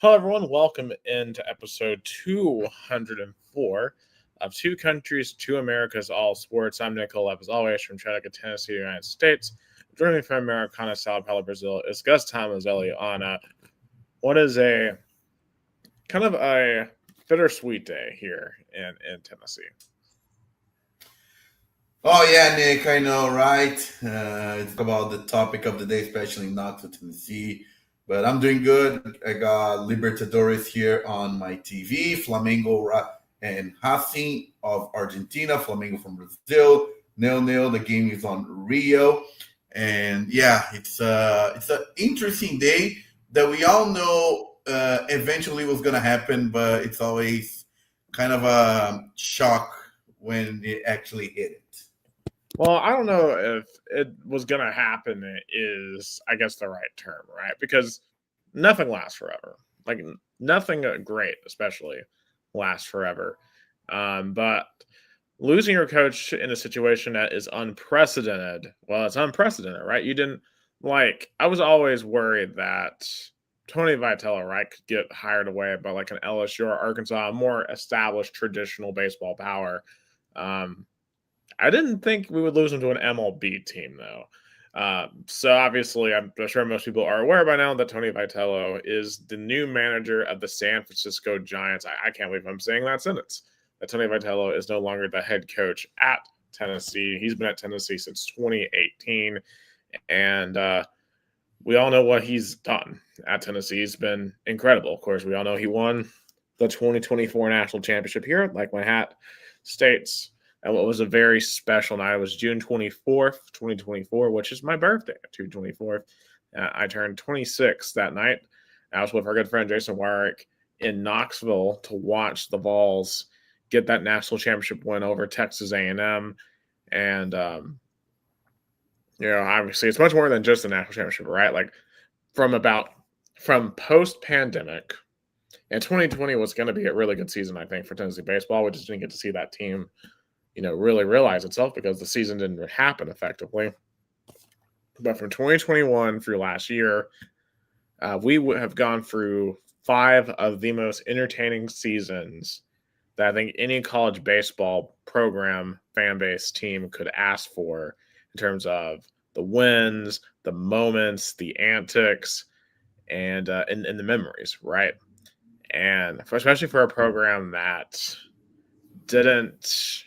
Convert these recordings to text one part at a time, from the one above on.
Hello, everyone. Welcome into episode 204 of Two Countries, Two Americas, All Sports. I'm Nicole, as always, from Chattanooga, Tennessee, United States. Joining me from Americana, Sao Paulo, Brazil, is Gus Tomazelli on what is a kind of a bittersweet day here in Tennessee. Oh yeah, Nick, I know, right? It's about the topic of the day, especially in Knoxville, Tennessee. But I'm doing good. I got Libertadores here on my TV. And Racing of Argentina, Flamengo from Brazil. Nil-nil. The game is on Rio, and yeah, it's an interesting day that we all know eventually was going to happen, but it's always kind of a shock when it actually hit it. Well, I don't know if it was going to happen is, I guess, the right term, right? Because nothing lasts forever. Like, nothing great, especially, lasts forever. But losing your coach in a situation that is unprecedented, well, it's unprecedented, right? You didn't, like, I was always worried that Tony Vitello, right, could get hired away by, like, an LSU or Arkansas, a more established traditional baseball power. Um, I didn't think we would lose him to an MLB team, though. So obviously, I'm sure most people are aware by now that Tony Vitello is the new manager of the San Francisco Giants. I can't believe I'm saying that sentence. That Tony Vitello is no longer the head coach at Tennessee. He's been at Tennessee since 2018, and we all know what he's done at Tennessee. He's been incredible. Of course, we all know he won the 2024 national championship here, like my hat states. And what was a very special night. It was June 24th, 2024, which is my birthday, June 24th. I turned 26 that night. I was with our good friend Jason Warwick in Knoxville to watch the Vols get that national championship win over Texas A&M. And, obviously it's much more than just the national championship, right? Like from post-pandemic, and 2020 was going to be a really good season, I think, for Tennessee baseball. We just didn't get to see that team really realize itself because the season didn't happen effectively. But from 2021 through last year, we have gone through 5 of the most entertaining seasons that I think any college baseball program, fan base, team could ask for in terms of the wins, the moments, the antics, and the memories, right? And especially for a program that didn't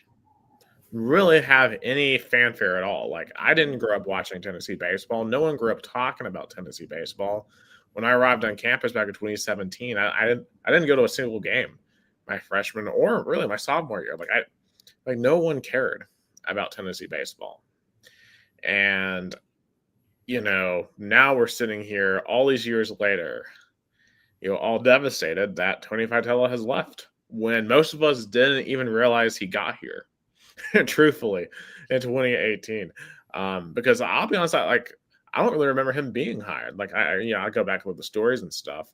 really have any fanfare at all. Like, I didn't grow up watching Tennessee baseball. No one grew up talking about Tennessee baseball. When I arrived on campus back in 2017, I didn't go to a single game my freshman or really my sophomore year. Like no one cared about Tennessee baseball. And now we're sitting here all these years later, all devastated that Tony Vitello has left when most of us didn't even realize he got here. Truthfully, in 2018, because I'll be honest, I don't really remember him being hired. Like I go back and look at the stories and stuff,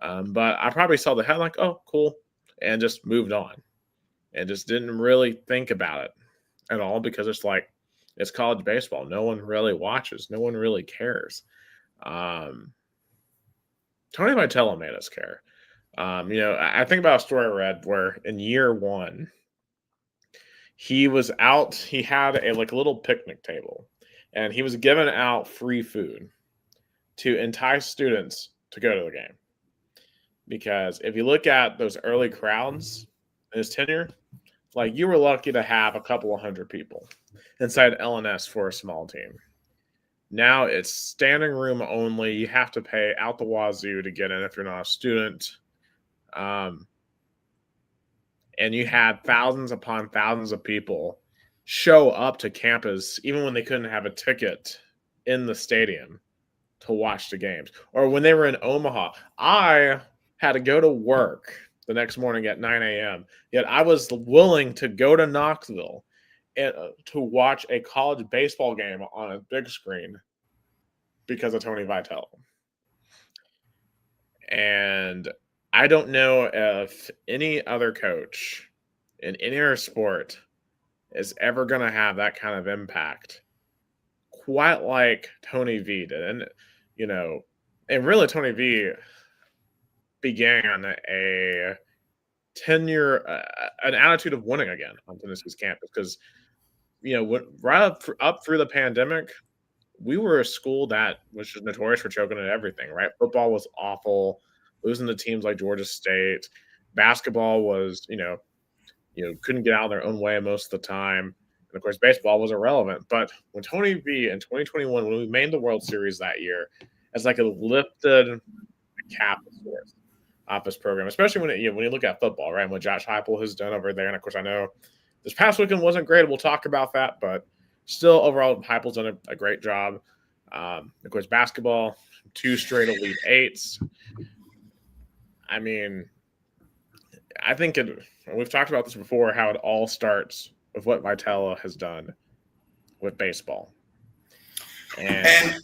but I probably saw the head like, oh, cool, and just moved on, and just didn't really think about it at all because it's college baseball. No one really watches. No one really cares. Tony Vitello made us care. I think about a story I read where in year 1. He was out. He had a little picnic table, and he was giving out free food to entice students to go to the game. Because if you look at those early crowds in his tenure, like you were lucky to have a couple of hundred people inside LNS for a small team. Now it's standing room only. You have to pay out the wazoo to get in if you're not a student. And you had thousands upon thousands of people show up to campus, even when they couldn't have a ticket in the stadium to watch the games. Or when they were in Omaha, I had to go to work the next morning at 9 a.m., yet I was willing to go to Knoxville and, to watch a college baseball game on a big screen because of Tony Vitello. And I don't know if any other coach in any other sport is ever going to have that kind of impact quite like Tony V did. And, and really Tony V began a tenure, an attitude of winning again on Tennessee's campus because up through the pandemic, we were a school that was just notorious for choking at everything. Right, football was awful, losing to teams like Georgia State. Basketball was couldn't get out of their own way most of the time. And of course, baseball was irrelevant. But when Tony V in 2021, when we made the World Series that year, it's like it lifted the cap of sorts off this program, especially when when you look at football, right? And what Josh Heupel has done over there, and of course, I know this past weekend wasn't great. We'll talk about that, but still, overall, Heupel's done a great job. Of course, basketball, 2 straight Elite Eights. I mean, I think we've talked about this before, how it all starts with what Vitella has done with baseball. And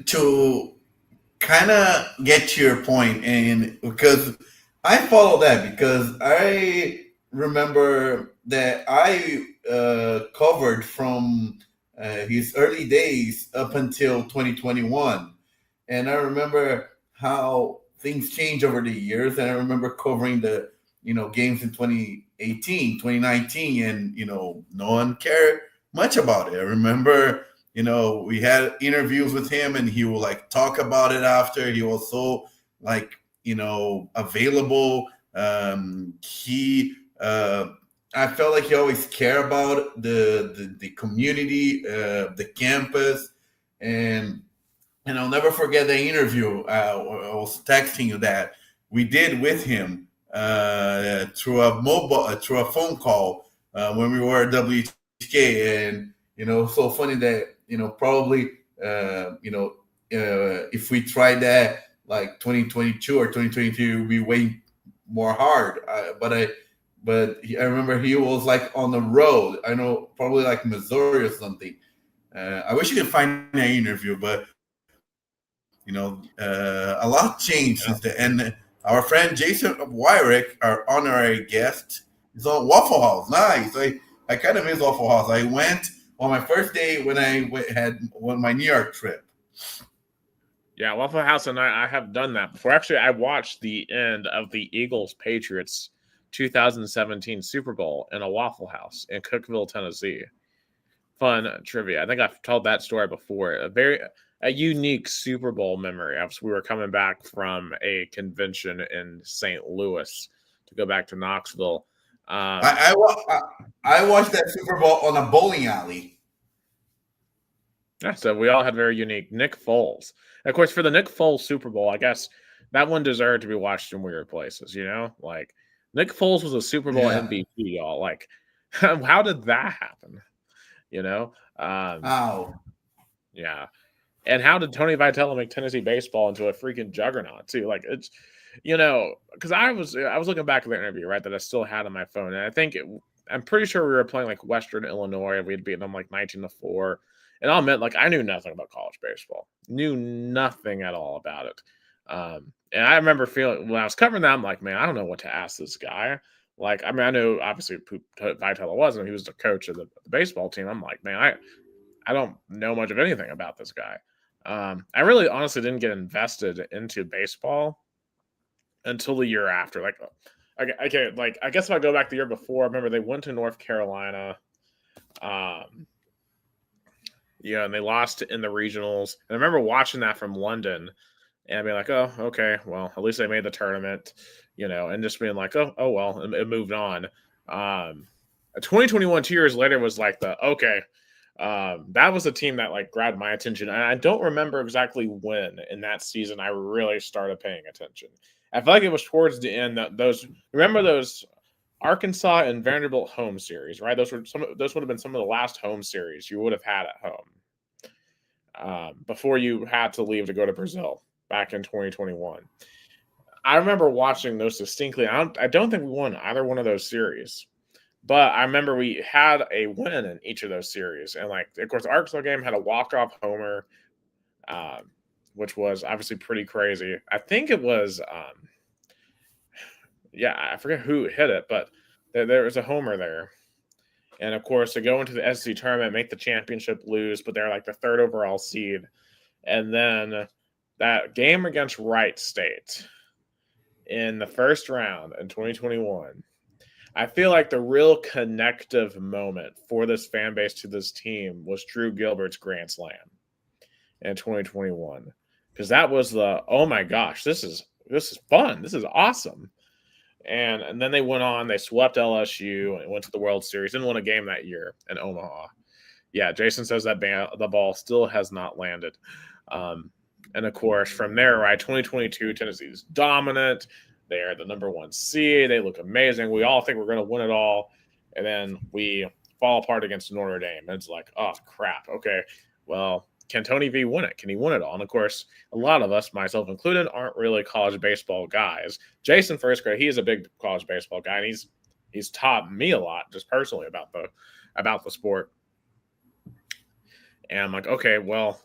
to kind of get to your point, and because I follow that, because I remember that I covered from his early days up until 2021, and I remember how things change over the years. And I remember covering the games in 2018, 2019, and no one cared much about it. I remember we had interviews with him, and he would like talk about it after. He was so like available. I felt like he always cared about the community, the campus. And I'll never forget the interview. I was texting you that we did with him through a phone call when we were at WTK. And so funny that probably if we tried that like 2022 or 2023, it would be way more hard. I remember he was like on the road. I know, probably like Missouri or something. I wish you could find that interview, but a lot changed since then. And our friend Jason Wyrick, our honorary guest, is on Waffle House. Nice. I kind of miss Waffle House. I went on my first day when I had my New York trip. Yeah, Waffle House, and I have done that before. Actually, I watched the end of the Eagles-Patriots 2017 Super Bowl in a Waffle House in Cookeville, Tennessee. Fun trivia. I think I've told that story before. A unique Super Bowl memory. We were coming back from a convention in St. Louis to go back to Knoxville. I watched that Super Bowl on a bowling alley. Yeah, so we all had very unique. Nick Foles. And of course, for the Nick Foles Super Bowl, I guess that one deserved to be watched in weird places, Like, Nick Foles was a Super Bowl MVP, y'all. Like, how did that happen? How? Yeah. And how did Tony Vitella make Tennessee baseball into a freaking juggernaut too? Like, it's because I was looking back at the interview, right, that I still had on my phone, and I'm pretty sure we were playing like Western Illinois, and we'd beaten them like 19-4. And I'll admit, like, I knew nothing about college baseball, knew nothing at all about it. And I remember feeling when I was covering that, I'm like, man, I don't know what to ask this guy. Like, I mean, I knew obviously who Vitella was, and he was the coach of the baseball team. I'm like, man, I don't know much of anything about this guy. I really honestly didn't get invested into baseball until the year after. Like, okay, like, I guess if I go back the year before, I remember they went to North Carolina. And they lost in the regionals. And I remember watching that from London and being like, oh, okay, well, at least they made the tournament, and just being like, oh well, it moved on. 2021, 2 years later, was like that was a team that like grabbed my attention. And I don't remember exactly when in that season I really started paying attention. I feel like it was towards the end that those Arkansas and Vanderbilt home series, right? Those would have been some of the last home series you would have had at home before you had to leave to go to Brazil back in 2021. I remember watching those distinctly. I don't think we won either one of those series, but I remember we had a win in each of those series. And like, of course, the Arkansas game had a walk-off homer, which was obviously pretty crazy. I think it was, I forget who hit it, but there was a homer there. And of course, to go into the SEC tournament, make the championship, lose, but they're like the 3rd overall seed. And then that game against Wright State in the first round in 2021, I feel like the real connective moment for this fan base to this team was Drew Gilbert's Grand Slam in 2021, because that was the, oh my gosh, this is fun, this is awesome. And then they went on, they swept LSU and went to the World Series, didn't win a game that year in Omaha. Yeah, Jason says that the ball still has not landed. And of course, from there, right, 2022, Tennessee's dominant. They're the number 1 seed. They look amazing. We all think we're going to win it all. And then we fall apart against Notre Dame. And it's like, oh, crap. Okay, well, can Tony V win it? Can he win it all? And of course, a lot of us, myself included, aren't really college baseball guys. Jason, first grade, he is a big college baseball guy, and he's taught me a lot just personally about the sport. And I'm like, okay, well,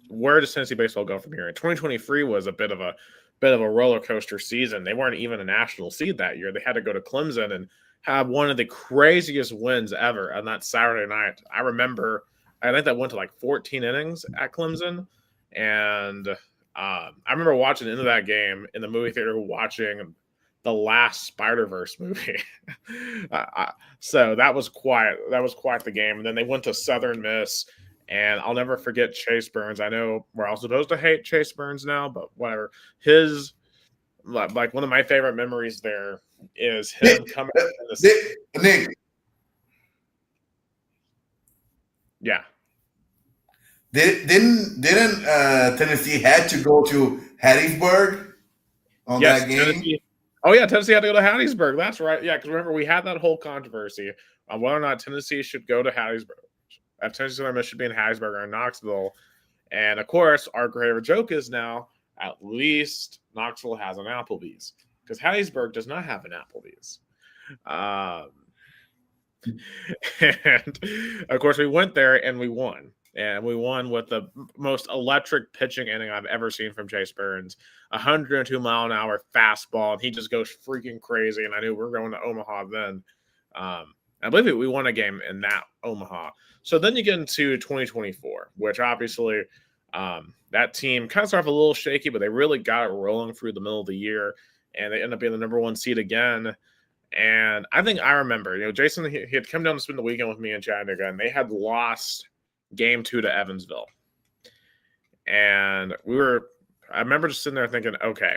where does Tennessee baseball go from here? And 2023 was a bit of a roller coaster season. They weren't even a national seed that year. They had to go to Clemson and have one of the craziest wins ever on that Saturday night. I remember, I think that went to like 14 innings at Clemson. And I remember watching into that game in the movie theater, watching the last Spider-Verse movie. So that was quite the game. And then they went to Southern Miss, and I'll never forget Chase Burns. I know we're all supposed to hate Chase Burns now, but whatever. His, like, one of my favorite memories there is him coming in Nick. Yeah. Didn't Tennessee had to go to Hattiesburg on that game? Tennessee had to go to Hattiesburg. That's right. Yeah, because remember, we had that whole controversy on whether or not Tennessee should go to Hattiesburg. If Tennessee should be in Hattiesburg or in Knoxville. And of course, our greater joke is now at least Knoxville has an Applebee's, because Hattiesburg does not have an Applebee's. And of course, we went there and we won. And we won with the most electric pitching inning I've ever seen from Chase Burns. 102-mile-an-hour fastball, and he just goes freaking crazy. And I knew we were going to Omaha then. I believe we won a game in that Omaha. So then you get into 2024, which obviously that team kind of started off a little shaky, but they really got it rolling through the middle of the year, and they end up being the number 1 seed again. And I think I remember, Jason, he had come down to spend the weekend with me in Chattanooga, and they had lost Game 2 to Evansville. And I remember just sitting there thinking, okay,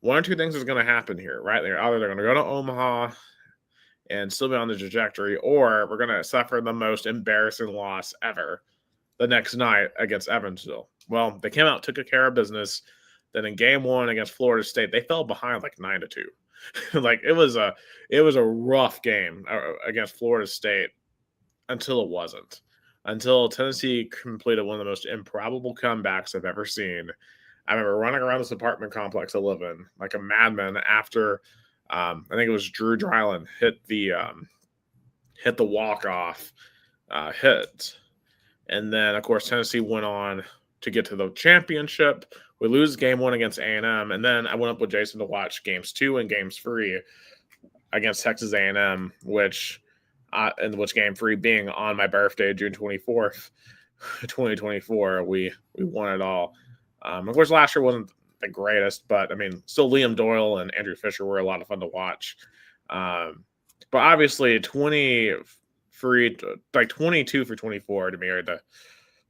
one or two things is going to happen here, right? They're going to go to Omaha and still be on the trajectory, or we're going to suffer the most embarrassing loss ever the next night against Evansville. Well, they came out, took care of business. Then in Game 1 against Florida State, they fell behind like 9-2. Like it was a rough game against Florida State until it wasn't. Until Tennessee completed one of the most improbable comebacks I've ever seen. I remember running around this apartment complex I live in like a madman after I think it was Drew Dryland hit the walk-off hit. And then, of course, Tennessee went on to get to the championship. We lose Game 1 against A&M. And then I went up with Jason to watch Games 2 and Games 3 against Texas A&M, which Game 3 being on my birthday, June 24th, 2024, we won it all. Of course, last year wasn't the greatest, but I mean, still Liam Doyle and Andrew Fisher were a lot of fun to watch. But obviously, 22 for 24 to me are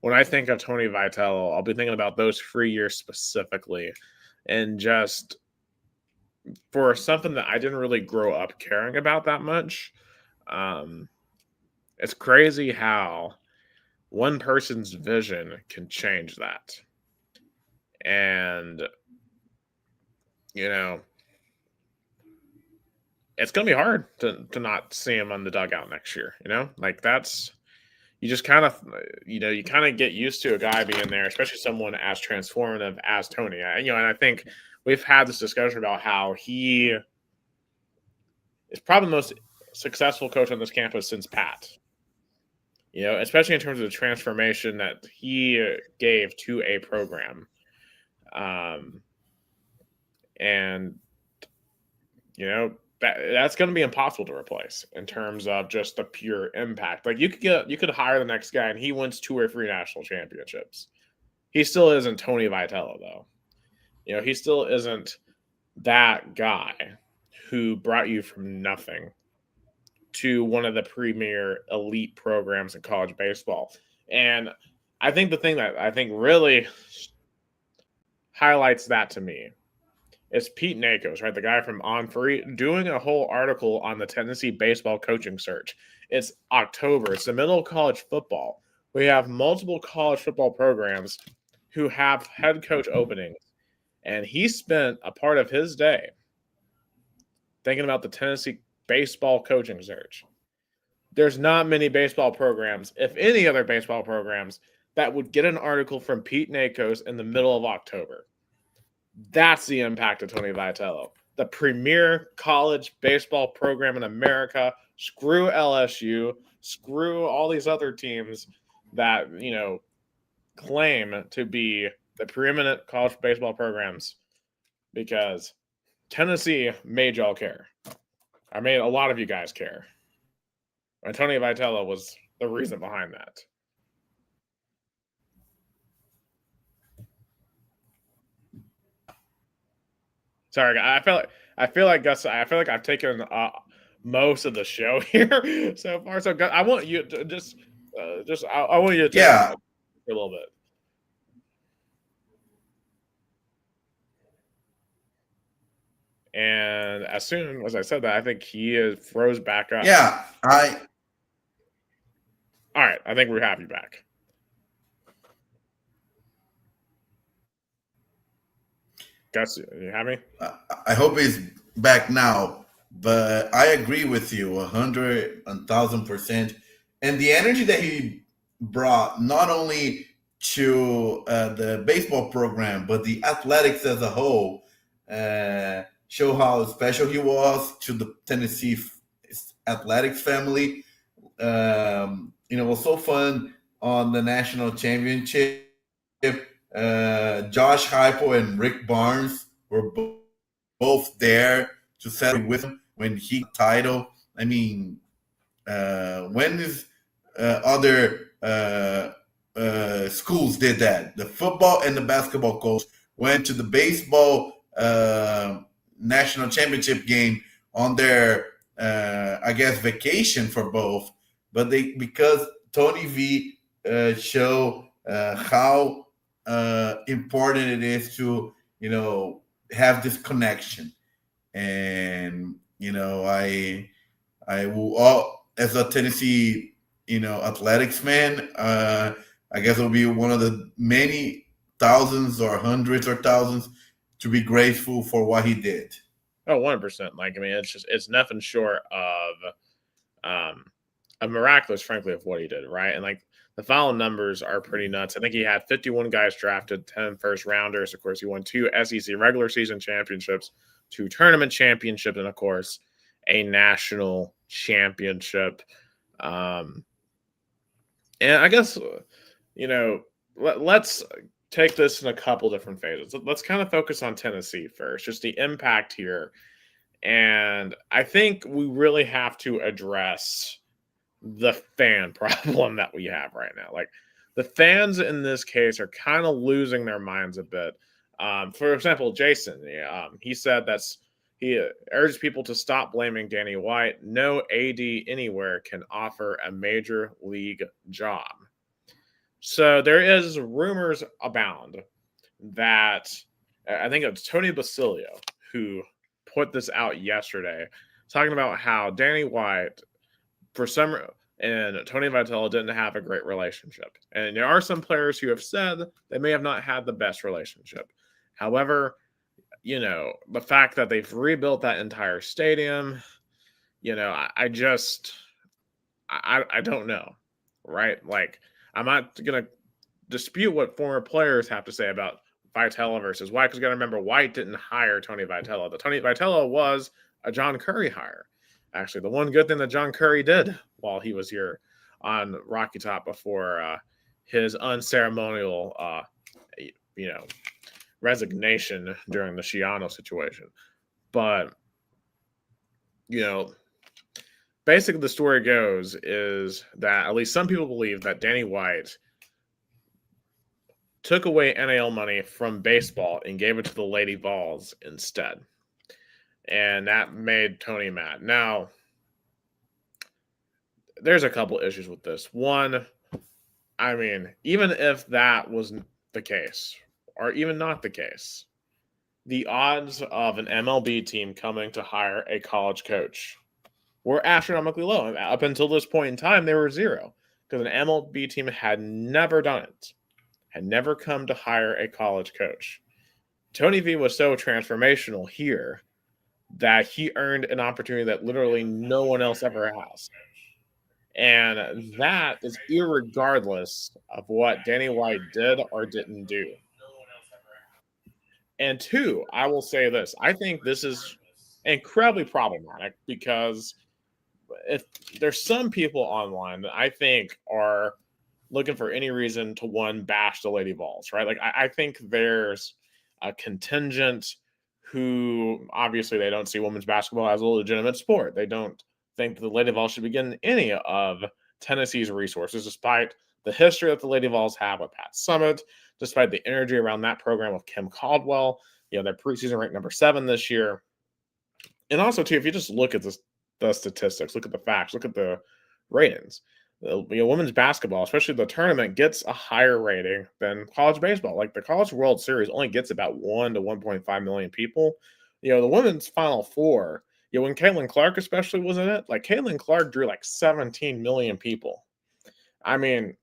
when I think of Tony Vitello, I'll be thinking about those 3 years specifically, and just for something that I didn't really grow up caring about that much. It's crazy how one person's vision can change that. And, it's going to be hard to not see him on the dugout next year, like you just kind of, you kind of get used to a guy being there, especially someone as transformative as Tony. And I think we've had this discussion about how he is probably the most successful coach on this campus since Pat, especially in terms of the transformation that he gave to a program. And that's going to be impossible to replace in terms of just the pure impact. Like you could hire the next guy and he wins 2 or 3 national championships. he still isn't Tony Vitello, though. He still isn't that guy who brought you from nothing to one of the premier elite programs in college baseball. And I think the thing that I think really highlights that to me is Pete Nakos, right? The guy from On Free, doing a whole article on the Tennessee baseball coaching search. It's October. It's the middle of college football. We have multiple college football programs who have head coach openings. And he spent a part of his day thinking about the Tennessee baseball coaching search. There's not many baseball programs, if any other baseball programs, that would get an article from Pete Nakos in the middle of October. That's the impact of Tony Vitello. The premier college baseball program in America. Screw LSU. Screw all these other teams that, claim to be the preeminent college baseball programs, because Tennessee made y'all care. I made a lot of you guys care. And Tony Vitello was the reason behind that. Sorry, I feel like Gus. I feel like I've taken most of the show here so far. So Gus, I want you to I want you to take a little bit. And as soon as I said that, I think he froze back up. Yeah, All right, I think we have you back. Gus, you have me? I hope he's back now, but I agree with you 1,000%. And the energy that he brought, not only to the baseball program, but the athletics as a whole, show how special he was to the Tennessee athletics family. It was so fun on the national championship. Josh Heupel and Rick Barnes were both there to celebrate with him when he got the title. I mean, when is other schools did that? The football and the basketball coach went to the baseball national championship game on their, I guess, vacation for both. But because Tony V show how important it is to have this connection. And I will, as a Tennessee athletics man, I guess it'll be one of the many thousands or hundreds or thousands to be grateful for what he did. Oh, 100%. Like, I mean, it's nothing short of a miraculous, frankly, of what he did, right? And like, the following numbers are pretty nuts. I think he had 51 guys drafted, 10 first rounders. Of course, he won 2 SEC regular season championships, 2 tournament championships, and of course, a national championship. And I guess, let's take this in a couple different phases. Let's kind of focus on Tennessee first, just the impact here. And I think we really have to address the fan problem that we have right now. Like, the fans in this case are kind of losing their minds a bit. For example, Jason, he said he urged people to stop blaming Danny White. No AD anywhere can offer a major league job. So there is rumors abound that I think it's Tony Basilio who put this out yesterday, talking about how Danny White, and Tony Vitello didn't have a great relationship. And there are some players who have said they may have not had the best relationship. However, the fact that they've rebuilt that entire stadium, I don't know, right? Like, I'm not going to dispute what former players have to say about Vitello versus White, because you got to remember, White didn't hire Tony Vitello. The Tony Vitello was a John Curry hire. Actually, the one good thing that John Curry did while he was here on Rocky Top before his unceremonial, resignation during the Shiano situation. But, basically the story goes is that at least some people believe that Danny White took away NIL money from baseball and gave it to the Lady Vols instead. And that made Tony mad. Now, there's a couple issues with this. One, I mean, even if that was the case, or even not the case, the odds of an MLB team coming to hire a college coach were astronomically low. Up until this point in time, they were zero because an MLB team had never done it, had never come to hire a college coach. Tony V was so transformational here that he earned an opportunity that literally no one else ever has. And that is irregardless of what Danny White did or didn't do. And two, I will say this. I think this is incredibly problematic because if there's some people online that I think are looking for any reason to bash the Lady Vols, right? Like I think there's a contingent who obviously they don't see women's basketball as a legitimate sport. They don't think that the Lady Vols should be getting any of Tennessee's resources, despite the history that the Lady Vols have with Pat Summitt, despite the energy around that program with Kim Caldwell. They're preseason ranked number 7 this year. And also, too, if you just look at the statistics, look at the facts, look at the ratings, women's basketball, especially the tournament, gets a higher rating than college baseball. Like the College World Series only gets about 1 to 1.5 million people. The women's Final Four, when Caitlin Clark especially was in it, like Caitlin Clark drew like 17 million people. I mean,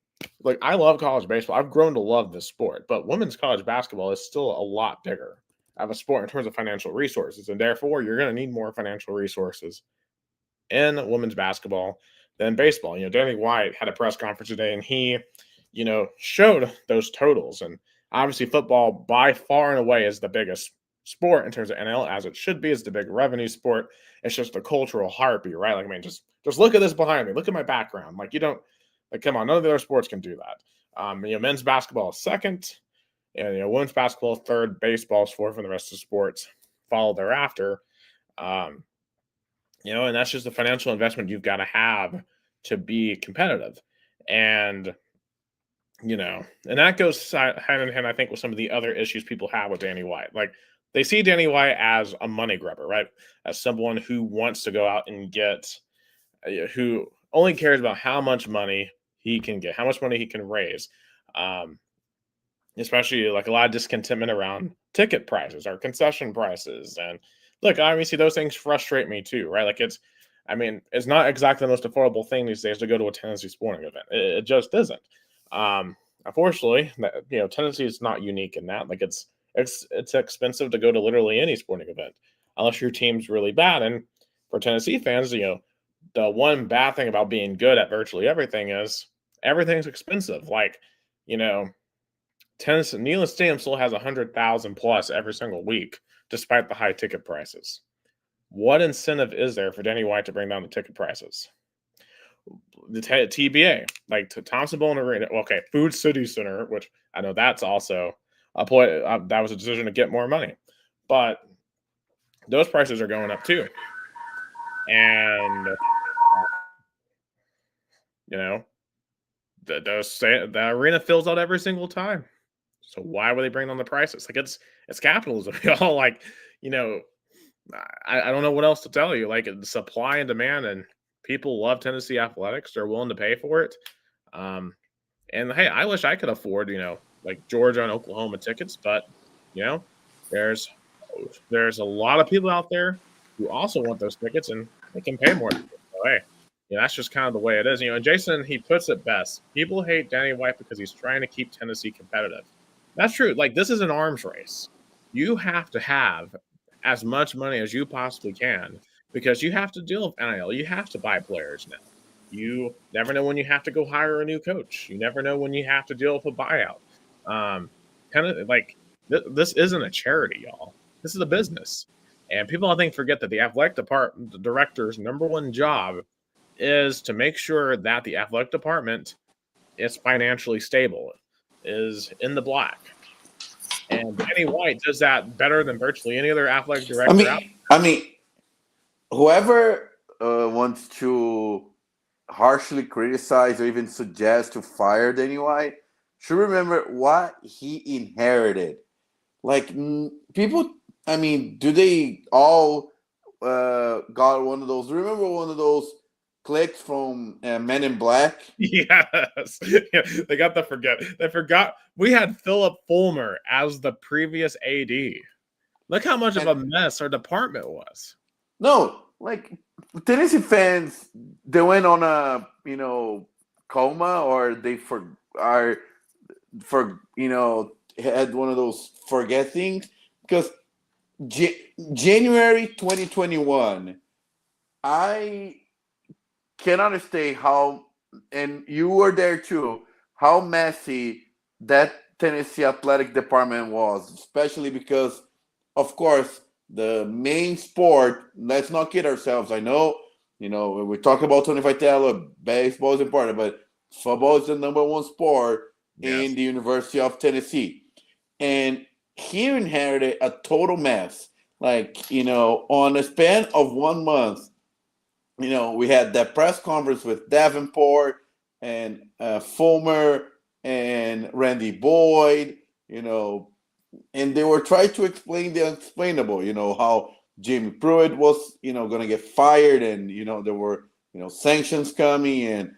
like I love college baseball. I've grown to love this sport, but women's college basketball is still a lot bigger of a sport in terms of financial resources, and therefore you're going to need more financial resources in women's basketball than baseball. Danny White had a press conference today, and he, showed those totals. And obviously, football by far and away is the biggest sport in terms of NIL, as it should be. It's the big revenue sport. It's just a cultural heartbeat, right? Like, I mean, just look at this behind me. Look at my background. Like, you don't, like, come on, none of the other sports can do that. Men's basketball is second, and women's basketball is third, baseball is fourth, and the rest of the sports follow thereafter. And that's just the financial investment you've got to have to be competitive. And, and that goes hand in hand, I think, with some of the other issues people have with Danny White. Like, they see Danny White as a money grabber, right? As someone who wants to go out and get, who only cares about how much money he can get, how much money he can raise. Especially like a lot of discontentment around ticket prices or concession prices. And look, obviously those things frustrate me too, right? Like it's not exactly the most affordable thing these days to go to a Tennessee sporting event. It just isn't. Unfortunately, Tennessee is not unique in that. Like it's expensive to go to literally any sporting event unless your team's really bad. And for Tennessee fans, the one bad thing about being good at virtually everything is everything's expensive. Like, Tennessee Neyland Stadium still has 100,000 plus every single week, despite the high ticket prices. What incentive is there for Danny White to bring down the ticket prices? The TBA, like to Thompson Boling Arena, okay, Food City Center, which I know that's also a point. That was a decision to get more money, but those prices are going up too, and the arena fills out every single time. So why would they bring down the prices? Like it's capitalism, y'all. Like, I don't know what else to tell you. Like it's supply and demand, and people love Tennessee athletics. They're willing to pay for it. And hey, I wish I could afford, like Georgia and Oklahoma tickets, but there's a lot of people out there who also want those tickets, and they can pay more. So, hey, that's just kind of the way it is. And Jason, he puts it best. People hate Danny White because he's trying to keep Tennessee competitive. That's true. Like, this is an arms race. You have to have as much money as you possibly can because you have to deal with NIL. You have to buy players now. You never know when you have to go hire a new coach. You never know when you have to deal with a buyout. This isn't a charity, y'all. This is a business. And people, I think, forget that the athletic department, the director's number one job is to make sure that the athletic department is financially stable, is in the black. And Danny White does that better than virtually any other athletic director I mean, whoever wants to harshly criticize or even suggest to fire Danny White, should remember what he inherited. Like people, I mean, do they all got one of those? Remember one of those clicks from Men in Black? Yes. Yeah, they got the forget. They forgot we had Philip Fulmer as the previous AD. Look how much of And a mess our department was. no, like Tennessee fans, they went on a coma, or they had one of those forget things because January 2021, I cannot understand how, and you were there too, how messy that Tennessee athletic department was, especially because, of course, the main sport, let's not kid ourselves. I know, when we talk about Tony Vitello, baseball is important, but football is the number one sport Yes. in the University of Tennessee. And he inherited a total mess. Like, on a span of 1 month, we had that press conference with Davenport and Fulmer and Randy Boyd, and they were trying to explain the unexplainable, how Jamie Pruitt was, going to get fired, and, there were, sanctions coming, and,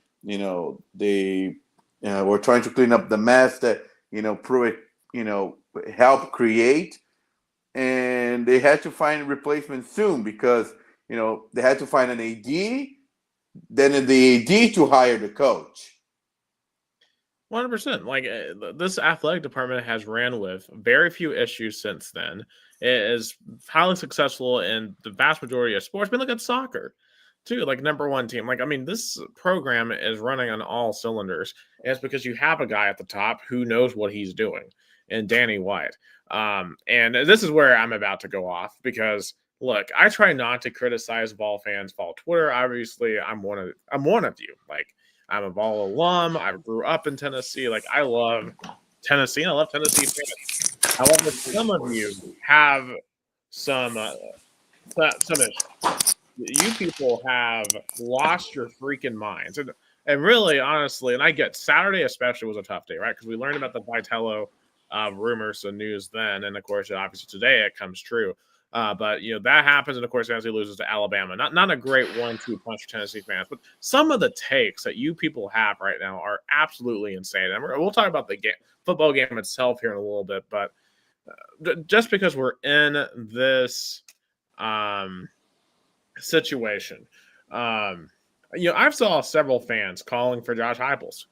they were trying to clean up the mess that, Pruitt, helped create. And they had to find a replacement soon because they had to find an AD, then the AD to hire the coach. 100%. Like this athletic department has ran with very few issues since then. It is highly successful in the vast majority of sports. But look at soccer, too. Like number one team. Like I mean, this program is running on all cylinders. And it's because you have a guy at the top who knows what he's doing, and Danny White. And this is where I'm about to go off because look, I try not to criticize Vol fans, Vol Twitter. Obviously, I'm one of you. Like I'm a Vol alum. I grew up in Tennessee. Like I love Tennessee. And I love Tennessee fans. However, some of you have some issues. You people have lost your freaking minds, and really, honestly, and I get Saturday especially was a tough day, right? Because we learned about the Vitello rumors and news then, and of course, obviously today it comes true. But that happens, and of course, Tennessee loses to Alabama. Not a great 1-2 punch for Tennessee fans, but some of the takes that you people have right now are absolutely insane. And we'll talk about the football game itself here in a little bit, but just because we're in this situation, I've saw several fans calling for Josh Heupel's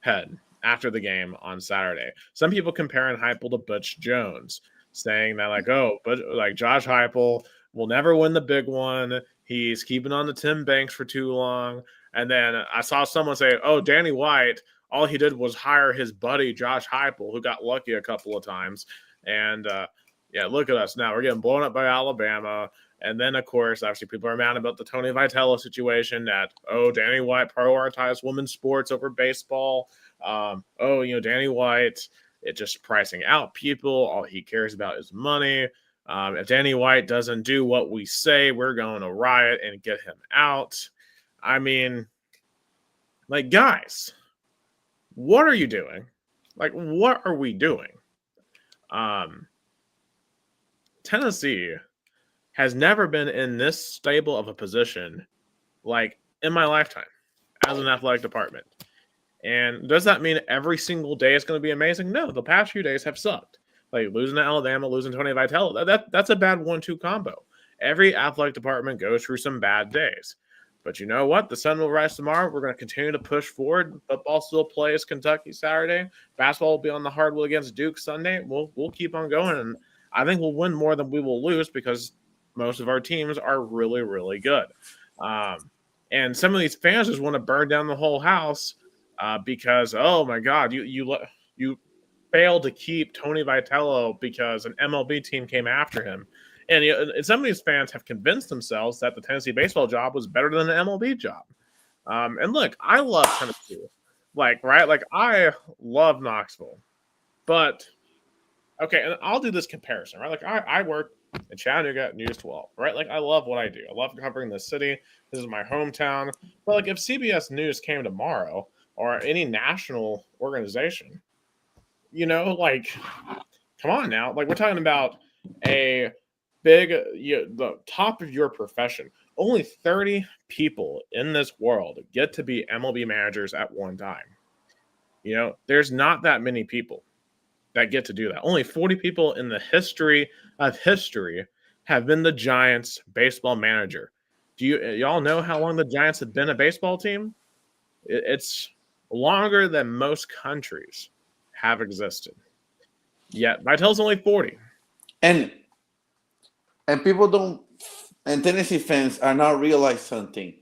head after the game on Saturday. Some people comparing Heupel to Butch Jones, saying that but like Josh Heupel will never win the big one. He's keeping on the Tim Banks for too long. And then I saw someone say, "Oh, Danny White, all he did was hire his buddy Josh Heupel, who got lucky a couple of times." And look at us now. We're getting blown up by Alabama. And then, of course, obviously people are mad about the Tony Vitello situation that, Danny White prioritized women's sports over baseball. Danny White, it's just pricing out people. All he cares about is money. If Danny White doesn't do what we say, we're going to riot and get him out. I mean, like, guys, what are you doing? Like, what are we doing? Tennessee has never been in this stable of a position, like, in my lifetime as an athletic department. And does that mean every single day is going to be amazing? No, the past few days have sucked. Like losing to Alabama, losing Tony Vitello, that's a bad 1-2 combo. Every athletic department goes through some bad days. But you know what? The sun will rise tomorrow. We're going to continue to push forward. Football still plays Kentucky Saturday. Basketball will be on the hardwood against Duke Sunday. We'll keep on going. And I think we'll win more than we will lose because most of our teams are really, really good. And some of these fans just want to burn down the whole house because, oh my God, you failed to keep Tony Vitello because an MLB team came after him. And some of these fans have convinced themselves that the Tennessee baseball job was better than the MLB job. And look, I love Tennessee. Like, right? Like, I love Knoxville. But, okay, and I'll do this comparison, right? Like, I work in Chattanooga News 12, right? Like, I love what I do. I love covering this city. This is my hometown. But, like, if CBS News came tomorrow or any national organization like, come on now. Like, we're talking about a big, the top of your profession. Only 30 people in this world get to be MLB managers at one time. There's not that many people that get to do that. Only 40 people in the history of history have been the Giants baseball manager. Do y'all know how long the Giants have been a baseball team? It's longer than most countries have existed. Yet Vitel's only 40. And people don't, and Tennessee fans are not realize something.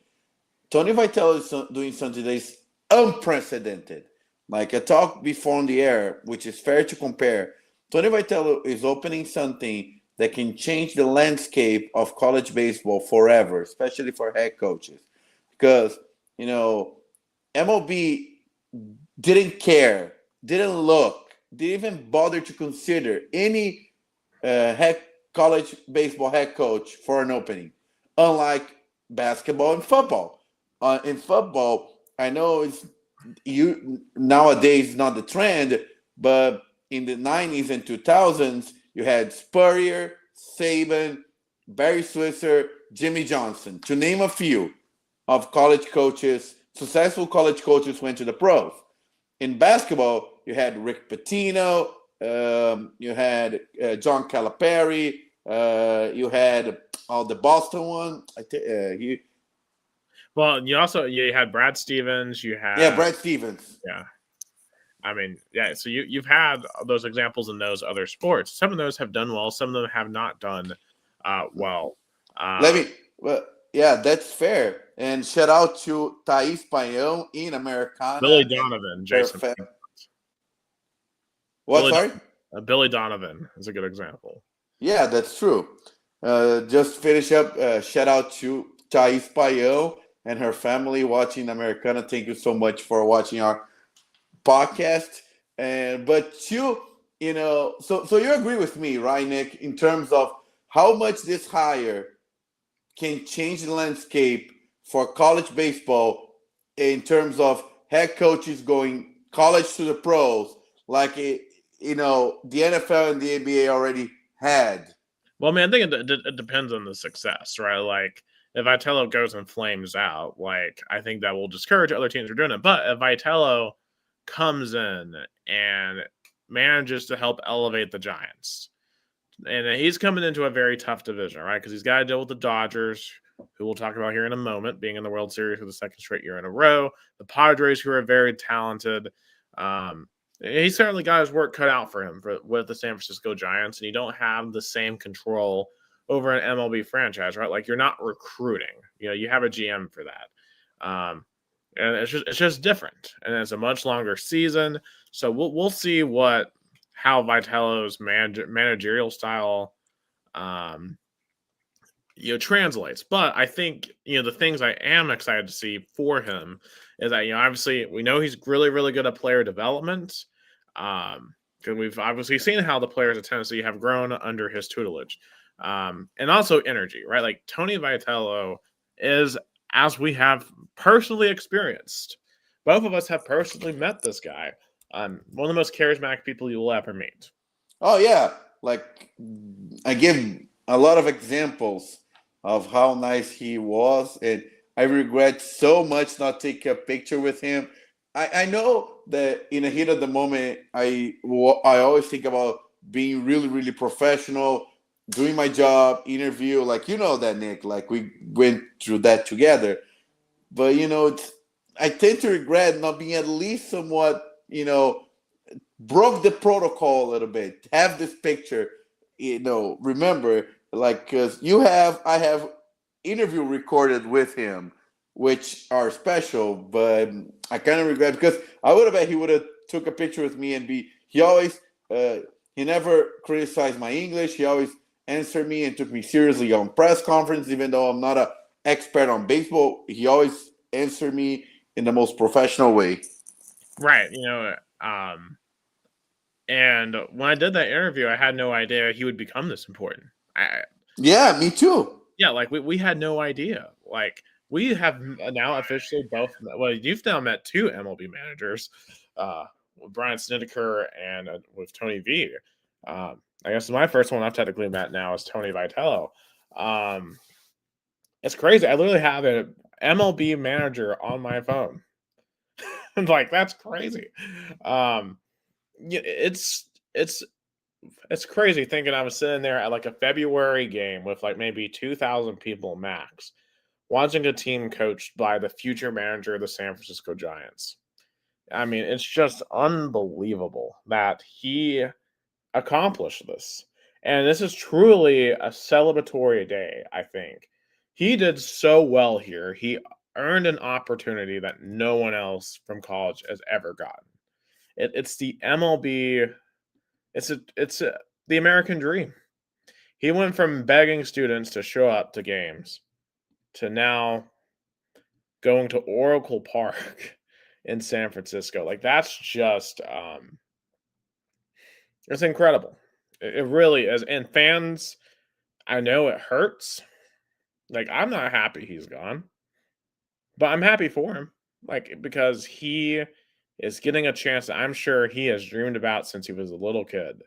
Tony Vitello is doing something that is unprecedented. Like I talked before on the air, which is fair to compare. Tony Vitello is opening something that can change the landscape of college baseball forever, especially for head coaches. Because, MLB didn't care, didn't look, didn't even bother to consider any college baseball head coach for an opening, unlike basketball and football. In football, I know it's nowadays not the trend, but in the 90s and 2000s, you had Spurrier, Saban, Barry Switzer, Jimmy Johnson, to name a few of college coaches. Successful college coaches went to the pros. In basketball, you had Rick Pitino, you had John Calipari, you had the Boston one. Well, you had Brad Stevens. You had Brad Stevens. Yeah, I mean, So you've had those examples in those other sports. Some of those have done well. Some of them have not done well. That's fair. And shout out to Thais Payan in Americana. Billy Donovan, Jason. Billy Donovan is a good example. Yeah, that's true. Just finish up. Shout out to Thais Payan and her family watching Americana. Thank you so much for watching our podcast. But so you agree with me, right, Nick, in terms of how much this hire can change the landscape for college baseball in terms of head coaches going college to the pros, like the NFL and the NBA already had. Well, man, I think it depends on the success, right? Like, if Vitello goes and flames out, like, I think that will discourage other teams from doing it. But if Vitello comes in and manages to help elevate the Giants, and he's coming into a very tough division, right? Because he's got to deal with the Dodgers, who we'll talk about here in a moment, being in the World Series for the second straight year in a row. The Padres, who are very talented. He certainly got his work cut out for him with the San Francisco Giants, and you don't have the same control over an MLB franchise, right? Like, you're not recruiting. You have a GM for that. And it's just different. And it's a much longer season. So we'll see how Vitello's managerial style translates. But I think the things I am excited to see for him is that obviously we know he's really, really good at player development. Because we've obviously seen how the players at Tennessee have grown under his tutelage. And also energy, right? Like, Tony Vitello is, as we have personally experienced, both of us have personally met this guy. One of the most charismatic people you will ever meet. Oh, yeah. Like, I give a lot of examples of how nice he was, and I regret so much not taking a picture with him. I know that in the heat of the moment, I always think about being really, really professional, doing my job, interview, like, that, Nick, like, we went through that together. But, I tend to regret not being at least somewhat, broke the protocol a little bit. Have this picture, remember, like, because I have interview recorded with him, which are special, but I kind of regret, because I would have bet he would have took a picture with me and he always, he never criticized my English. He always answered me and took me seriously on press conference, even though I'm not an expert on baseball. He always answered me in the most professional way. Right. And when I did that interview, I had no idea he would become this important. Yeah, me too. Yeah, like, we had no idea. Like, we have now officially both. Well, you've now met two MLB managers. with Brian Snedeker and with Tony V. I guess my first one I've technically met now is Tony Vitello. It's crazy. I literally have an MLB manager on my phone. Like, that's crazy. It's crazy thinking I was sitting there at like a February game with like maybe 2,000 people max, watching a team coached by the future manager of the San Francisco Giants. I mean, it's just unbelievable that he accomplished this. And this is truly a celebratory day, I think. He did so well here. He earned an opportunity that no one else from college has ever gotten. It's the MLB. It's the American dream. He went from begging students to show up to games to now going to Oracle Park in San Francisco. Like, that's just it's incredible. It really is. And fans, I know it hurts. Like, I'm not happy he's gone, but I'm happy for him. Like, because he is getting a chance that I'm sure he has dreamed about since he was a little kid.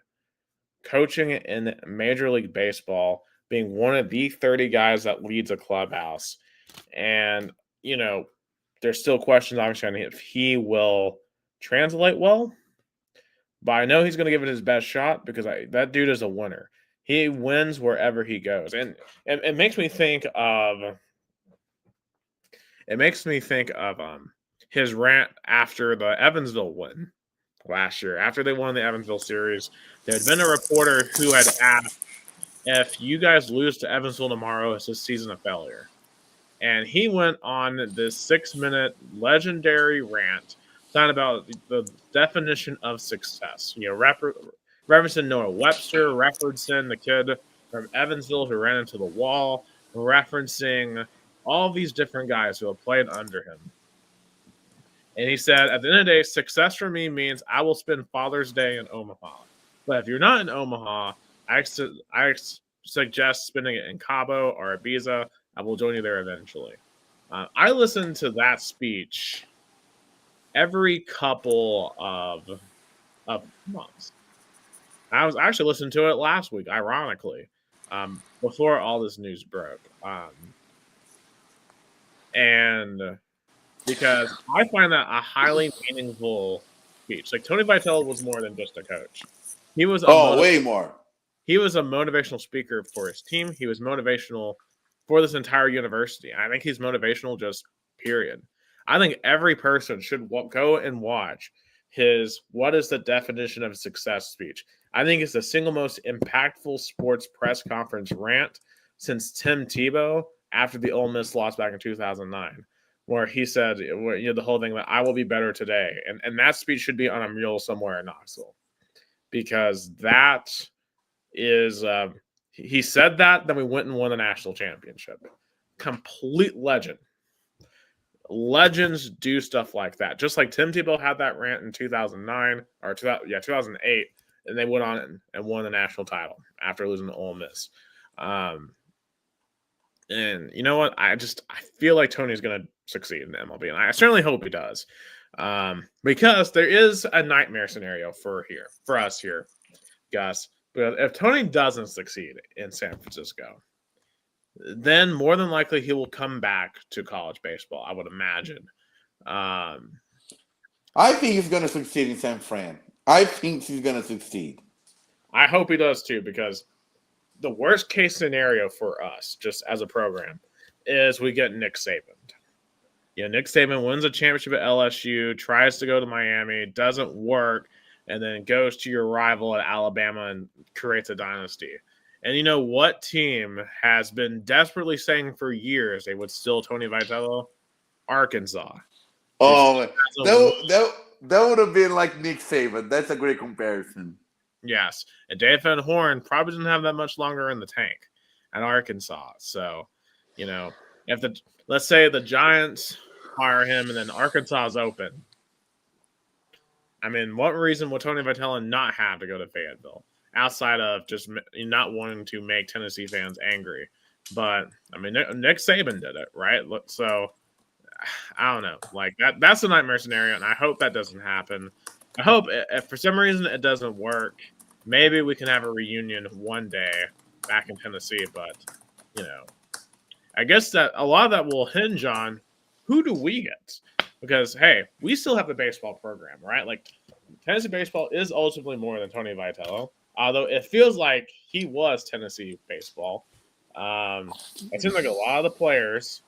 Coaching in Major League Baseball, being one of the 30 guys that leads a clubhouse. And, you know, there's still questions, obviously, on if he will translate well. But I know he's going to give it his best shot because that dude is a winner. He wins wherever he goes. And it makes me think of his rant after the Evansville win last year. After they won the Evansville series, there had been a reporter who had asked, if you guys lose to Evansville tomorrow, is this season a failure? And he went on this 6-minute legendary rant talking about the definition of success. You know, referencing Noah Webster, referencing the kid from Evansville who ran into the wall, referencing all these different guys who have played under him. And he said, at the end of the day, success for me means I will spend Father's Day in Omaha. But if you're not in Omaha, I suggest spending it in Cabo or Ibiza. I will join you there eventually. I listened to that speech every couple of months. I was actually listening to it last week, ironically, before all this news broke. And because I find that a highly meaningful speech. Like, Tony Vitello was more than just a coach. He was way more. He was a motivational speaker for his team. He was motivational for this entire university. I think he's motivational just period. I think every person should go and watch his "What is the definition of success" speech. I think it's the single most impactful sports press conference rant since Tim Tebow after the Ole Miss loss back in 2009, where he said, the whole thing that I will be better today. And that speech should be on a mural somewhere in Knoxville, because that is he said that, then we went and won the national championship. Complete legend. Legends do stuff like that. Just like Tim Tebow had that rant in 2009 or 2008, and they went on and won the national title after losing to Ole Miss. And you know what? I feel like Tony's going to succeed in the MLB, and I certainly hope he does. Because there is a nightmare scenario for us here, Gus. But if Tony doesn't succeed in San Francisco, then more than likely he will come back to college baseball, I would imagine. I think he's going to succeed in San Fran. I think he's going to succeed. I hope he does too, because the worst case scenario for us, just as a program, is we get Nick Saban. Nick Saban wins a championship at LSU, tries to go to Miami, doesn't work, and then goes to your rival at Alabama and creates a dynasty. And you know what team has been desperately saying for years they would steal Tony Vitello? Arkansas. Oh, that would have been like Nick Saban. That's a great comparison. Yes. And Dave Van Horn probably didn't have that much longer in the tank at Arkansas. So, let's say the Giants hire him and then Arkansas is open. I mean, what reason would Tony Vitello not have to go to Fayetteville? Outside of just not wanting to make Tennessee fans angry. But, I mean, Nick Saban did it, right? So, I don't know. Like, that's a nightmare scenario, and I hope that doesn't happen. I hope if for some reason it doesn't work, maybe we can have a reunion one day back in Tennessee. But I guess that a lot of that will hinge on who do we get, because hey, we still have the baseball program, right? Like Tennessee baseball is ultimately more than Tony Vitello, although it feels like he was Tennessee baseball. It seems like a lot of the players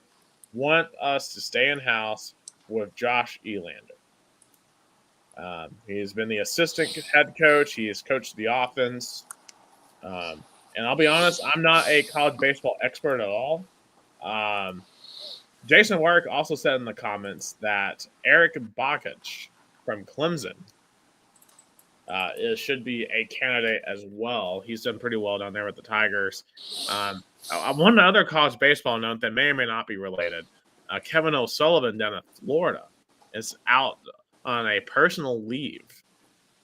want us to stay in house with Josh Elander. He's been the assistant head coach. He has coached the offense. And I'll be honest, I'm not a college baseball expert at all. Jason Warwick also said in the comments that Eric Bakich from Clemson should be a candidate as well. He's done pretty well down there with the Tigers. One other college baseball note that may or may not be related. Kevin O'Sullivan down in Florida is out on a personal leave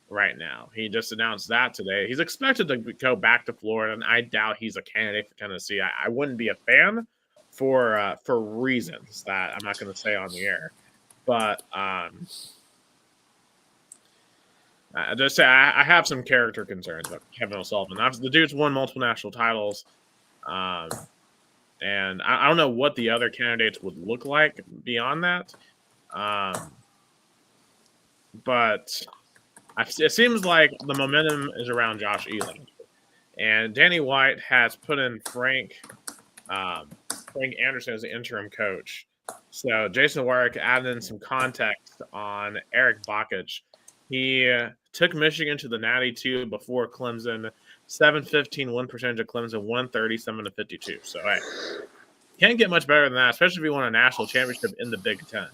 right now. He just announced that today. He's expected to go back to Florida, and I doubt he's a candidate for Tennessee. I wouldn't be a fan for reasons that I'm not going to say on the air. But I just say I have some character concerns about Kevin O'Sullivan. The dude's won multiple national titles, and I don't know what the other candidates would look like beyond that. But it seems like the momentum is around Josh Elander. And Danny White has put in Frank Anderson as the interim coach. So Jason Warwick added in some context on Eric Bakich. He took Michigan to the Natty 2 before Clemson, 7-15 win percentage of Clemson, 137-52. So hey, can't get much better than that, especially if you won a national championship in the Big Ten,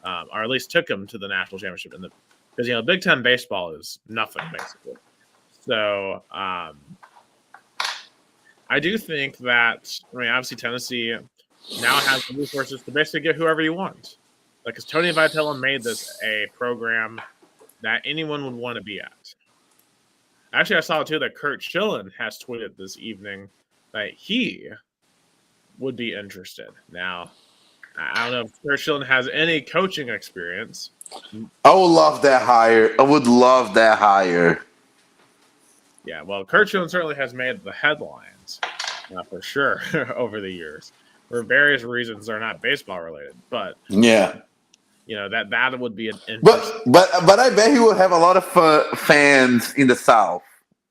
or at least took him to the national championship because Big Ten baseball is nothing basically. So I do think that obviously Tennessee now has the resources to basically get whoever you want. Like, because Tony Vitello made this a program that anyone would want to be at. Actually, I saw too that Kurt Schilling has tweeted this evening that he would be interested. Now, I don't know if Kurt Schilling has any coaching experience. I would love that hire. I would love that hire. Yeah, well, Kurt Schilling certainly has made the headlines for sure over the years for various reasons that are not baseball related. But yeah, that would be an but I bet he would have a lot of fans in the South,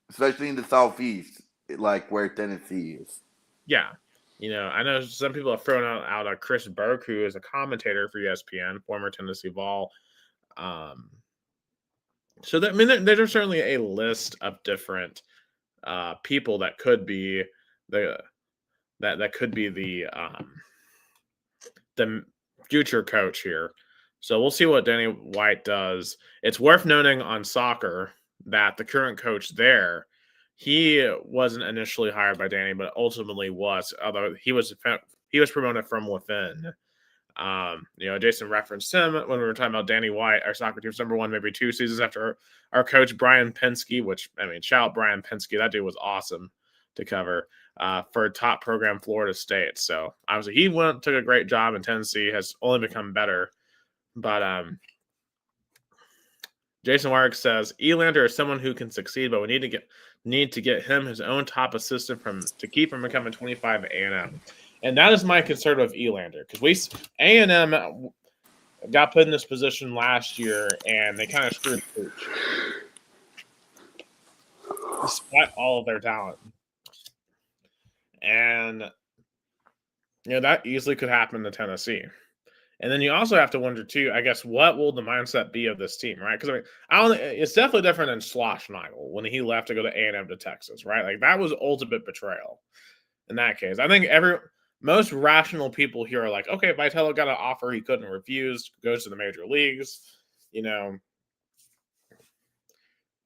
especially in the Southeast, like where Tennessee is. Yeah. I know some people have thrown out Chris Burke, who is a commentator for ESPN, former Tennessee Vol. So there's certainly a list of different people that could be the future coach here. So we'll see what Danny White does. It's worth noting on soccer that the current coach there, he wasn't initially hired by Danny, but ultimately was, although he was promoted from within. Jason referenced him when we were talking about Danny White, our soccer team's number one, maybe 2 seasons after our coach Brian Penske, which, shout out Brian Penske. That dude was awesome to cover for top program Florida State. So obviously he took a great job, and Tennessee has only become better. But Jason Warwick says Elander is someone who can succeed, but we need to get him his own top assistant to keep him becoming 25 A&M. And that is my concern with Elander, because A&M got put in this position last year, and they kind of screwed the coach, despite all of their talent. And that easily could happen to Tennessee. And then you also have to wonder too, I guess, what will the mindset be of this team, right? Because it's definitely different than Schlossnagle when he left to go to A&M to Texas, right? Like, that was ultimate betrayal in that case. I think most rational people here are like, okay, Vitello got an offer he couldn't refuse, goes to the major leagues, And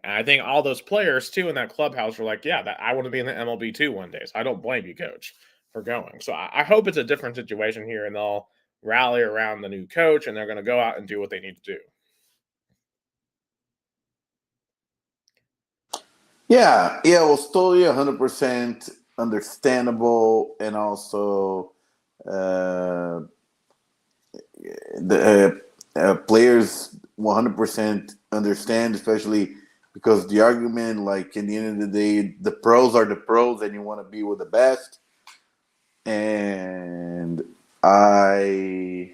I think all those players too in that clubhouse were like, yeah, that I want to be in the MLB too one day. So I don't blame you, coach, for going. So I hope it's a different situation here, and they'll rally around the new coach, and they're going to go out and do what they need to do. Yeah, it was totally 100% understandable, and also the players 100% understand, especially because the argument, like in the end of the day, the pros are the pros, and you want to be with the best. And I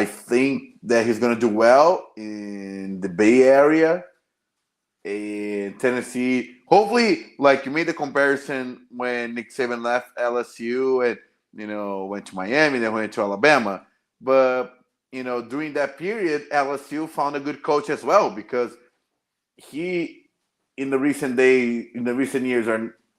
think that he's going to do well in the Bay Area, in Tennessee. Hopefully, like you made the comparison when Nick Saban left LSU and went to Miami, then went to Alabama. But during that period, LSU found a good coach as well, because he in the recent years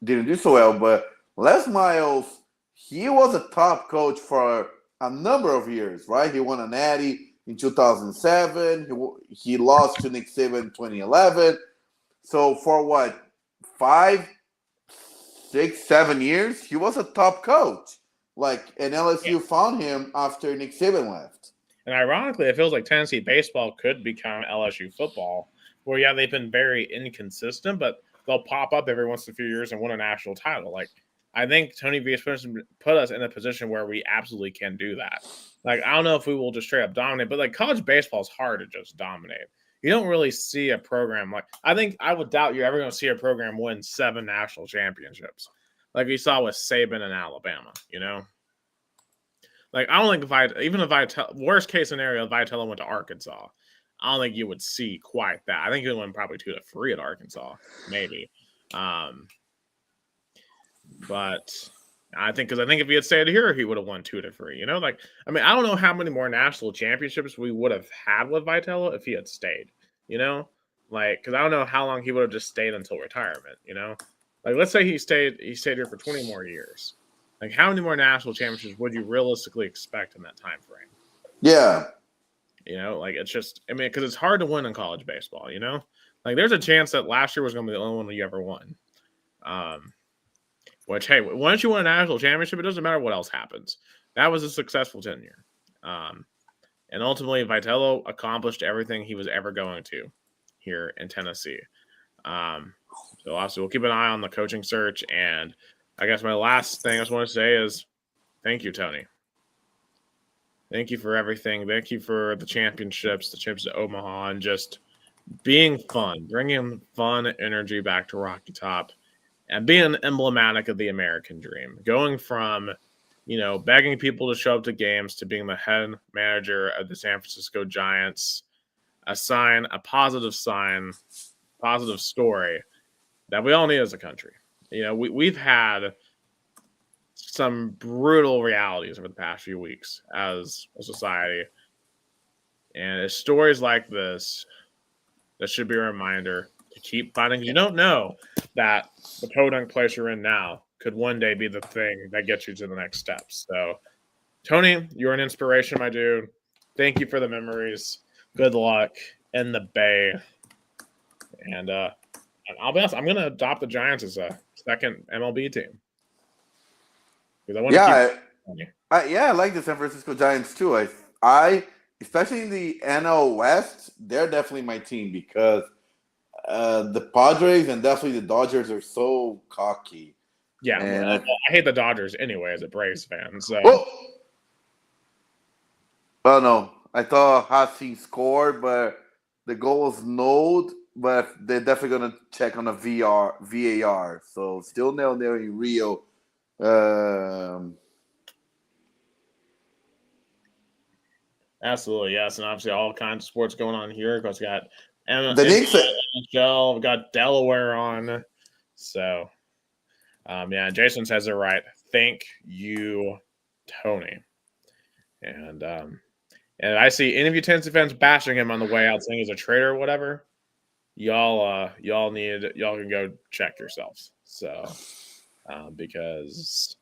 didn't do so well. But Les Miles, he was a top coach for a number of years, right? He won a Natty in 2007. He lost to Nick Saban in 2011. So for what, 5, 6, 7 years, he was a top coach. And LSU found him after Nick Saban left. And ironically, it feels like Tennessee baseball could become LSU football, where they've been very inconsistent, but they'll pop up every once in a few years and win a national title. I think Tony V has put us in a position where we absolutely can do that. I don't know if we will just straight up dominate, but college baseball is hard to just dominate. You don't really see a program I would doubt you're ever going to see a program win 7 national championships, like we saw with Saban and Alabama. I don't think worst case scenario, if Vitello went to Arkansas, I don't think you would see quite that. I think he would win probably 2-3 at Arkansas, maybe. But I think if he had stayed here, he would have won 2-3. I don't know how many more national championships we would have had with Vitello if he had stayed. Because I don't know how long he would have just stayed until retirement. Let's say he stayed here for 20 more years. How many more national championships would you realistically expect in that time frame? Yeah. It's just, because it's hard to win in college baseball, there's a chance that last year was going to be the only one you ever won. Which, hey, once you win a national championship, it doesn't matter what else happens. That was a successful tenure. And ultimately, Vitello accomplished everything he was ever going to here in Tennessee. So obviously, we'll keep an eye on the coaching search. And I guess my last thing I just want to say is thank you, Tony. Thank you for everything. Thank you for the championships, the trips to Omaha, and just being fun, bringing fun energy back to Rocky Top, and being emblematic of the American dream. Going from, begging people to show up to games to being the head manager of the San Francisco Giants, a positive story that we all need as a country. We've had some brutal realities over the past few weeks as a society. And it's stories like this that should be a reminder to keep fighting. You don't know that the podunk place you're in now could one day be the thing that gets you to the next steps. So, Tony, you're an inspiration, my dude. Thank you for the memories. Good luck in the Bay. And I'll be honest, I'm going to adopt the Giants as a second MLB team. I like the San Francisco Giants too. I especially in the NL West, they're definitely my team because the Padres and definitely the Dodgers are so cocky. Yeah, I hate the Dodgers anyway as a Braves fan. So. Oh no, I thought Hassing scored, but the goal was nulled. But they're definitely gonna check on a VAR. So still 0-0 in Rio. Absolutely, yes, and obviously all kinds of sports going on here because we got NHL, we got Delaware on, so Jason says it right. Thank you, Tony, and I see any of you Tennessee fans bashing him on the way out, saying he's a traitor or whatever. Y'all can go check yourselves. So. Because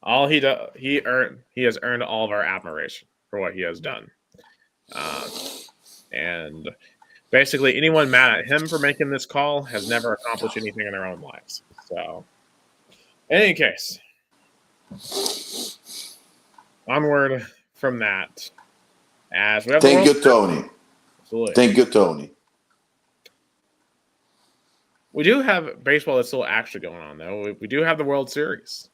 all he has earned all of our admiration for what he has done, and basically anyone mad at him for making this call has never accomplished anything in their own lives. So, in any case, onward from that. As we have Thank you, Tony. Absolutely. Thank you, Tony. We do have baseball that's still actually going on, though. We do have the World Series.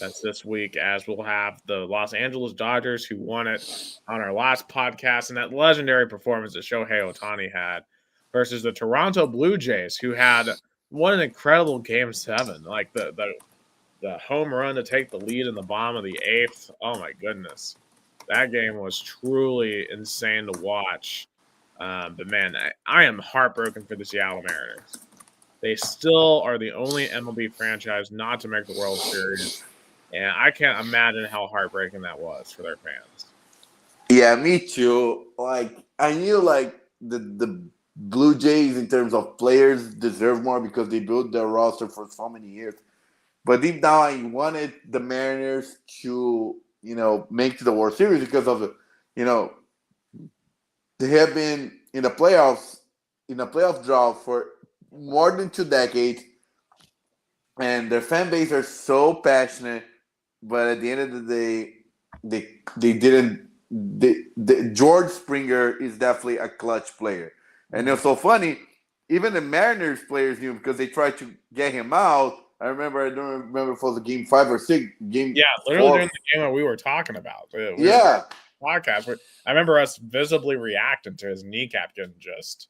That's this week, as we'll have the Los Angeles Dodgers, who won it on our last podcast, and that legendary performance that Shohei Ohtani had, versus the Toronto Blue Jays, who had what an incredible Game 7. Like the home run to take the lead in the bottom of the 8th. Oh, my goodness. That game was truly insane to watch. But, man, I am heartbroken for the Seattle Mariners. They still are the only MLB franchise not to make the World Series. And I can't imagine how heartbreaking that was for their fans. Yeah, me too. Like, I knew like the Blue Jays in terms of players deserve more because they built their roster for so many years. But deep down, I wanted the Mariners to, make the World Series because of, they have been in the playoffs, in a playoff drought for more than 2 decades, and their fan base are so passionate. But at the end of the day, they didn't. George Springer is definitely a clutch player, and it's so funny. Even the Mariners players knew because they tried to get him out. I don't remember if it was a game 5 or 6. Yeah, literally during the game that we were talking about. Podcast. I remember us visibly reacting to his kneecap getting just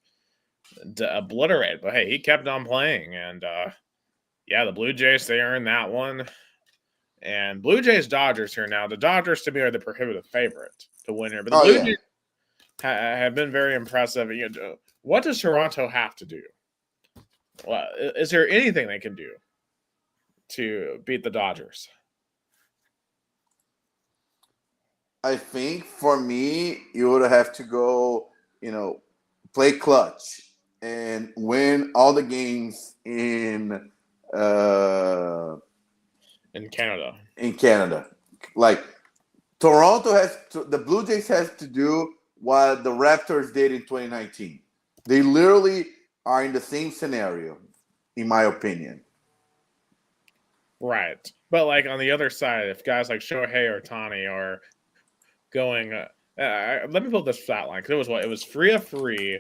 obliterated. But hey, he kept on playing, and the Blue Jays, they earned that one. And Blue Jays Dodgers here now. The Dodgers to me are the prohibitive favorite to win here, but the Blue Jays have been very impressive. What does Toronto have to do? Well, is there anything they can do to beat the Dodgers? I think for me, you would have to go, play clutch and win all the games in Canada. In Canada. Like, the Blue Jays has to do what the Raptors did in 2019. They literally are in the same scenario, in my opinion. Right. But, like, on the other side, if guys like Shohei or Ohtani are going let me pull this stat line, because it was 3 of 3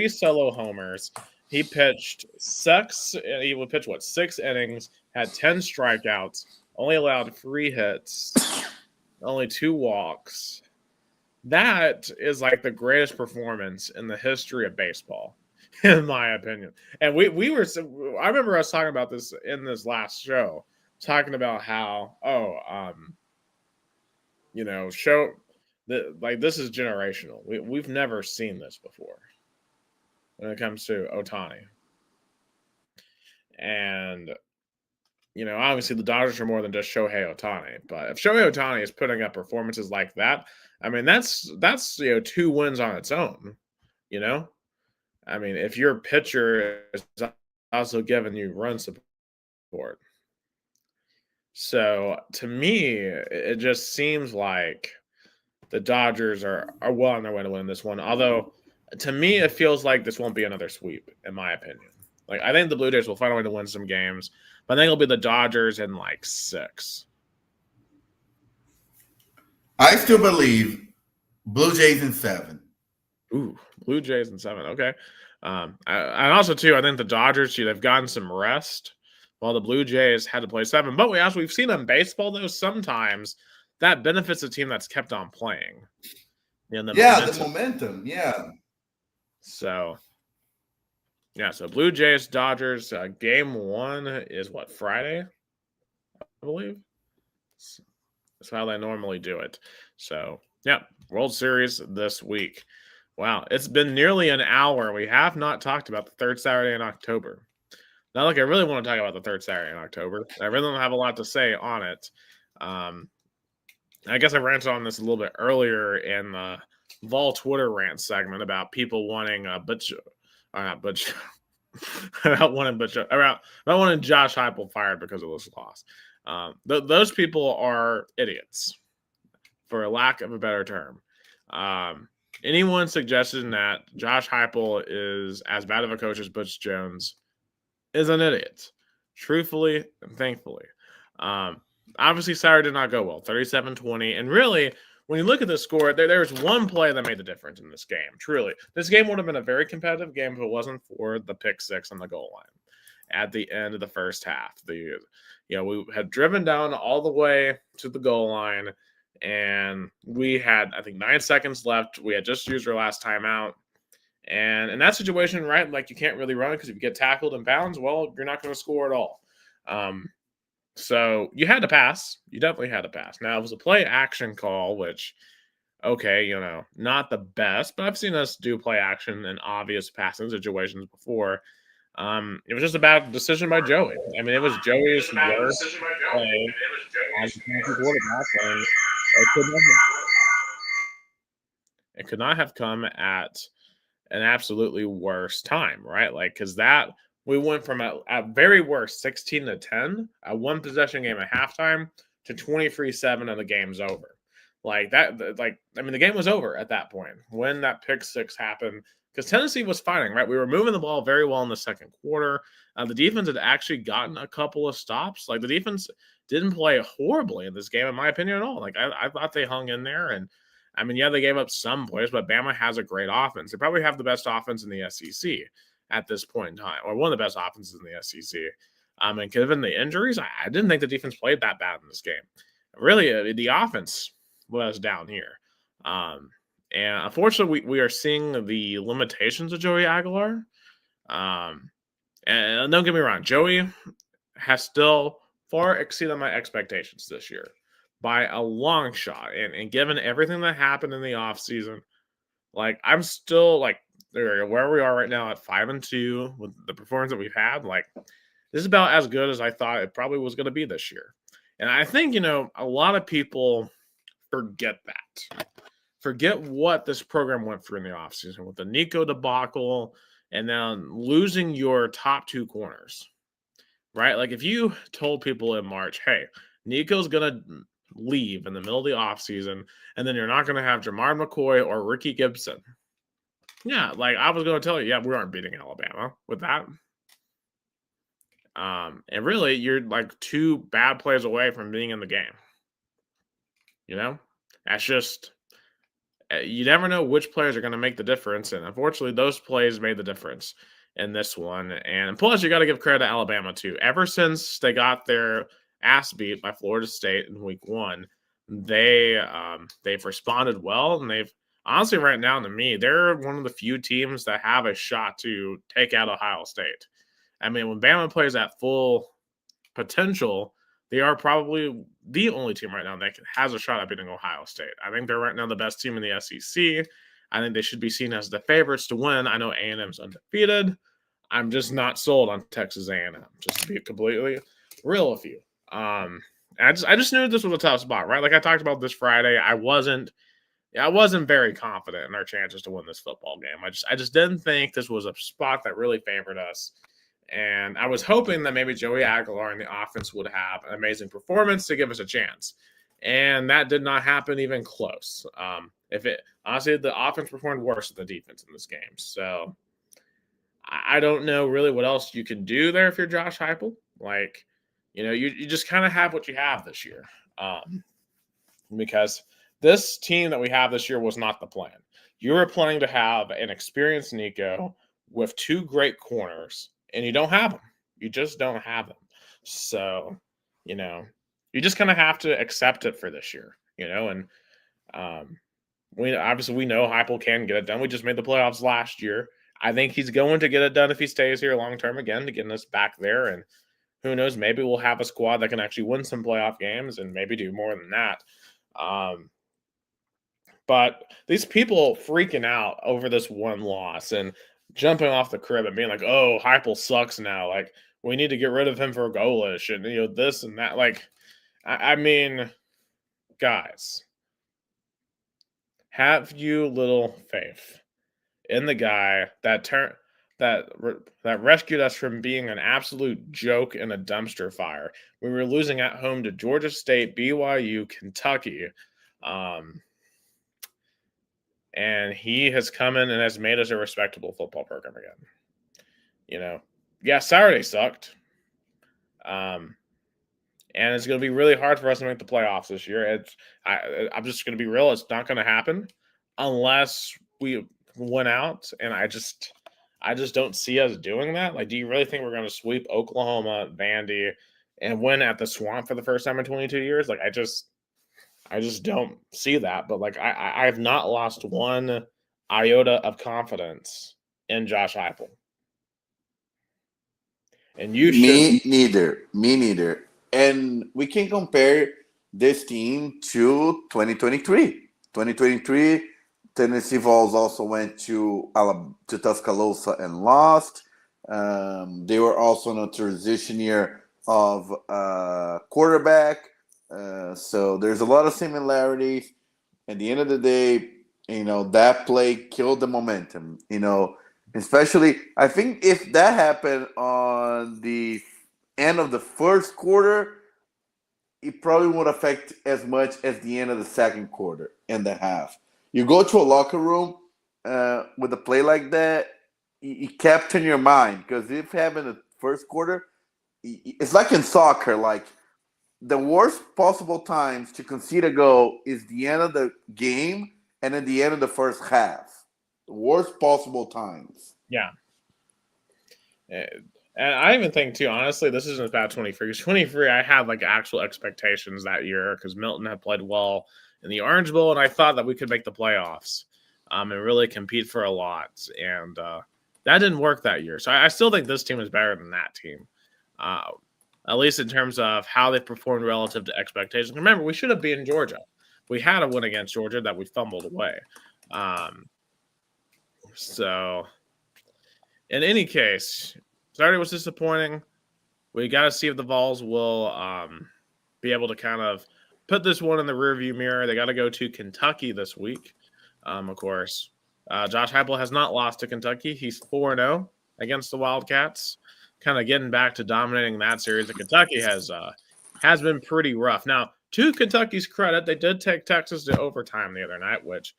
solo homers. He pitched 6 innings, had 10 strikeouts, only allowed 3 hits, only 2 walks. That is like the greatest performance in the history of baseball, in my opinion. And I remember us talking about this in this last show, talking about how, this is generational. We've never seen this before when it comes to Ohtani. And, obviously the Dodgers are more than just Shohei Ohtani. But if Shohei Ohtani is putting up performances like that, I mean, that's 2 wins on its own, I mean, if your pitcher is also giving you run support. So, to me, it just seems like the Dodgers are well on their way to win this one. Although, to me, it feels like this won't be another sweep, in my opinion. Like, I think the Blue Jays will find a way to win some games, but I think it'll be the Dodgers in, 6. I still believe Blue Jays in 7. Ooh, Blue Jays in 7. Okay. And also, too, I think the Dodgers, they've gotten some rest while the Blue Jays had to play 7. But we've seen in baseball, though, sometimes that benefits a team that's kept on playing. The momentum. Yeah. So Blue Jays, Dodgers, game 1 is Friday, I believe. That's how they normally do it. So, World Series this week. Wow, it's been nearly an hour. We have not talked about the third Saturday in October. Not like I really want to talk about the third Saturday in October. I really don't have a lot to say on it. I guess I ranted on this a little bit earlier in the Vol Twitter rant segment about people wanting about wanting Josh Heupel fired because of this loss. Those people are idiots, for a lack of a better term. Anyone suggesting that Josh Heupel is as bad of a coach as Butch Jones is an idiot, truthfully and thankfully. Obviously, Saturday did not go well, 37-20. And really, when you look at the score, there's one play that made the difference in this game, truly. This game would have been a very competitive game if it wasn't for the pick 6 on the goal line at the end of the first half. We had driven down all the way to the goal line, and we had, I think, 9 seconds left. We had just used our last timeout. And in that situation, right, like you can't really run because if you get tackled in bounds, well, you're not going to score at all. So you had to pass. You definitely had to pass. Now, it was a play action call, which, okay, not the best, but I've seen us do play action in obvious passing situations before. It was just a bad decision by Joey. I mean, it was Joey's worst play as a quarterback, and it could not have come at an absolutely worse time, right? Like, because we went from at very worst 16-10, a one possession game at halftime, to 23-7 and the game's over. Like that, the game was over at that point when that pick six happened because Tennessee was fighting, right? We were moving the ball very well in the second quarter. The defense had actually gotten a couple of stops. Like the defense didn't play horribly in this game, in my opinion, at all. Like I thought they hung in there, and I mean, yeah, they gave up some plays, but Bama has a great offense. They probably have the best offense in the SEC at this point in time, or one of the best offenses in the SEC. And given the injuries, I didn't think the defense played that bad in this game. Really, the offense was down here. And unfortunately, we are seeing the limitations of Joey Aguilar. And don't get me wrong, Joey has still far exceeded my expectations this year by a long shot. And given everything that happened in the offseason, like I'm still like where we are right now at 5-2 with the performance that we've had. Like this is about as good as I thought it probably was going to be this year. And I think, a lot of people forget that. Forget what this program went through in the offseason with the Nico debacle and then losing your top two corners, right? Like if you told people in March, hey, Nico's going to leave in the middle of the offseason, and then you're not going to have Jamar McCoy or Ricky Gibson. Yeah, like I was going to tell you, yeah, we aren't beating Alabama with that. And really, you're like two bad plays away from being in the game. That's just, you never know which players are going to make the difference. And unfortunately, those plays made the difference in this one. And plus, you got to give credit to Alabama, too. Ever since they got their ass beat by Florida State in week 1, they've responded well. And they've, honestly, right now, to me, they're one of the few teams that have a shot to take out Ohio State. I mean, when Bama plays at full potential, they are probably the only team right now that has a shot at beating Ohio State. I think they're right now the best team in the SEC. I think they should be seen as the favorites to win. I know A&M's undefeated. I'm just not sold on Texas A&M, just to be completely real with you. I just knew this was a tough spot, right? Like I talked about this Friday, I wasn't very confident in our chances to win this football game. I just didn't think this was a spot that really favored us. And I was hoping that maybe Joey Aguilar and the offense would have an amazing performance to give us a chance. And that did not happen even close. Honestly, the offense performed worse than the defense in this game. So I don't know really what else you can do there if you're Josh Heupel. Like, you just kind of have what you have this year. Because this team that we have this year was not the plan. You were planning to have an experienced Nico with two great corners, and you don't have them. You just don't have them. So, you just kind of have to accept it for this year, and we know Heupel can get it done. We just made the playoffs last year. I think he's going to get it done if he stays here long term again to get us back there. And who knows, maybe we'll have a squad that can actually win some playoff games and maybe do more than that. But these people freaking out over this one loss and jumping off the crib and being like, oh, Heupel sucks now. Like, we need to get rid of him for goalish and, this and that. Like, I mean, guys, have you little faith in the guy that rescued us from being an absolute joke and a dumpster fire? We were losing at home to Georgia State, BYU, Kentucky. And he has come in and has made us a respectable football program again. Yeah, Saturday sucked. And it's going to be really hard for us to make the playoffs this year. I'm just going to be real. It's not going to happen unless we win out. And I just don't see us doing that. Like, do you really think we're going to sweep Oklahoma, Vandy, and win at the Swamp for the first time in 22 years. Like I just don't see that. But like I have not lost one iota of confidence in Josh Heupel. And you Me should. neither. Me neither. And we can compare this team to 2023. 2023, Tennessee Vols also went to Tuscaloosa and lost. They were also in a transition year of quarterback. So there's a lot of similarities. At the end of the day, that play killed the momentum. Especially, I think if that happened on the end of the first quarter, it probably won't affect as much as the end of the second quarter and the half. You go to a locker room with a play like that, it captures your mind, because if having the first quarter, it's like in soccer, like the worst possible times to concede a goal is the end of the game and at the end of the first half. The worst possible times. Yeah. And I even think, too, honestly, this isn't about 23. Because 23, I had like actual expectations that year because Milton had played well in the Orange Bowl, and I thought that we could make the playoffs and really compete for a lot. And that didn't work that year. So I still think this team is better than that team, at least in terms of how they performed relative to expectations. Remember, we should have beaten Georgia. We had a win against Georgia that we fumbled away. So, in any case, Saturday was disappointing. We got to see if the Vols will be able to kind of put this one in the rearview mirror. They got to go to Kentucky this week, of course. Josh Heupel has not lost to Kentucky. He's 4-0 against the Wildcats, kind of getting back to dominating that series. And Kentucky has been pretty rough. Now, to Kentucky's credit, they did take Texas to overtime the other night, which,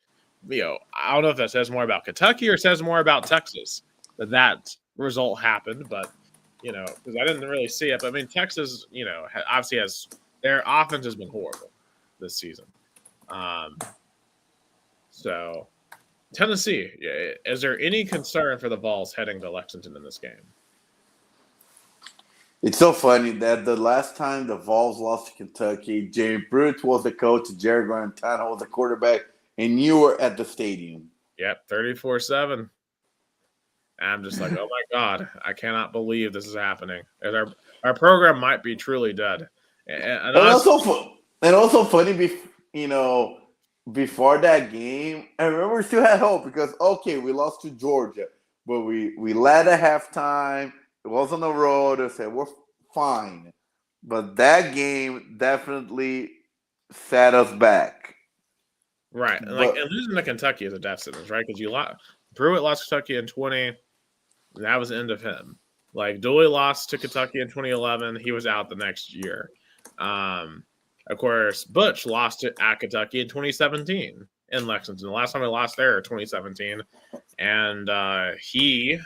I don't know if that says more about Kentucky or says more about Texas that result happened, but because I didn't really see it. But I mean, Texas, obviously their offense has been horrible this season. So Tennessee, is there any concern for the Vols heading to Lexington in this game? It's so funny that the last time the Vols lost to Kentucky, Jamie Pruitt was the coach, Jerry Garantano was the quarterback, and you were at the stadium. Yep, 34-7. I'm just like, oh my God, I cannot believe this is happening. And our program might be truly dead. And also funny, before that game, I remember we still had hope because we lost to Georgia, but we led at halftime. It was on the road. I said we're fine, but that game definitely set us back. Right, and losing to Kentucky is a death sentence, right? Because Pruitt lost Kentucky in 20. That was the end of him. Like Dooley lost to Kentucky in 2011. He was out the next year. Of course, Butch lost at Kentucky in 2017 in Lexington. The last time he lost there, 2017, and he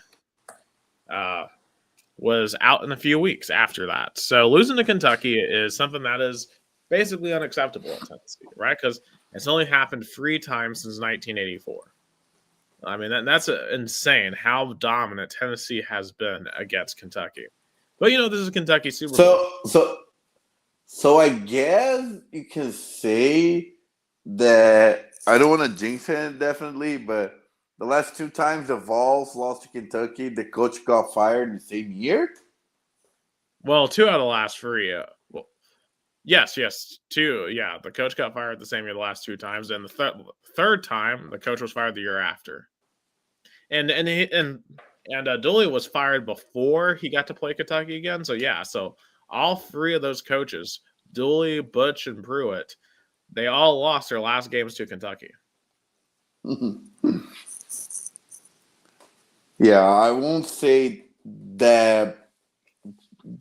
was out in a few weeks after that. So losing to Kentucky is something that is basically unacceptable in Tennessee, right? Because it's only happened 3 times since 1984. I mean, that's insane how dominant Tennessee has been against Kentucky. But, this is Kentucky Super Bowl. So I guess you can say that I don't want to jinx it, definitely, but the last 2 times the Vols lost to Kentucky, the coach got fired in the same year? Well, 2 out of the last 3. Yes, 2. Yeah, the coach got fired the same year the last 2 times, and the third time the coach was fired the year after. And Dooley was fired before he got to play Kentucky again. So so all 3 of those coaches, Dooley, Butch, and Pruitt, they all lost their last games to Kentucky. Yeah, I won't say that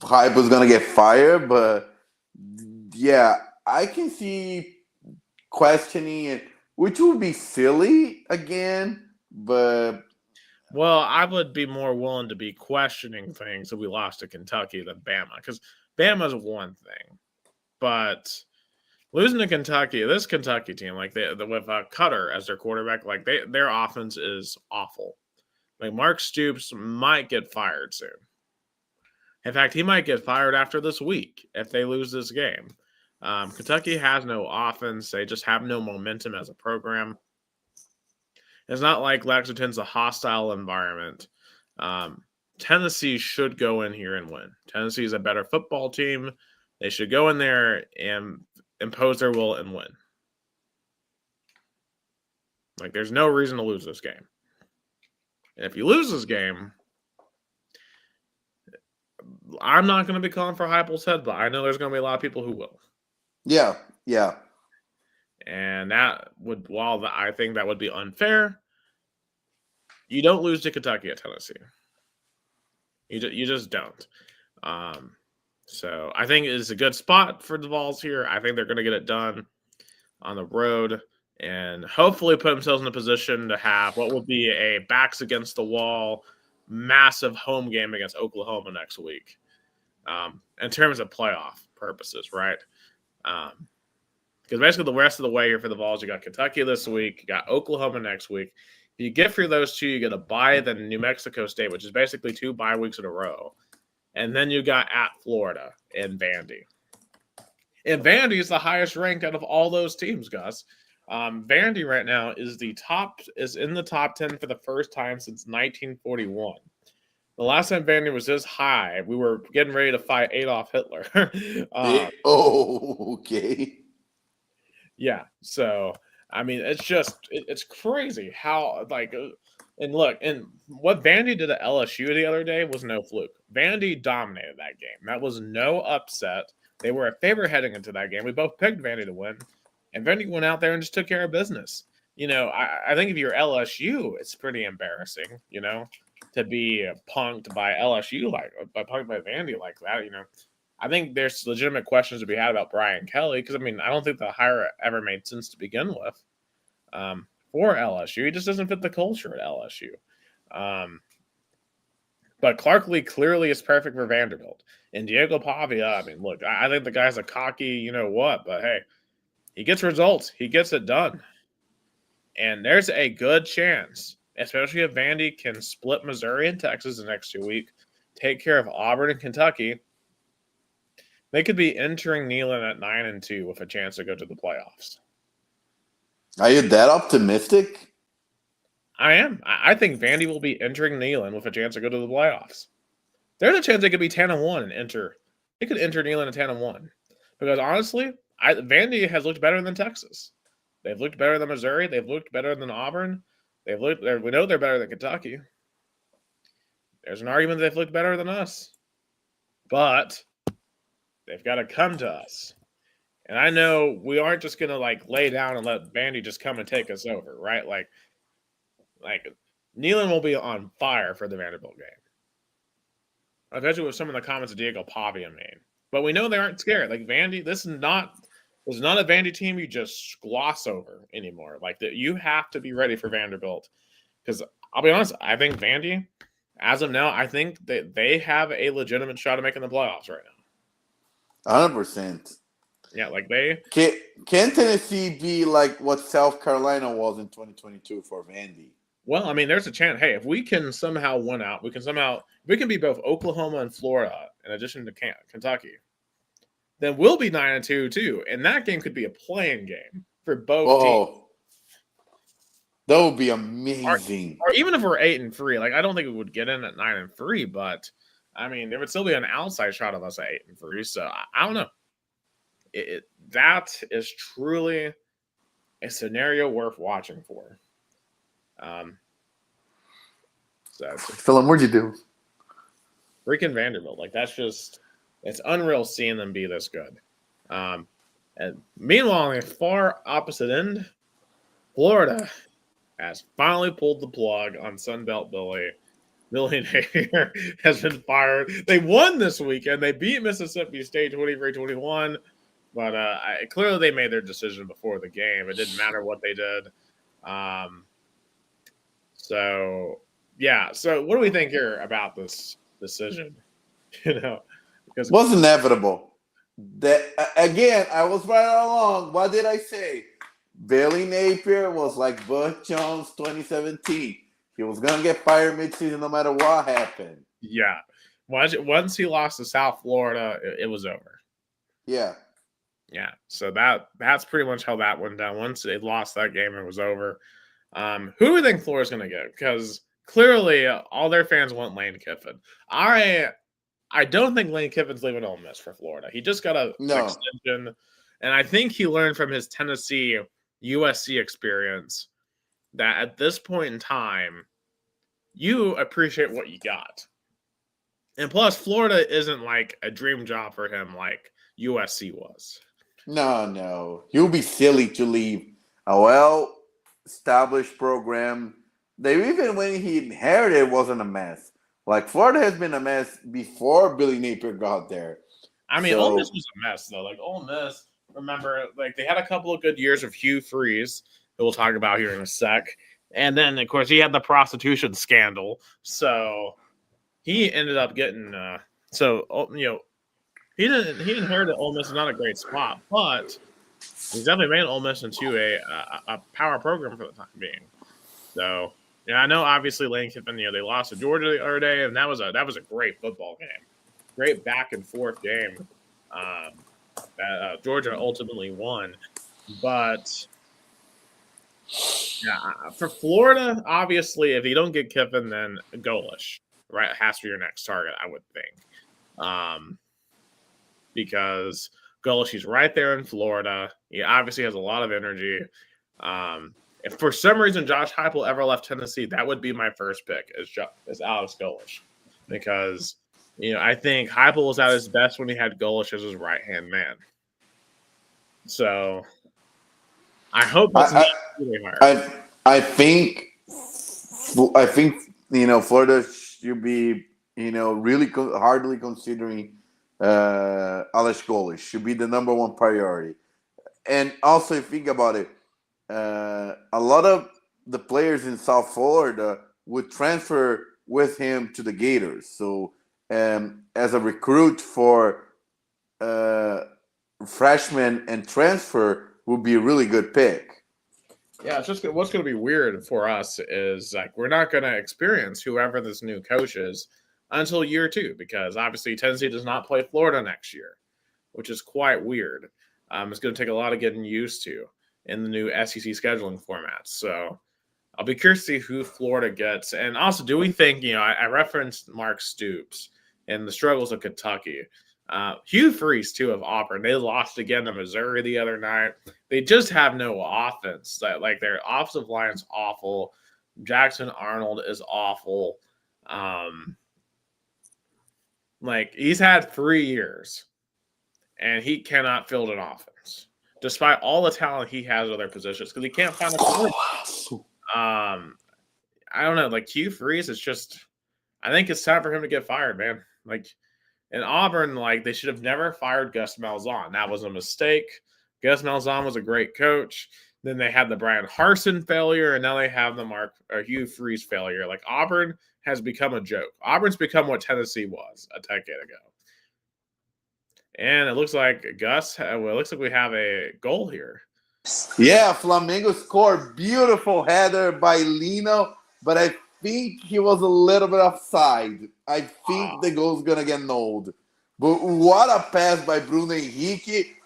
Hype was going to get fired, but I can see questioning it, which would be silly again, but... Well, I would be more willing to be questioning things if we lost to Kentucky than Bama, because Bama's one thing, but losing to Kentucky, this Kentucky team, like with Cutter as their quarterback, like their offense is awful. Like Mark Stoops might get fired soon. In fact, he might get fired after this week if they lose this game. Kentucky has no offense. They just have no momentum as a program. It's not like Lexington's a hostile environment. Tennessee should go in here and win. Tennessee is a better football team. They should go in there and impose their will and win. Like, there's no reason to lose this game. And if you lose this game, I'm not going to be calling for Heupel's head, but I know there's going to be a lot of people who will. Yeah. And that would, while I think that would be unfair, you don't lose to Kentucky at Tennessee. You just don't. So I think it's a good spot for the Vols here. I think they're going to get it done on the road and hopefully put themselves in a position to have what will be a backs against the wall, massive home game against Oklahoma next week. In terms of playoff purposes, right? Because basically the rest of the way here for the Vols, you got Kentucky this week, you got Oklahoma next week. If you get through those two, you get a bye, then New Mexico State, which is basically 2 bye weeks in a row. And then you got at Florida and Vandy. And Vandy is the highest ranked out of all those teams, Gus. Vandy right now is in the top 10 for the first time since 1941. The last time Vandy was this high, we were getting ready to fight Adolf Hitler. Okay. Yeah. So, I mean, it's crazy how, like, and look, and what Vandy did at LSU the other day was no fluke. Vandy dominated that game. That was no upset. They were a favorite heading into that game. We both picked Vandy to win, and Vandy went out there and just took care of business. I think if you're LSU, it's pretty embarrassing, to be punked by LSU, punked by Vandy like that. I think there's legitimate questions to be had about Brian Kelly because, I don't think the hire ever made sense to begin with for LSU. He just doesn't fit the culture at LSU. But Clark Lee clearly is perfect for Vanderbilt. And Diego Pavia, look, I think the guy's a cocky, but hey, he gets results. He gets it done. And there's a good chance, especially if Vandy can split Missouri and Texas the next 2 weeks, take care of Auburn and Kentucky, they could be entering Neyland at 9-2 with a chance to go to the playoffs. Are you that optimistic? I am. I think Vandy will be entering Neyland with a chance to go to the playoffs. There's a chance they could be 10-1 and enter. They could enter Neyland at 10-1 because honestly, Vandy has looked better than Texas. They've looked better than Missouri. They've looked better than Auburn. We know they're better than Kentucky. There's an argument they've looked better than us, but they've got to come to us. And I know we aren't just going to lay down and let Vandy just come and take us over, right? Like Neyland will be on fire for the Vanderbilt game. Especially with some of the comments that Diego Pavia made. But we know they aren't scared. Vandy, this is not a Vandy team you just gloss over anymore. You have to be ready for Vanderbilt. Because I'll be honest, I think Vandy, as of now, I think that they have a legitimate shot at making the playoffs right now. 100%. Yeah, they can Tennessee be like what South Carolina was in 2022 for Vandy? Well, there's a chance. Hey, if we can somehow win out, we can be both Oklahoma and Florida in addition to Kentucky. Then we'll be 9-2 too, and that game could be a playing game for both teams. That would be amazing. Or even if we're 8-3, I don't think we would get in at 9-3, but there would still be an outside shot of us at 8-3. So I don't know. That is truly a scenario worth watching for. Philip, what'd you do? Freaking Vanderbilt. It's unreal seeing them be this good. And meanwhile, on the far opposite end, Florida has finally pulled the plug on Sunbelt Billy. Billy Napier has been fired. They won this weekend. They beat Mississippi State 23-21. But clearly they made their decision before the game. It didn't matter what they did. So what do we think here about this decision? Because it was inevitable. That again, I was right all along. What did I say? Billy Napier was like Butch Jones 2017. He was going to get fired midseason no matter what happened. Yeah. once he lost to South Florida, it was over. Yeah. Yeah, so that's pretty much how that went down. Once they lost that game, it was over. Who do we think Florida's going to get? Because clearly, all their fans want Lane Kiffin. I don't think Lane Kiffin's leaving Ole Miss for Florida. He just got an extension, and I think he learned from his Tennessee USC experience that at this point in time, you appreciate what you got. And plus, Florida isn't like a dream job for him like USC was. No. He'll be silly to leave a well-established program. Even when he inherited, it wasn't a mess. Like, Florida has been a mess before Billy Napier got there. I mean, Ole Miss was a mess, though. Like, Ole Miss, remember, like, they had a couple of good years of Hugh Freeze, that we'll talk about here in a sec. And then, of course, he had the prostitution scandal. So he ended up getting he inherited Ole Miss, not a great spot, but he's definitely made Ole Miss into a power program for the time being. So, yeah, I know obviously Lane Kiffin, they lost to Georgia the other day, and that was a great football game. Great back and forth game. That Georgia ultimately won. But yeah, for Florida, obviously, if you don't get Kiffin, then Golish, right, has to be your next target, I would think. Because Golish, he's right there in Florida. He obviously has a lot of energy. If for some reason Josh Heupel ever left Tennessee, that would be my first pick is Alex Golish, because I think Heupel was at his best when he had Golish as his right-hand man. So I hope that's not really hard. I think Florida should be really hardly considering Alex Golish should be the number one priority. And also, if you think about it, a lot of the players in South Florida would transfer with him to the Gators. So as a recruit for freshman and transfer would be a really good pick. Yeah, it's just what's going to be weird for us is like we're not going to experience whoever this new coach is until year 2, because obviously Tennessee does not play Florida next year, which is quite weird. It's going to take a lot of getting used to in the new SEC scheduling format. So I'll be curious to see who Florida gets. And also, do we think, I referenced Mark Stoops and the struggles of Kentucky. Hugh Freeze, too, of Auburn. They lost again to Missouri the other night. They just have no offense. Like, their offensive line's awful. Jackson Arnold is awful. Like, he's had 3 years, and he cannot field an offense, despite all the talent he has at other positions, because he can't find a quarterback. I don't know. Like, Hugh Freeze is just – I think it's time for him to get fired, man. Like, in Auburn, like, they should have never fired Gus Malzahn. That was a mistake. Gus Malzahn was a great coach. Then they had the Brian Harsin failure, and now they have the Hugh Freeze failure. Like, Auburn has become a joke. Auburn's become what Tennessee was a decade ago. And it looks like we have a goal here. Yeah, Flamengo scored. Beautiful header by Lino, but I think he was a little bit offside. I think the goal's going to get annulled. But what a pass by Bruno Henrique.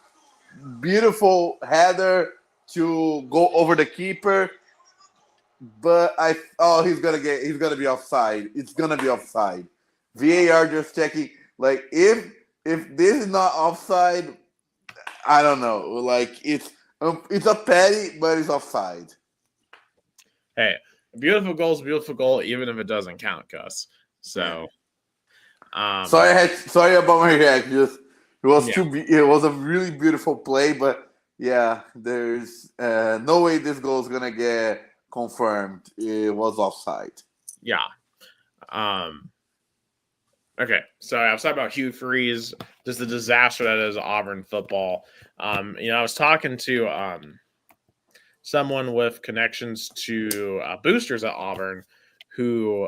Beautiful header to go over the keeper. But he's gonna be offside. It's gonna be offside. VAR just checking. Like, if this is not offside, I don't know. Like, it's a petty, but it's offside. Hey, a beautiful goal is a beautiful goal, even if it doesn't count, Gus. So, sorry about my reaction. It was a really beautiful play, but yeah, there's no way this goal is gonna get confirmed. It was offside. Yeah. Okay, so I was talking about Hugh Freeze, just the disaster that is Auburn football. I was talking to someone with connections to boosters at Auburn who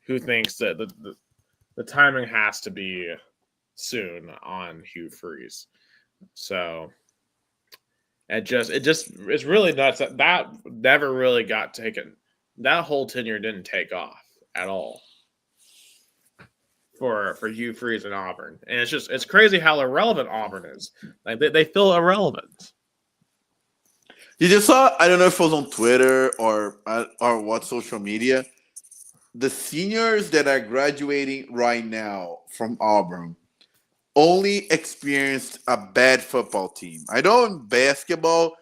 thinks that the timing has to be soon on Hugh Freeze. So it's really nuts that never really got taken. That whole tenure didn't take off at all for Hugh Freeze and Auburn, and it's crazy how irrelevant Auburn is. Like they feel irrelevant. You just saw, I don't know if it was on Twitter or what social media, the seniors that are graduating right now from Auburn only experienced a bad football team. I know in basketball,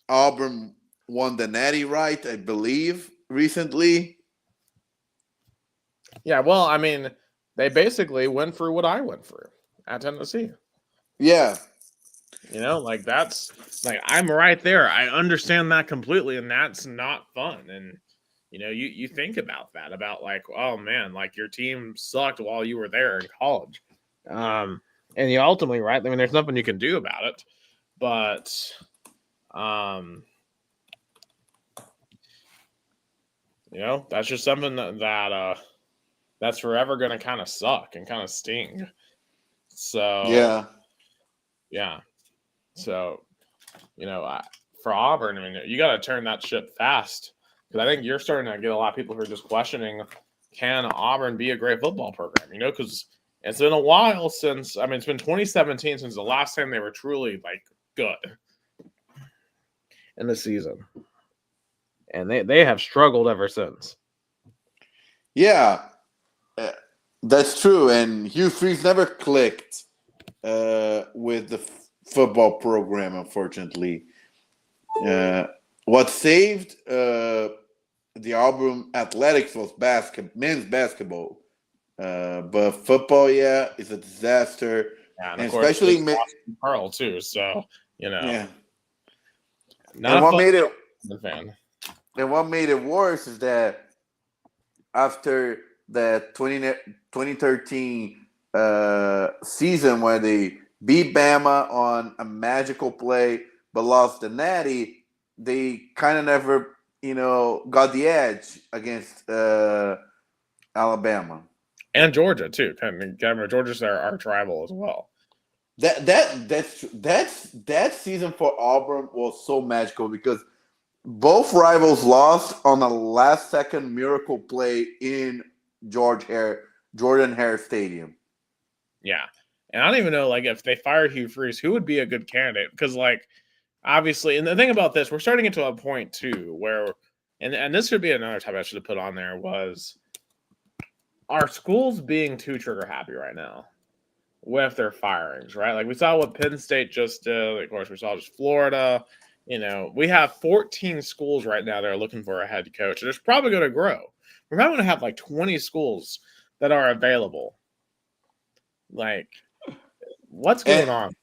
Auburn won the Natty, right? I believe recently. Yeah, well, I mean, they basically went through what I went through at Tennessee. Yeah. Like that's like I'm right there. I understand that completely, and that's not fun. And you think about that, about like, oh man, like your team sucked while you were there in college. And you ultimately, right? I mean, there's nothing you can do about it, but that's just something that's forever going to kind of suck and kind of sting. So yeah. So for Auburn, I mean, you got to turn that ship fast, because I think you're starting to get a lot of people who are just questioning, can Auburn be a great football program? Because it's been a while since, I mean, it's been 2017 since the last time they were truly like good in the season, and they have struggled ever since. Yeah, that's true. And Hugh Freeze never clicked with the football program, unfortunately. What saved the Auburn athletics was men's basketball. But football, is a disaster. Yeah, and and of course, especially Pearl too. So yeah. Not and a what fun made it fan. and what made it worse is that after the 2013 season where they beat Bama on a magical play but lost the Natty, they kind of never, got the edge against Alabama And Georgia too. Georgia's their arch rival as well. That season for Auburn was so magical because both rivals lost on a last-second miracle play in Jordan Hare Stadium. Yeah, and I don't even know, like, if they fire Hugh Freeze, who would be a good candidate? Because, like, obviously, and the thing about this, we're starting into a point too where, and this should be another topic I should have put on there, was, are schools being too trigger happy right now with their firings, right? Like we saw what Penn State just did. Of course, we saw just Florida. We have 14 schools right now that are looking for a head coach. And it's probably going to grow. We're probably going to have like 20 schools that are available. Like, what's going on?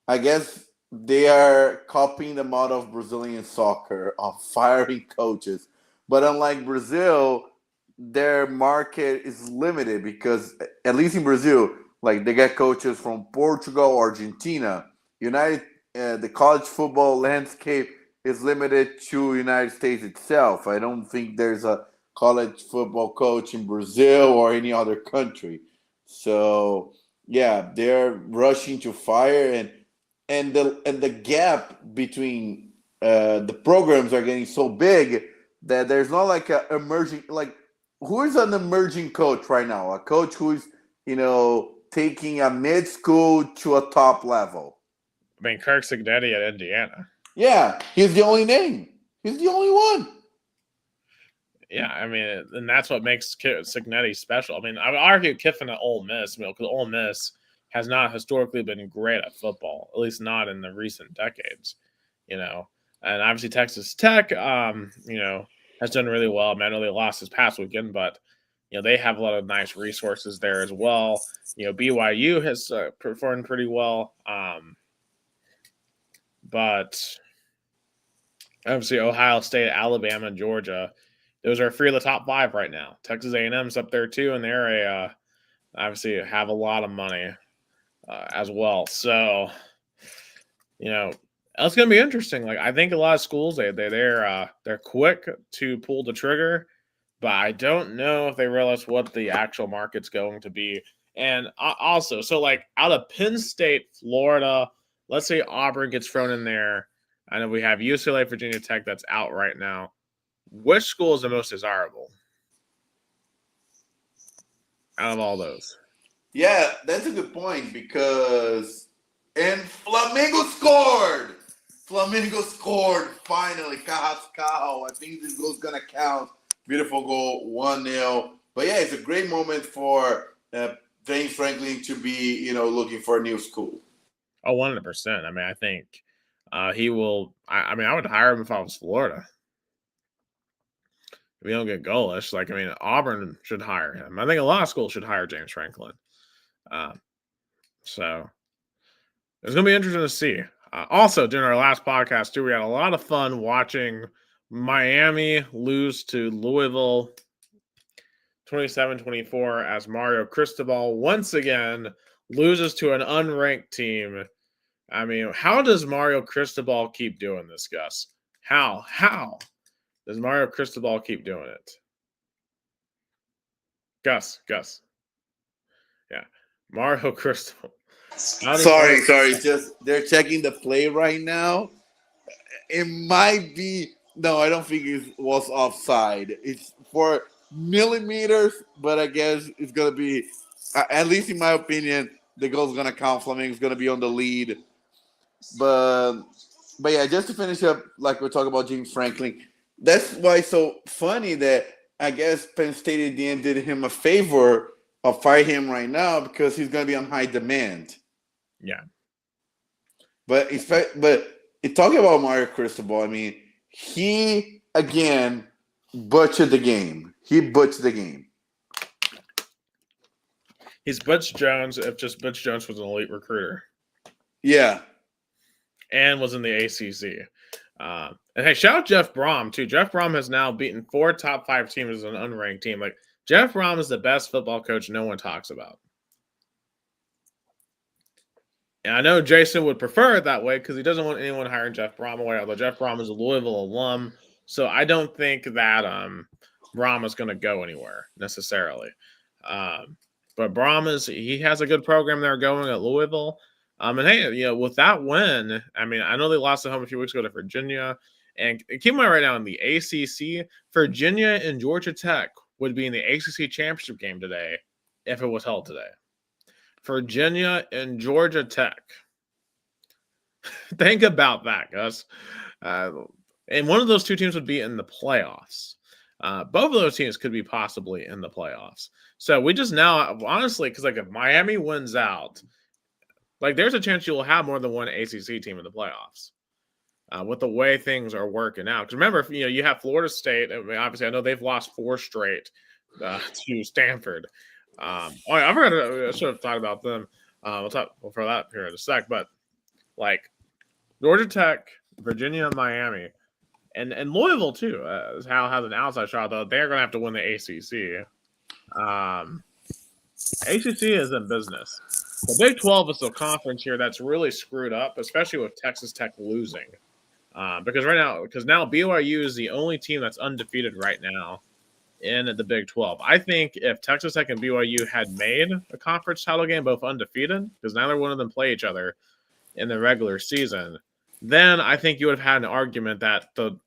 I guess they are copying the model of Brazilian soccer of firing coaches. But unlike Brazil, their market is limited because, at least in Brazil, like they get coaches from Portugal, Argentina. The college football landscape is limited to United States itself. I don't think there's a college football coach in Brazil or any other country. So yeah, they're rushing to fire, and the gap between the programs are getting so big that there's not like a emerging, like, who is an emerging coach right now? A coach who's taking a mid school to a top level. I mean, Kirk Cignetti at Indiana. Yeah, he's the only name. He's the only one. Yeah, I mean, and that's what makes Cignetti special. I mean, I would argue Kiffin at Ole Miss, because Ole Miss has not historically been great at football, at least not in the recent decades. And obviously Texas Tech, has done really well. I know they lost this past weekend, but they have a lot of nice resources there as well. BYU has performed pretty well, but obviously Ohio State, Alabama, and Georgia, those are 3 of the top 5 right now. Texas A&M's up there too, and they're obviously have a lot of money as well. So that's going to be interesting. Like, I think a lot of schools they're quick to pull the trigger, but I don't know if they realize what the actual market's going to be. And also, so like out of Penn State, Florida, let's say Auburn gets thrown in there. I know we have UCLA, Virginia Tech that's out right now. Which school is the most desirable out of all those. Yeah, that's a good point because Flamengo scored. Flamengo scored finally. Carrascal. I think this goal's gonna count. Beautiful goal, 1-0. But yeah, it's a great moment for James Franklin to be, looking for a new school. Oh, 100%. I mean, I think he will. I mean, I would hire him if I was Florida. If we don't get goalish, Auburn should hire him. I think a lot of schools should hire James Franklin. So it's going to be interesting to see. Also, during our last podcast, too, we had a lot of fun watching Miami lose to Louisville 27-24 as Mario Cristobal once again loses to an unranked team. I mean, how does Mario Cristobal keep doing this, Gus? How does Mario Cristobal keep doing it? Gus. Yeah. Mario Cristobal. Sorry. Just they're checking the play right now. It might be. No, I don't think it was offside. It's for millimeters, but I guess it's gonna be. At least in my opinion, the goal's gonna count. Flamengo's gonna be on the lead. But yeah, just to finish up, like we're talking about James Franklin, that's why it's so funny that I guess Penn State at the end did him a favor of firing him right now because he's going to be on high demand. Yeah. But talking about Mario Cristobal, I mean, he again butchered the game. He's Butch Jones if just Butch Jones was an elite recruiter. Yeah. And was in the ACC. And hey, shout out Jeff Brom, too. Jeff Brom has now beaten 4 top 5 teams as an unranked team. Like, Jeff Brom is the best football coach no one talks about. And I know Jason would prefer it that way because he doesn't want anyone hiring Jeff Brom away, although Jeff Brom is a Louisville alum. So I don't think that Brom is going to go anywhere necessarily. But Brom he has a good program there going at Louisville. And hey, with that win, I mean, I know they lost at home a few weeks ago to Virginia. And keep in mind right now in the ACC, Virginia and Georgia Tech would be in the ACC championship game today if it was held today. Virginia and Georgia Tech. Think about that, Gus. And one of those two teams would be in the playoffs. Both of those teams could be possibly in the playoffs. So we just now, honestly, because if Miami wins out, there's a chance you'll have more than one ACC team in the playoffs with the way things are working out. Because remember, you have Florida State. I mean, obviously, I know they've lost 4 straight to Stanford. I forgot. I should have thought about them. We'll talk for that here in a sec. But Georgia Tech, Virginia, Miami, and Louisville too. Hal has an outside shot though. They're going to have to win the ACC. ACC is in business. The Big 12 is the conference here that's really screwed up, especially with Texas Tech losing. Because now BYU is the only team that's undefeated right now in the Big 12. I think if Texas Tech and BYU had made a conference title game both undefeated, because neither one of them play each other in the regular season, then I think you would have had an argument that the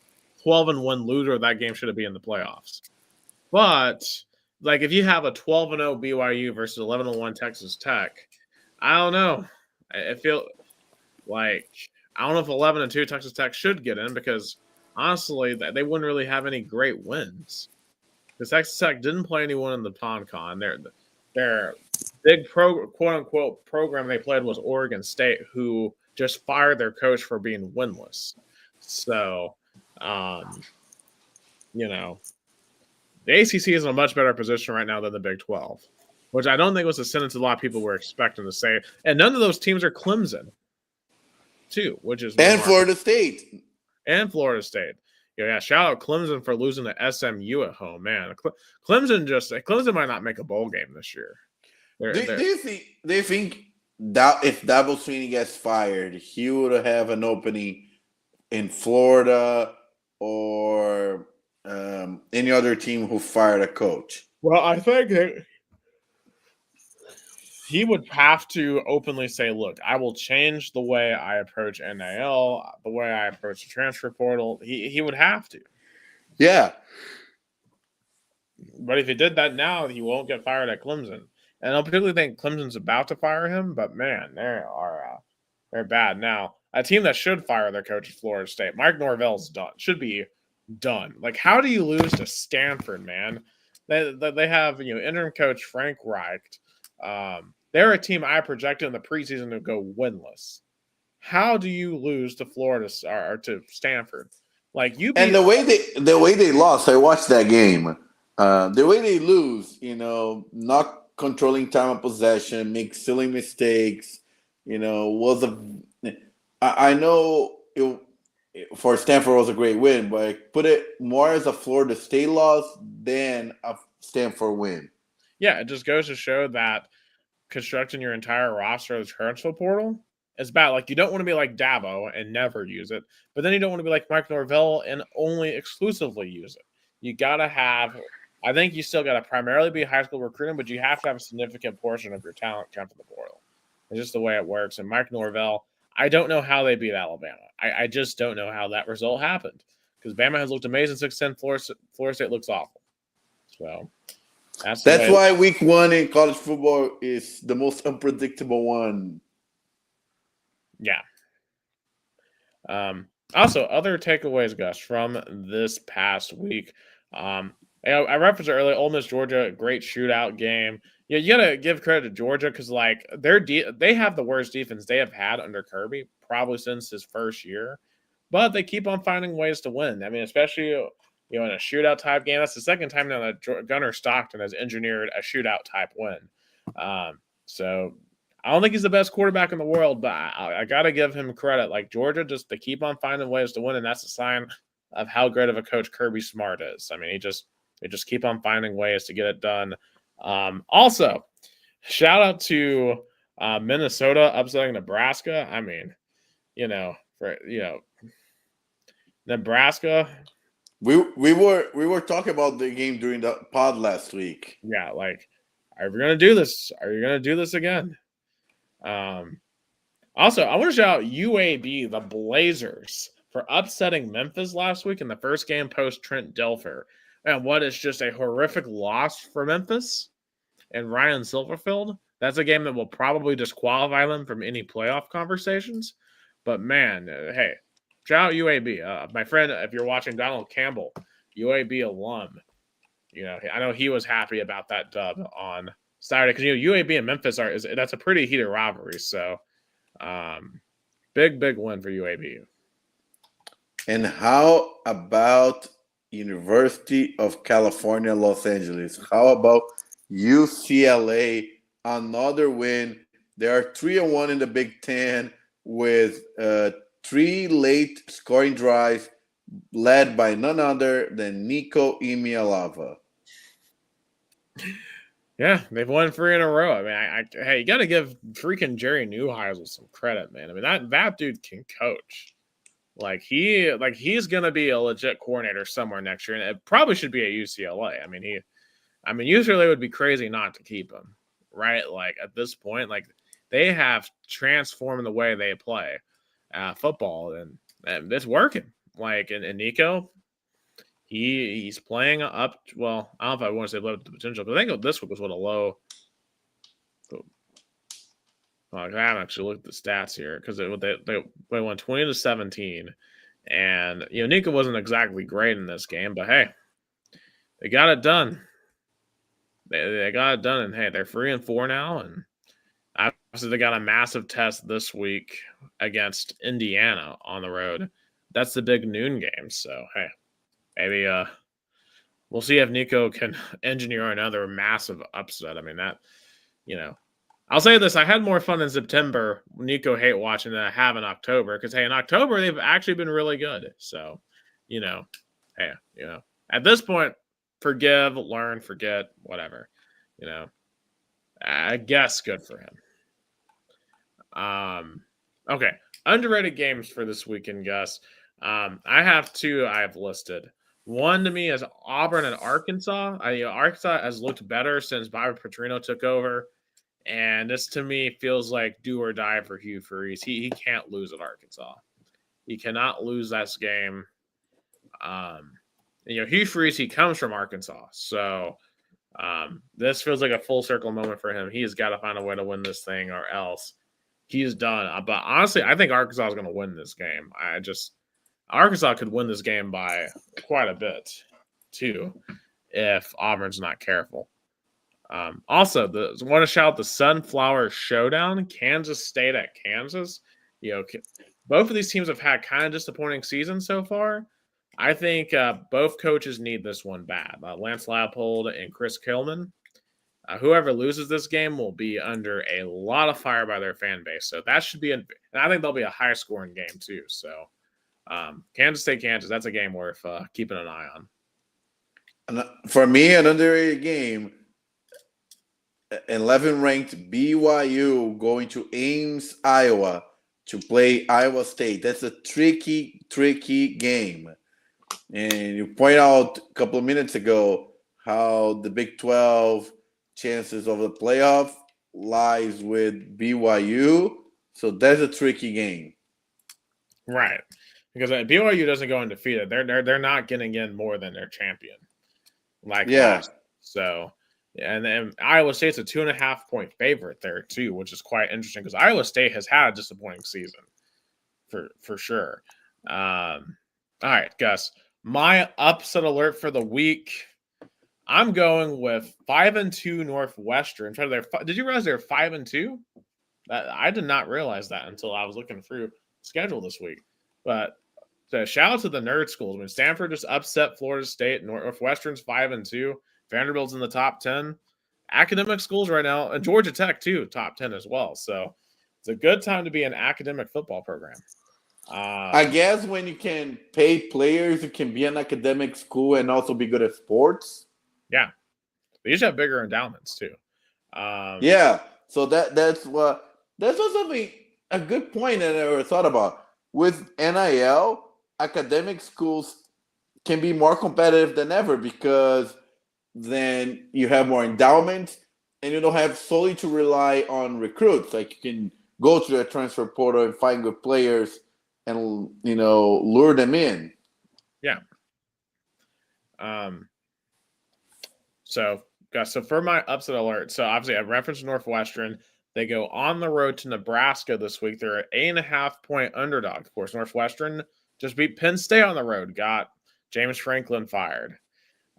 12-1 loser of that game should have been in the playoffs. But if you have a 12-0 BYU versus 11-1 Texas Tech, I don't know. I feel like I don't know if 11-2 Texas Tech should get in because honestly, they wouldn't really have any great wins. Because Texas Tech didn't play anyone in the PonCon. Their big quote unquote program they played was Oregon State, who just fired their coach for being winless. So, the ACC is in a much better position right now than the Big 12, which I don't think was a sentence a lot of people were expecting to say. And none of those teams are Clemson, too, which is Florida State. And Florida State. Yeah, shout out Clemson for losing to SMU at home, man. Clemson might not make a bowl game this year. Do you think that if Dabo Swinney gets fired, he would have an opening in Florida or any other team who fired a coach? Well, I think he would have to openly say, look, I will change the way I approach NIL, the way I approach the transfer portal. He would have to. Yeah. But if he did that now, he won't get fired at Clemson. And I don't particularly think Clemson's about to fire him, but man, they're bad now. A team that should fire their coach is Florida State. Mike Norvell's done. Should be done. Like, how do you lose to Stanford, man? They have interim coach Frank Reich. They're a team I projected in the preseason to go winless. How do you lose to Florida or to Stanford? Like and the way they lost, I watched that game. The way they lose, not controlling time of possession, make silly mistakes, I know for Stanford was a great win, but I put it more as a Florida State loss than a Stanford win. Yeah, it just goes to show that constructing your entire roster of the transfer portal is bad. Like, you don't want to be like Dabo and never use it, but then you don't want to be like Mike Norvell and only exclusively use it. You got to have – I think you still got to primarily be high school recruiting, but you have to have a significant portion of your talent come from the portal. It's just the way it works. And Mike Norvell, I don't know how they beat Alabama. I just don't know how that result happened because Bama has looked amazing 6-10. Florida State looks awful. So that's why week 1 in college football is the most unpredictable one. Yeah. Also, other takeaways, Gus, from this past week. I referenced it earlier. Ole Miss Georgia, great shootout game. Yeah, you gotta give credit to Georgia because they have the worst defense they have had under Kirby probably since his first year, but they keep on finding ways to win. I mean, especially in a shootout type game. That's the second time now that Gunnar Stockton has engineered a shootout type win. So I don't think he's the best quarterback in the world, but I got to give him credit. Like Georgia, they keep on finding ways to win, and that's a sign of how great of a coach Kirby Smart is. I mean, they just keep on finding ways to get it done. Also, shout out to Minnesota upsetting Nebraska. I mean, Nebraska. We were talking about the game during the pod last week. Yeah, like, are we gonna do this? Are you gonna do this again? Also, I want to shout out UAB, the Blazers, for upsetting Memphis last week in the first game post Trent Dilfer. And what is just a horrific loss for Memphis and Ryan Silverfield. That's a game that will probably disqualify them from any playoff conversations. But, man, hey, shout out UAB. My friend, if you're watching, Donald Campbell, UAB alum, I know he was happy about that dub on Saturday because UAB and Memphis that's a pretty heated rivalry. So, big win for UAB. And how about University of California, Los Angeles? How about UCLA? Another win. They are 3-1 in the Big Ten with 3 late scoring drives led by none other than Nico Imialava. Yeah, they've won 3 in a row. I mean, hey, you got to give freaking Jerry Neuheisel some credit, man. I mean, that dude can coach. He's gonna be a legit coordinator somewhere next year, and it probably should be at UCLA. I mean, UCLA would be crazy not to keep him, right? Like at this point, like they have transformed the way they play football, and it's working. Like and Nico, he's playing up. Well, I don't know if I want to say low to the potential, but I think this week was a low. I haven't actually looked at the stats here because they won 20-17, and Nico wasn't exactly great in this game, but hey, they got it done. They got it done, and hey, they're 3-4 now, and obviously they got a massive test this week against Indiana on the road. That's the big noon game, so hey, maybe we'll see if Nico can engineer another massive upset. I mean that, I'll say this: I had more fun in September, Nico hate watching than I have in October. Because hey, in October they've actually been really good. So, at this point, forgive, learn, forget, whatever. I guess good for him. Okay, underrated games for this weekend, Gus. I have 2 I have listed. One to me is Auburn and Arkansas. Arkansas has looked better since Bobby Petrino took over. And this, to me, feels like do or die for Hugh Freeze. He can't lose at Arkansas. He cannot lose this game. Hugh Freeze, he comes from Arkansas. So This feels like a full circle moment for him. He has got to find a way to win this thing, or else he's done. But honestly, I think Arkansas is going to win this game. Arkansas could win this game by quite a bit, too, if Auburn's not careful. Also, want to shout out the Sunflower Showdown, Kansas State at Kansas. Both of these teams have had kind of disappointing seasons so far. I think both coaches need this one bad. Lance Leipold and Chris Kilman. Whoever loses this game will be under a lot of fire by their fan base. So that should be, and I think there'll be a high scoring game too. So Kansas State, Kansas, that's a game worth keeping an eye on. And for me, an underrated game, 11 ranked BYU going to Ames, Iowa to play Iowa State. That's a tricky game. And you point out a couple of minutes ago how the Big 12 chances of the playoff lies with BYU. So that's a tricky game. Right. Because BYU doesn't go undefeated. They're not getting in more than their champion. So, and then Iowa State's a 2.5-point favorite there too, which is quite interesting because Iowa State has had a disappointing season for sure. All right, Gus. My upset alert for the week. I'm going with 5-2 Northwestern. Did you realize they're 5-2? I did not realize that until I was looking through the schedule this week. But so shout out to the nerd schools. I mean, Stanford just upset Florida State. Northwestern's 5-2. Vanderbilt's in the top 10. Academic schools right now, and Georgia Tech too, top 10 as well. So it's a good time to be an academic football program. I guess when you can pay players, you can be an academic school and also be good at sports. Yeah, they usually have bigger endowments too. So that's something, a good point that I never thought about. With NIL, academic schools can be more competitive than ever because then you have more endowments and you don't have solely to rely on recruits. Like you can go to the transfer portal and find good players and lure them in. Yeah. So for my upset alert, so obviously I referenced Northwestern. They go on the road to Nebraska this week. They're an 8.5-point underdog. Of course, Northwestern just beat Penn State on the road, got James Franklin fired.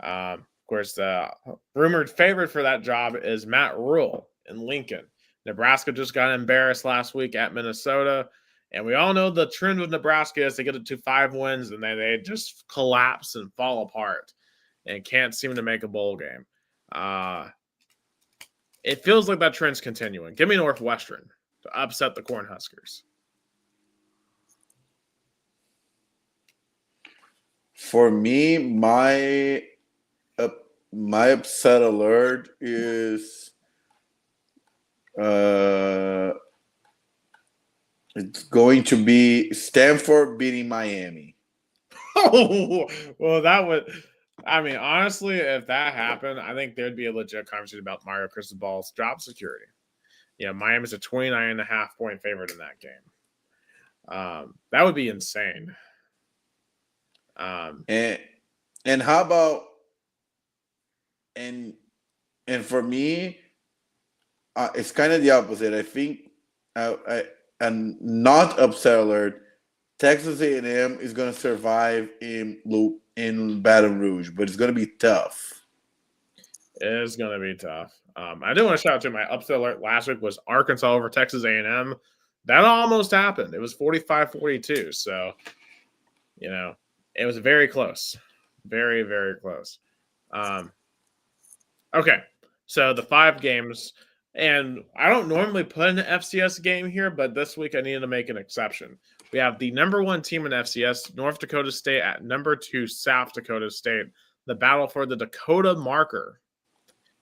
Of course, the rumored favorite for that job is Matt Rule in Lincoln. Nebraska just got embarrassed last week at Minnesota. And we all know the trend with Nebraska is they get it to 5 wins and they just collapse and fall apart and can't seem to make a bowl game. It feels like that trend's continuing. Give me Northwestern to upset the Cornhuskers. For me, my upset alert is it's going to be Stanford beating Miami. Oh, well, that would. I mean, honestly, if that happened, I think there'd be a legit conversation about Mario Cristobal's job security. Miami's a 29.5-point favorite in that game. That would be insane. And how about and for me, it's kind of the opposite. I think and not upset alert. Texas A&M is going to survive in Baton Rouge, but it's going to be tough. It is going to be tough. I do want to shout out to my upset alert last week was Arkansas over Texas A&M. That almost happened. It was 45-42. So, it was very close. Very, very close. Okay. So the 5 games, and I don't normally put an FCS game here, but this week I needed to make an exception. We have the number 1 team in FCS, North Dakota State, at number 2, South Dakota State. The battle for the Dakota marker.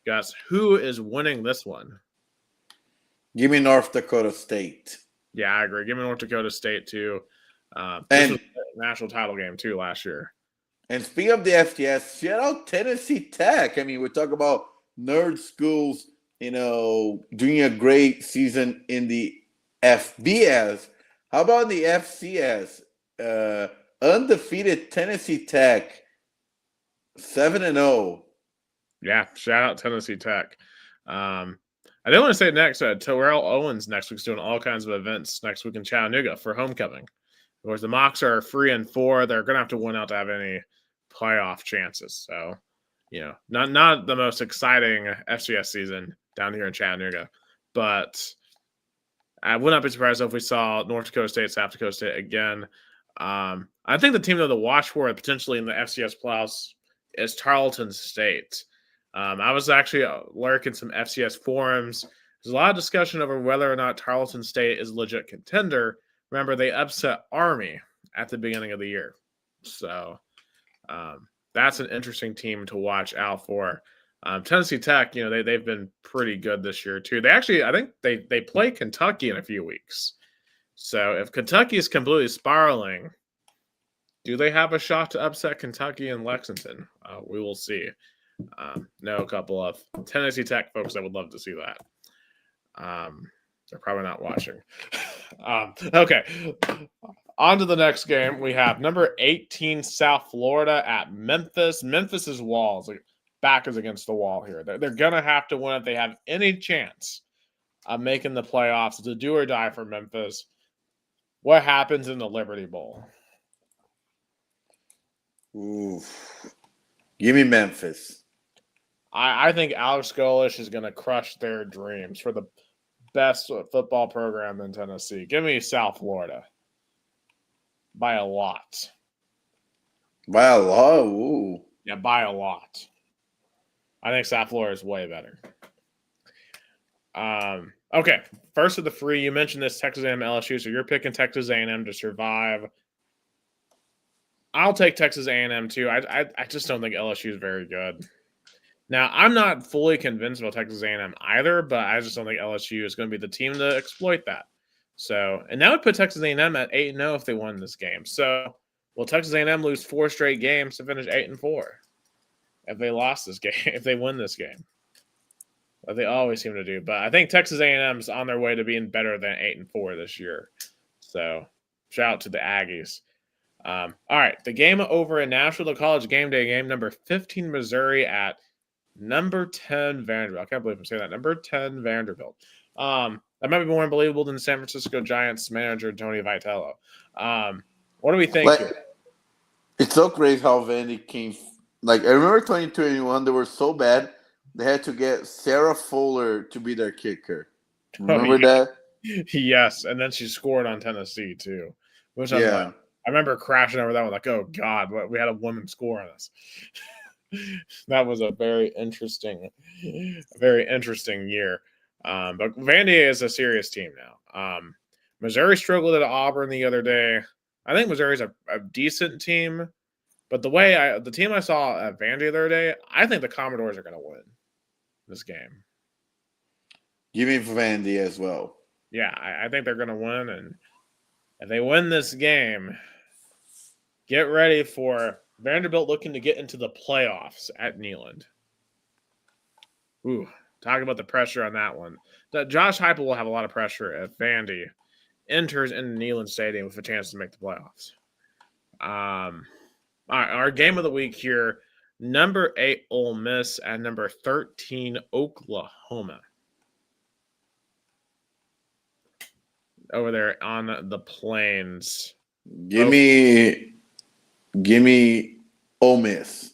Guys, who is winning this one? Give me North Dakota State. Yeah, I agree. Give me North Dakota State, too. This was a national title game, too, last year. And speaking of the FCS, shout out Tennessee Tech. I mean, we talk about nerd schools, doing a great season in the FBS. How about the FCS? Undefeated Tennessee Tech, 7-0, Yeah, shout out Tennessee Tech. I did want to say next, Terrell Owens next week's doing all kinds of events next week in Chattanooga for homecoming. Of course, the Mocs are 3-4. They're going to have to win out to have any playoff chances. So, not the most exciting FCS season down here in Chattanooga, but I would not be surprised if we saw North Dakota State, South Dakota State again. I think the team though to watch for potentially in the FCS playoffs is Tarleton State. I was actually lurking some FCS forums. There's a lot of discussion over whether or not Tarleton State is a legit contender. Remember, they upset Army at the beginning of the year. So that's an interesting team to watch out for. Tennessee Tech, they've been pretty good this year too. I think they play Kentucky in a few weeks. So if Kentucky is completely spiraling, do they have a shot to upset Kentucky and Lexington? We will see. Know a couple of Tennessee Tech folks that would love to see that. They're probably not watching. Okay. On to the next game. We have number 18 South Florida at Memphis. Memphis's walls. Back is against the wall here. They're going to have to win if they have any chance of making the playoffs. It's a do or die for Memphis. What happens in the Liberty Bowl? Oof. Give me Memphis. I think Alex Golesh is going to crush their dreams for the best football program in Tennessee. Give me South Florida. By a lot. By a lot? Ooh. Yeah, by a lot. I think South Florida is way better. Okay, first of the three, you mentioned this Texas A&M LSU, so you're picking Texas A&M to survive. I'll take Texas A&M too. I just don't think LSU is very good. Now, I'm not fully convinced about Texas A&M either, but I just don't think LSU is going to be the team to exploit that. So, and that would put Texas A&M at 8-0 if they won this game. So, will Texas A&M lose 4 straight games to finish 8-4? If they lost this game, if they win this game, like they always seem to do. But I think Texas A&M's on their way to being better than 8-4 this year. So shout out to the Aggies. All right, the game over in Nashville, the college game day game, number 15 Missouri at number 10 Vanderbilt. I can't believe I'm saying that. Number 10 Vanderbilt. That might be more unbelievable than San Francisco Giants manager Tony Vitello. What do we think here? It's so crazy how Vandy came. I remember 2021, they were so bad, they had to get Sarah Fuller to be their kicker. Remember that? Yes, and then she scored on Tennessee, too. Which I remember crashing over that one, like, oh, God, we had a woman score on us. That was a very interesting year. But Vandy is a serious team now. Missouri struggled at Auburn the other day. I think Missouri's a decent team. But the team I saw at Vandy the other day, I think the Commodores are going to win this game. Give me Vandy as well. Yeah, I think they're going to win. And if they win this game, get ready for Vanderbilt looking to get into the playoffs at Neyland. Ooh, talk about the pressure on that one. Josh Heupel will have a lot of pressure if Vandy enters into Neyland Stadium with a chance to make the playoffs. All right, our game of the week here, number 8 Ole Miss and number 13 Oklahoma. Over there on the plains. Give me Ole Miss.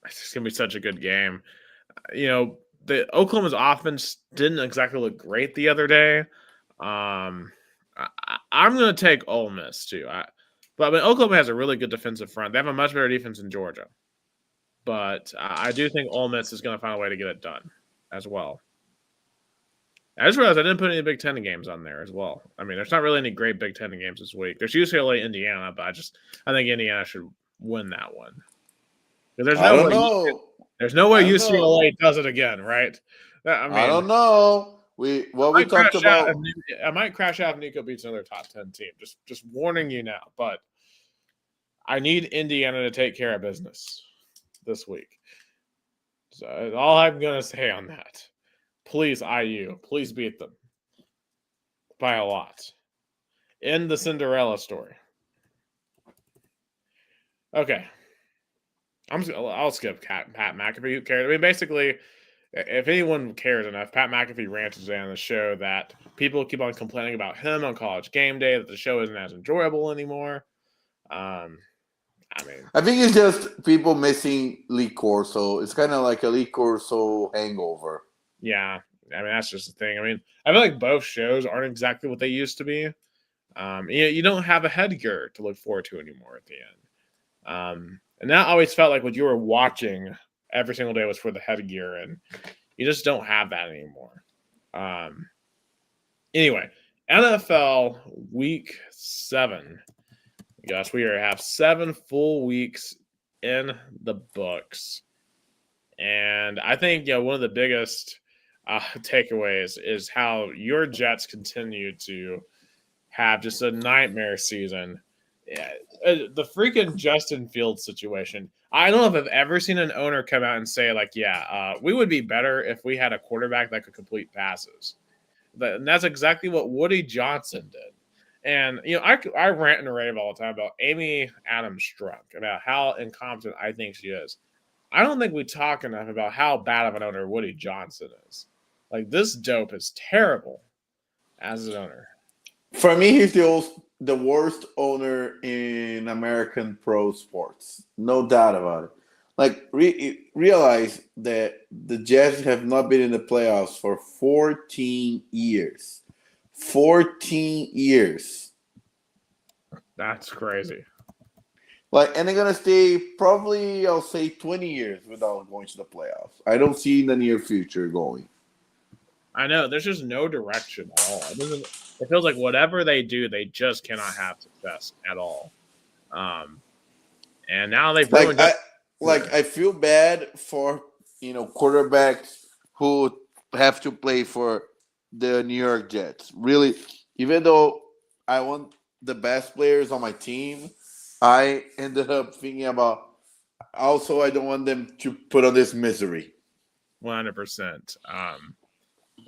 It's going to be such a good game. The Oklahoma's offense didn't exactly look great the other day. I'm going to take Ole Miss, too. But Oklahoma has a really good defensive front. They have a much better defense in Georgia. But I do think Ole Miss is going to find a way to get it done as well. I just realized I didn't put any Big Ten games on there as well. I mean, there's not really any great Big Ten games this week. There's UCLA, Indiana, but I think Indiana should win that one. There's no way UCLA does it again, right? I don't know. We talked about. I might crash out if Nico beats another top 10 team. Just warning you now. But I need Indiana to take care of business this week. So that's all I'm going to say on that. Please, IU, please beat them by a lot. End the Cinderella story. Okay. I'll skip Pat McAfee. Who cares? I mean, basically, if anyone cares enough, Pat McAfee ranted today on the show that people keep on complaining about him on College Game Day, that the show isn't as enjoyable anymore. I think it's just people missing Lee Corso. It's kind of like a Lee Corso hangover. Yeah, I mean that's just the thing. I mean, I feel like both shows aren't exactly what they used to be. You don't have a headgear to look forward to anymore at the end. And that always felt like what you were watching every single day was for the headgear, and you just don't have that anymore. Anyway, NFL Week 7. Yes, we have 7 full weeks in the books. And I think one of the biggest takeaways is how your Jets continue to have just a nightmare season. Yeah, the freaking Justin Fields situation. I don't know if I've ever seen an owner come out and say, like, we would be better if we had a quarterback that could complete passes. And that's exactly what Woody Johnson did. And, I rant and rave all the time about Amy Adams-Strunk, about how incompetent I think she is. I don't think we talk enough about how bad of an owner Woody Johnson is. Like, this dope is terrible as an owner. For me, he's the worst owner in American pro sports. No doubt about it. Like, realize that the Jets have not been in the playoffs for 14 years. 14 years. That's crazy. And they're gonna stay probably, I'll say, 20 years without going to the playoffs. I don't see in the near future going. I know there's just no direction at all. It feels like whatever they do, they just cannot have success at all. And now they've ruined it. I feel bad for quarterbacks who have to play for the New York Jets. Really, even though I want the best players on my team, I ended up thinking about also I don't want them to put on this misery. 100%.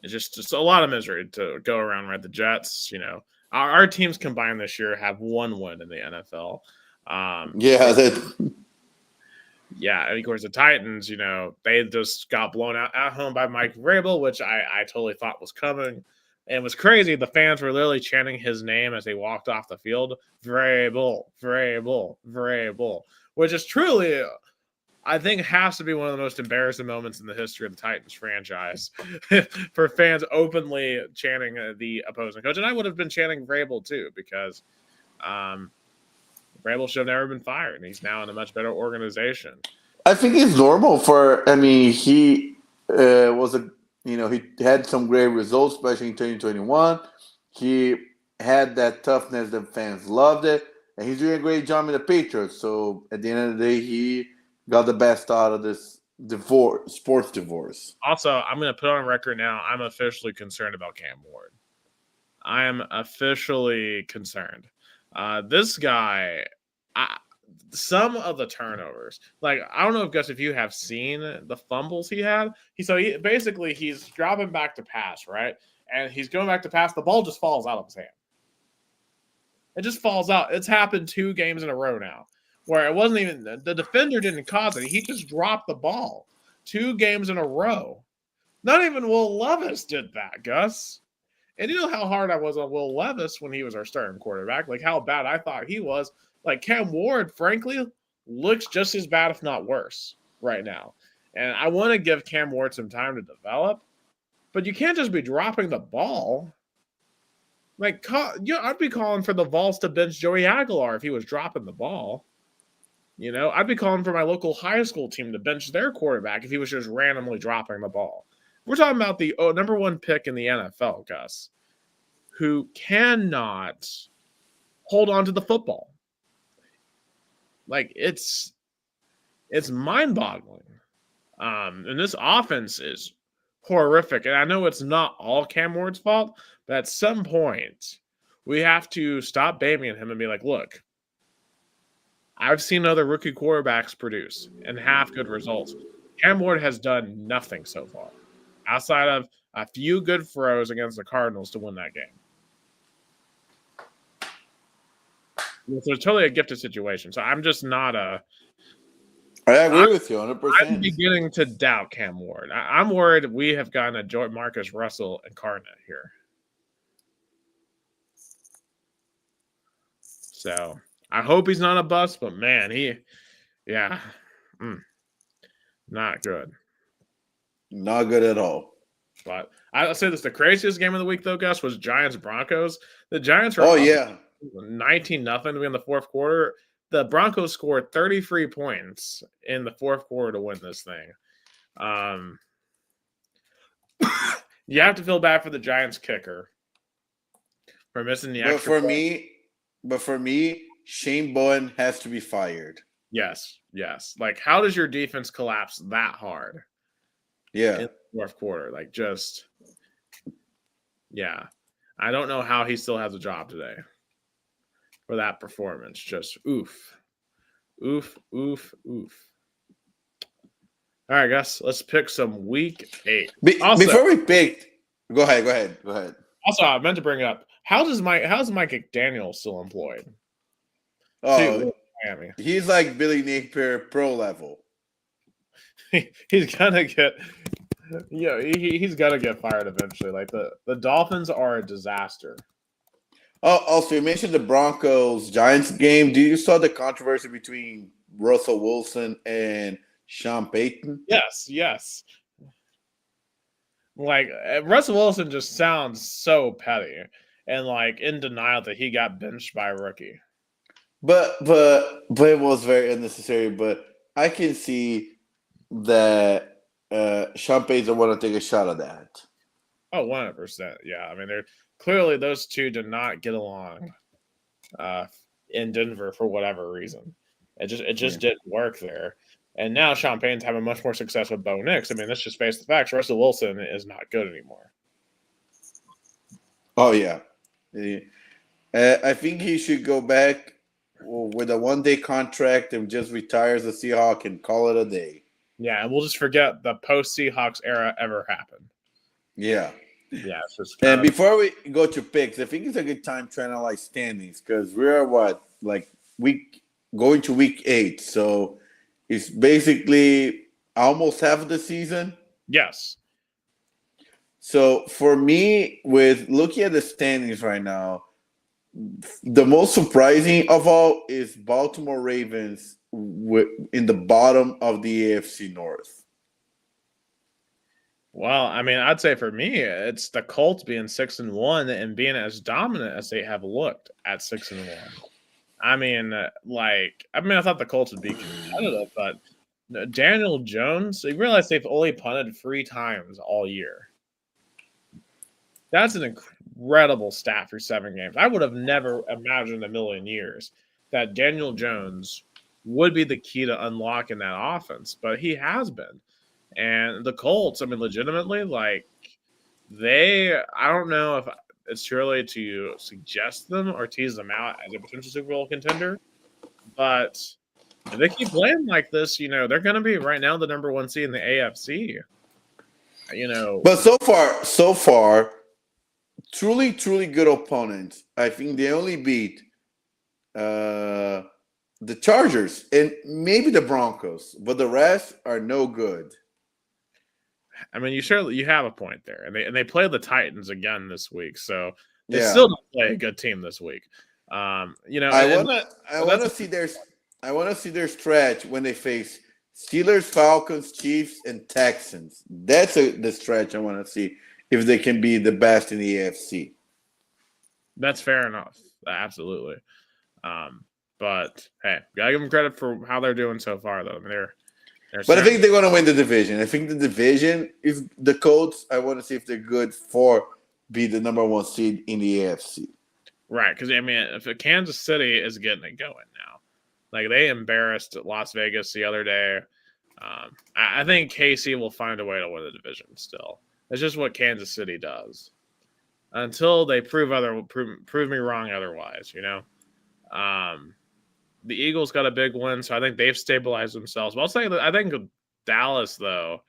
It's just a lot of misery to go around, right? The Jets, our teams combined this year have 1 win in the NFL. Yeah, and of course the Titans, they just got blown out at home by Mike Vrabel, which I totally thought was coming. And it was crazy. The fans were literally chanting his name as they walked off the field. Vrabel, Vrabel, Vrabel, which is truly, I think, has to be one of the most embarrassing moments in the history of the Titans franchise for fans openly chanting the opposing coach. And I would have been chanting Vrabel too, because Vrabel should have never been fired, and he's now in a much better organization. I think it's normal he he had some great results, especially in 2021. He had that toughness that fans loved it, and he's doing a great job in the Patriots. So at the end of the day, he got the best out of this sports divorce. Also, I'm going to put on record now, I'm officially concerned about Cam Ward. I am officially concerned. This guy, some of the turnovers, like, I don't know if you have seen the fumbles he had. He's dropping back to pass, right? And he's going back to pass. The ball just falls out of his hand. It just falls out. It's happened 2 games in a row now, where it wasn't even the defender didn't cause it. He just dropped the ball 2 games in a row. Not even Will Levis did that, Gus. And you know how hard I was on Will Levis when he was our starting quarterback, like how bad I thought he was. Like, Cam Ward, frankly, looks just as bad, if not worse, right now. And I want to give Cam Ward some time to develop, but you can't just be dropping the ball. Like, I'd be calling for the Vols to bench Joey Aguilar if he was dropping the ball. I'd be calling for my local high school team to bench their quarterback if he was just randomly dropping the ball. We're talking about the number 1 pick in the NFL, Gus, who cannot hold on to the football. Like, it's mind-boggling. And this offense is horrific. And I know it's not all Cam Ward's fault, but at some point, we have to stop babying him and be like, look, I've seen other rookie quarterbacks produce and have good results. Cam Ward has done nothing so far, outside of a few good throws against the Cardinals to win that game. So it's totally a gifted situation. So I'm just not I agree with you 100%. I'm beginning to doubt Cam Ward. I'm worried we have gotten a Joy Marcus Russell incarnate here. So I hope he's not a bust, but man, not good. Not good at all. But I'll say this: the craziest game of the week, though, Gus, was Giants Broncos. The Giants were 19-0 to be in the fourth quarter. The Broncos scored 33 points in the fourth quarter to win this thing. You have to feel bad for the Giants kicker for missing the extra point. But for me, Shane Bowen has to be fired. Yes. Like, how does your defense collapse that hard? Yeah. In the fourth quarter. I don't know how he still has a job today for that performance. Just oof. Oof. All right, Gus, let's pick some week 8. Before we pick, go ahead. Also, I meant to bring up, how's Mike McDaniel still employed? Oh, Miami. He's like Billy Napier pro level. He's gonna get he's gonna get fired eventually. Like the Dolphins are a disaster. Oh, also you mentioned the Broncos Giants game. Do you saw the controversy between Russell Wilson and Sean Payton? Yes. Like Russell Wilson just sounds so petty and like in denial that he got benched by a rookie. But it was very unnecessary. But I can see that Sean Payton want to take a shot at that. Oh, 100%. Yeah, I mean, they're clearly those two did not get along in Denver for whatever reason. It just didn't work there. And now Sean Payton's having much more success with Bo Nix. I mean, let's just face the facts. Russell Wilson is not good anymore. Oh, yeah. I think he should go back with a one-day contract and just retire as a Seahawk and call it a day. Yeah, and we'll just forget the post-Seahawks era ever happened. Yeah. Yeah. It's just and before we go to picks, I think it's a good time to analyze standings because we're going to week 8. So it's basically almost half of the season. Yes. So for me, with looking at the standings right now, the most surprising of all is Baltimore Ravens in the bottom of the AFC North. Well, I mean, I'd say for me, it's the Colts being 6-1 and being as dominant as they have looked at 6-1. I mean, I thought the Colts would be competitive, but Daniel Jones, you realize they've only punted 3 times all year. That's an incredible stat for 7 games. I would have never imagined a million years that Daniel Jones would be the key to unlocking that offense, but he has been. And the Colts, I mean, legitimately, I don't know if it's too early to suggest them or tease them out as a potential Super Bowl contender, but if they keep playing like this, they're going to be right now the number 1 seed in the AFC. But so far, truly, truly good opponents. I think they only beat the Chargers and maybe the Broncos, but the rest are no good. I mean, you have a point there, and they play the Titans again this week, so they still don't play a good team this week. I want to see their stretch when they face Steelers, Falcons, Chiefs, and Texans. That's the stretch I want to see if they can be the best in the AFC. That's fair enough, absolutely. But hey, gotta give them credit for how they're doing so far, though. I mean, But I think they're going to win the division. I think the division is the Colts. I want to see if they're good for be the number 1 seed in the AFC. Right, because I mean, if Kansas City is getting it going now, like they embarrassed Las Vegas the other day. I think KC will find a way to win the division. Still, it's just what Kansas City does until they prove me wrong otherwise. The Eagles got a big win, so I think they've stabilized themselves. But I'll say that I think Dallas, though,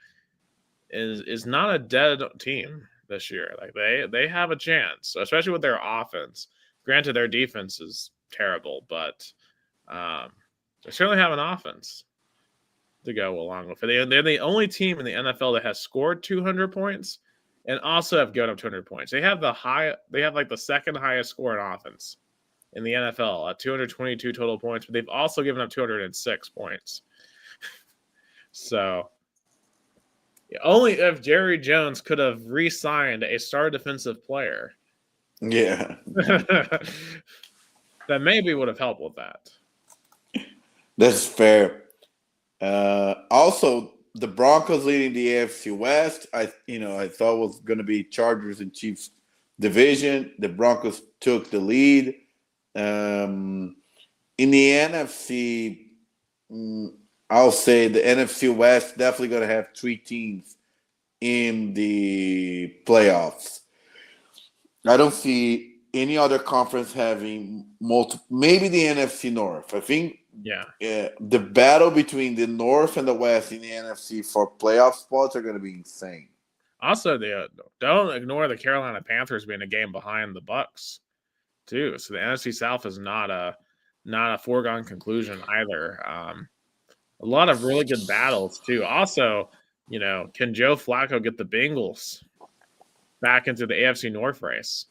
is not a dead team this year. Like they have a chance, especially with their offense. Granted, their defense is terrible, but they certainly have an offense to go along with it. They're the only team in the NFL that has scored 200 points and also have given up 200 points. They have like the second highest score in offense in the NFL at 222 total points, but they've also given up 206 points. So only if Jerry Jones could have re-signed a star defensive player. Yeah. That maybe would have helped with that. That's fair. Also, the Broncos leading the AFC West, I thought was going to be Chargers and Chiefs division. The Broncos took the lead. In the NFC, I'll say the NFC West definitely going to have 3 teams in the playoffs. I don't see any other conference having multiple. Maybe the NFC North. I think the battle between the North and the West in the NFC for playoff spots are going to be insane. Also, don't ignore the Carolina Panthers being a game behind the Bucs, too. So the NFC South is not a foregone conclusion either. A lot of really good battles, too. Also, can Joe Flacco get the Bengals back into the AFC North race?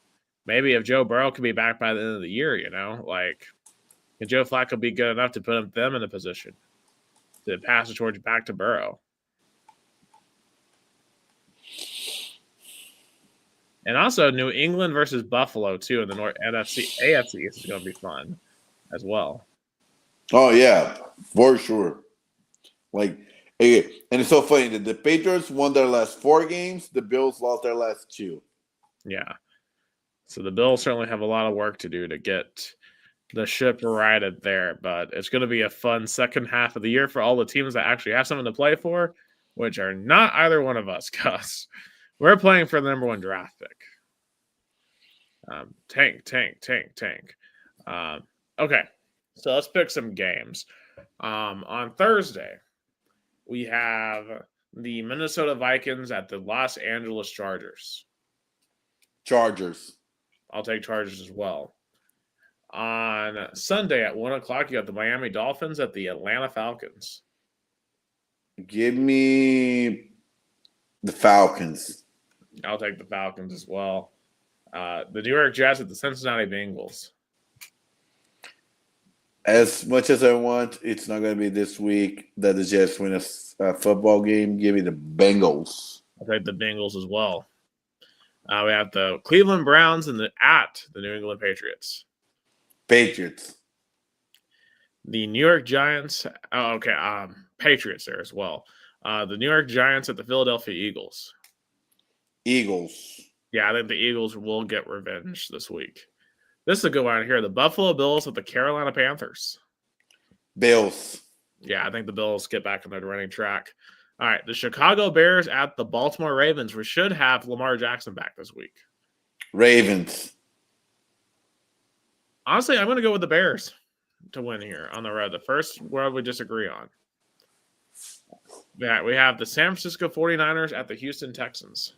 Maybe if Joe Burrow could be back by the end of the year, can Joe Flacco be good enough to put them in a position to pass the torch back to Burrow? And also New England versus Buffalo, too, in the North AFC is going to be fun as well. Oh, yeah, for sure. And it's so funny that the Patriots won their last 4 games. The Bills lost their last 2. Yeah. So the Bills certainly have a lot of work to do to get the ship righted there. But it's going to be a fun second half of the year for all the teams that actually have something to play for, which are not either one of us, Gus. We're playing for the number 1 draft pick. Tank. Okay, so let's pick some games. On Thursday, we have the Minnesota Vikings at the Los Angeles Chargers. Chargers. I'll take Chargers as well. On Sunday at 1 o'clock, you got the Miami Dolphins at the Atlanta Falcons. Give me the Falcons. I'll take the Falcons as well. The New York Jets at the Cincinnati Bengals. As much as I want, it's not going to be this week that the Jets win a football game. Give me the Bengals. I'll take the Bengals as well. We have the Cleveland Browns at the New England Patriots. Patriots. The New York Giants. Patriots there as well. The New York Giants at the Philadelphia Eagles. Eagles. Yeah, I think the Eagles will get revenge this week. This is a good one here. The Buffalo Bills at the Carolina Panthers. Bills. Yeah, I think the Bills get back on their running track. All right, the Chicago Bears at the Baltimore Ravens. We should have Lamar Jackson back this week. Ravens. Honestly, I'm going to go with the Bears to win here on the road. The first where we disagree on. Yeah, we have the San Francisco 49ers at the Houston Texans.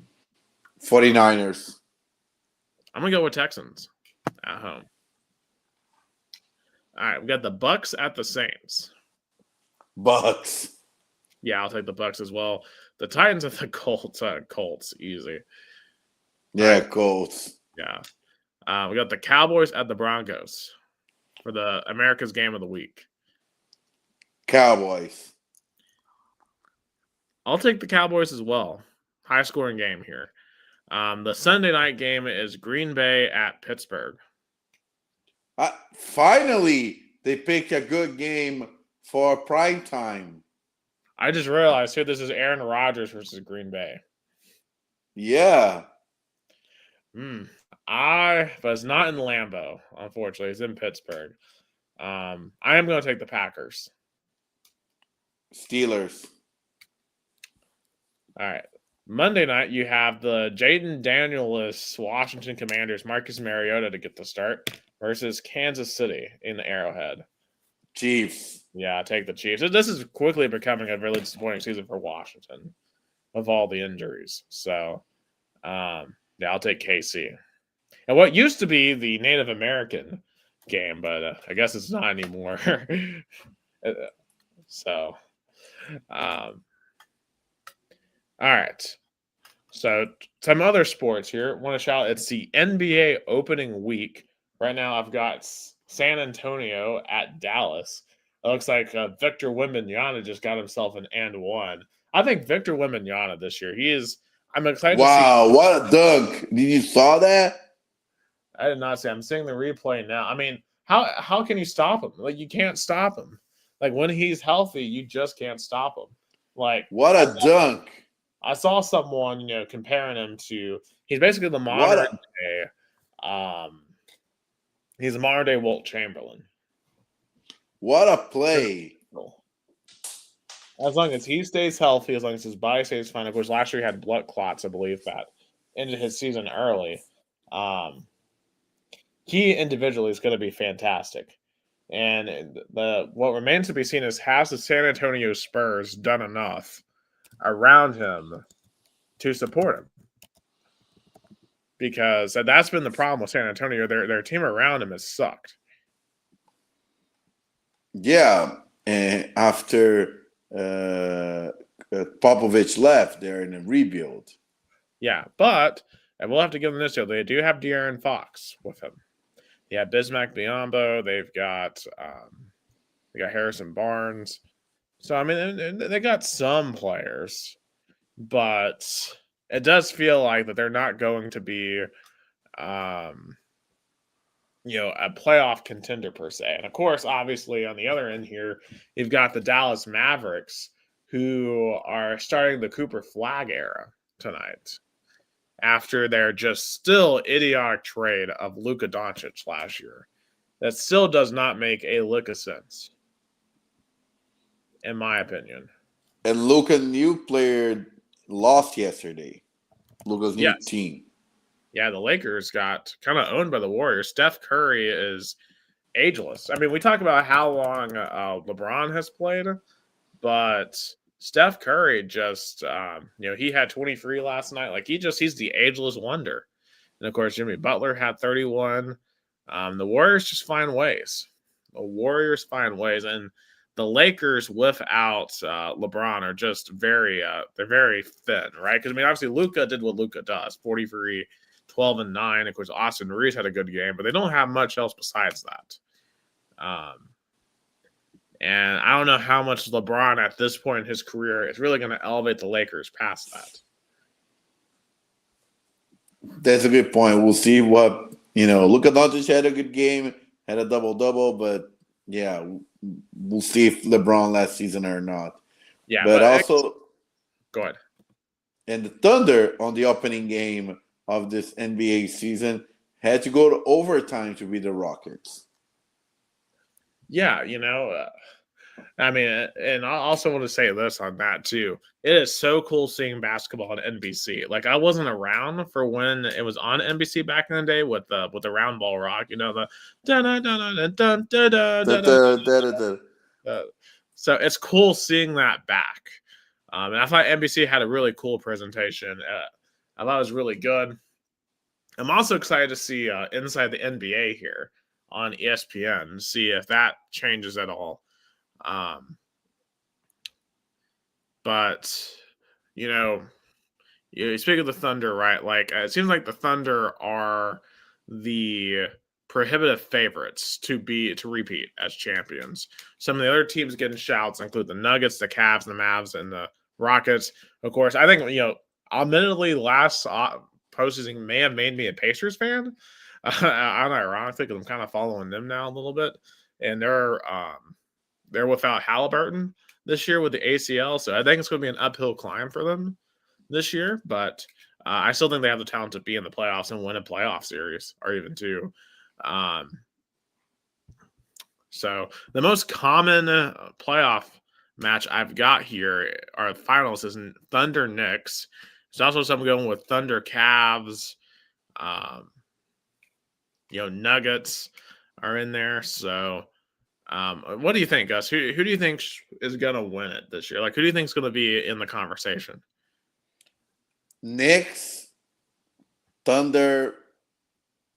49ers. I'm going to go with Texans at home. All right, we got the Bucks at the Saints. Bucks. Yeah, I'll take the Bucks as well. The Titans at the Colts. Colts, easy. Yeah, Colts. Yeah. We got the Cowboys at the Broncos for the America's Game of the Week. Cowboys. I'll take the Cowboys as well. High-scoring game here. The Sunday night game is Green Bay at Pittsburgh. Finally, they picked a good game for prime time. I just realized here this is Aaron Rodgers versus Green Bay. Yeah. But it's not in Lambeau, unfortunately. It's in Pittsburgh. I am going to take the Packers. Steelers. All right. Monday night, you have the Jaden Daniels Washington Commanders, Marcus Mariota to get the start versus Kansas City in the Arrowhead. Chiefs. Yeah, take the Chiefs. This is quickly becoming a really disappointing season for Washington of all the injuries. So, I'll take KC. And what used to be the Native American game, but I guess it's not anymore. So, all right. So some other sports here. Want to shout? It's the NBA opening week. Right now, I've got San Antonio at Dallas. It looks like Victor Wembanyama just got himself an and one. I think Victor Wembanyama this year. I'm excited to see. Wow, what a dunk! Did you saw that? I did not see. I'm seeing the replay now. I mean, how can you stop him? Like you can't stop him. Like when he's healthy, you just can't stop him. Like What a dunk! I saw someone, comparing him to. He's basically the What modern a day. He's a modern day Wilt Chamberlain. what a play! As long as he stays healthy, as long as his body stays fine. Of course, last year he had blood clots, I believe, that ended his season early. He individually is going to be fantastic. And what remains to be seen is has the San Antonio Spurs done enough around him to support him? Because that's been the problem with San Antonio. Their team around him has sucked. Yeah, and after Popovich left, they're in a rebuild. Yeah, but and we'll have to give them this deal. They do have De'Aaron Fox with him. They have Bismack Biyombo. They've got Harrison Barnes. So I mean, they got some players, but it does feel like that they're not going to be, a playoff contender per se. And of course, obviously, on the other end here, you've got the Dallas Mavericks, who are starting the Cooper Flag era tonight after their just still idiotic trade of Luka Doncic last year. That still does not make a lick of sense, in my opinion. And Luka's new player lost yesterday. Luka's new Yes. team. Yeah, the Lakers got kind of owned by the Warriors. Steph Curry is ageless. I mean, we talk about how long LeBron has played, but Steph Curry just, he had 23 last night. Like he's the ageless wonder. And of course, Jimmy Butler had 31. The Warriors just find ways. The Warriors find ways, and the Lakers without LeBron are just they're very thin, right? Because I mean, obviously Luka did what Luka does: 43, 12 and 9. Of course, Austin Reeves had a good game, but they don't have much else besides that. And I don't know how much LeBron at this point in his career is really going to elevate the Lakers past that. That's a good point. We'll see what, Luka Doncic had a good game, had a double-double, but yeah, we'll see if LeBron last season or not. Yeah, but also go ahead. And the Thunder on the opening game of this NBA season had to go to overtime to beat the Rockets. Yeah, I mean, and I also want to say this on that too. It is so cool seeing basketball on NBC. Like I wasn't around for when it was on NBC back in the day with the round ball rock, the da da da da da da da. So it's cool seeing that back. And I thought NBC had a really cool presentation. I thought it was really good. I'm also excited to see Inside the NBA here on ESPN, see if that changes at all. But you speak of the Thunder, right? Like it seems like the Thunder are the prohibitive favorites to repeat as champions. Some of the other teams getting shouts include the Nuggets, the Cavs, the Mavs, and the Rockets. Of course, I think admittedly, last postseason may have made me a Pacers fan. Unironically, because I'm kind of following them now a little bit, and they're without Halliburton this year with the ACL, so I think it's going to be an uphill climb for them this year. But I still think they have the talent to be in the playoffs and win a playoff series, or even two. So the most common playoff match I've got here are the finals is Thunder Knicks. There's also some going with Thunder Cavs. Nuggets are in there. So what do you think, Gus? Who do you think is going to win it this year? Like, who do you think is going to be in the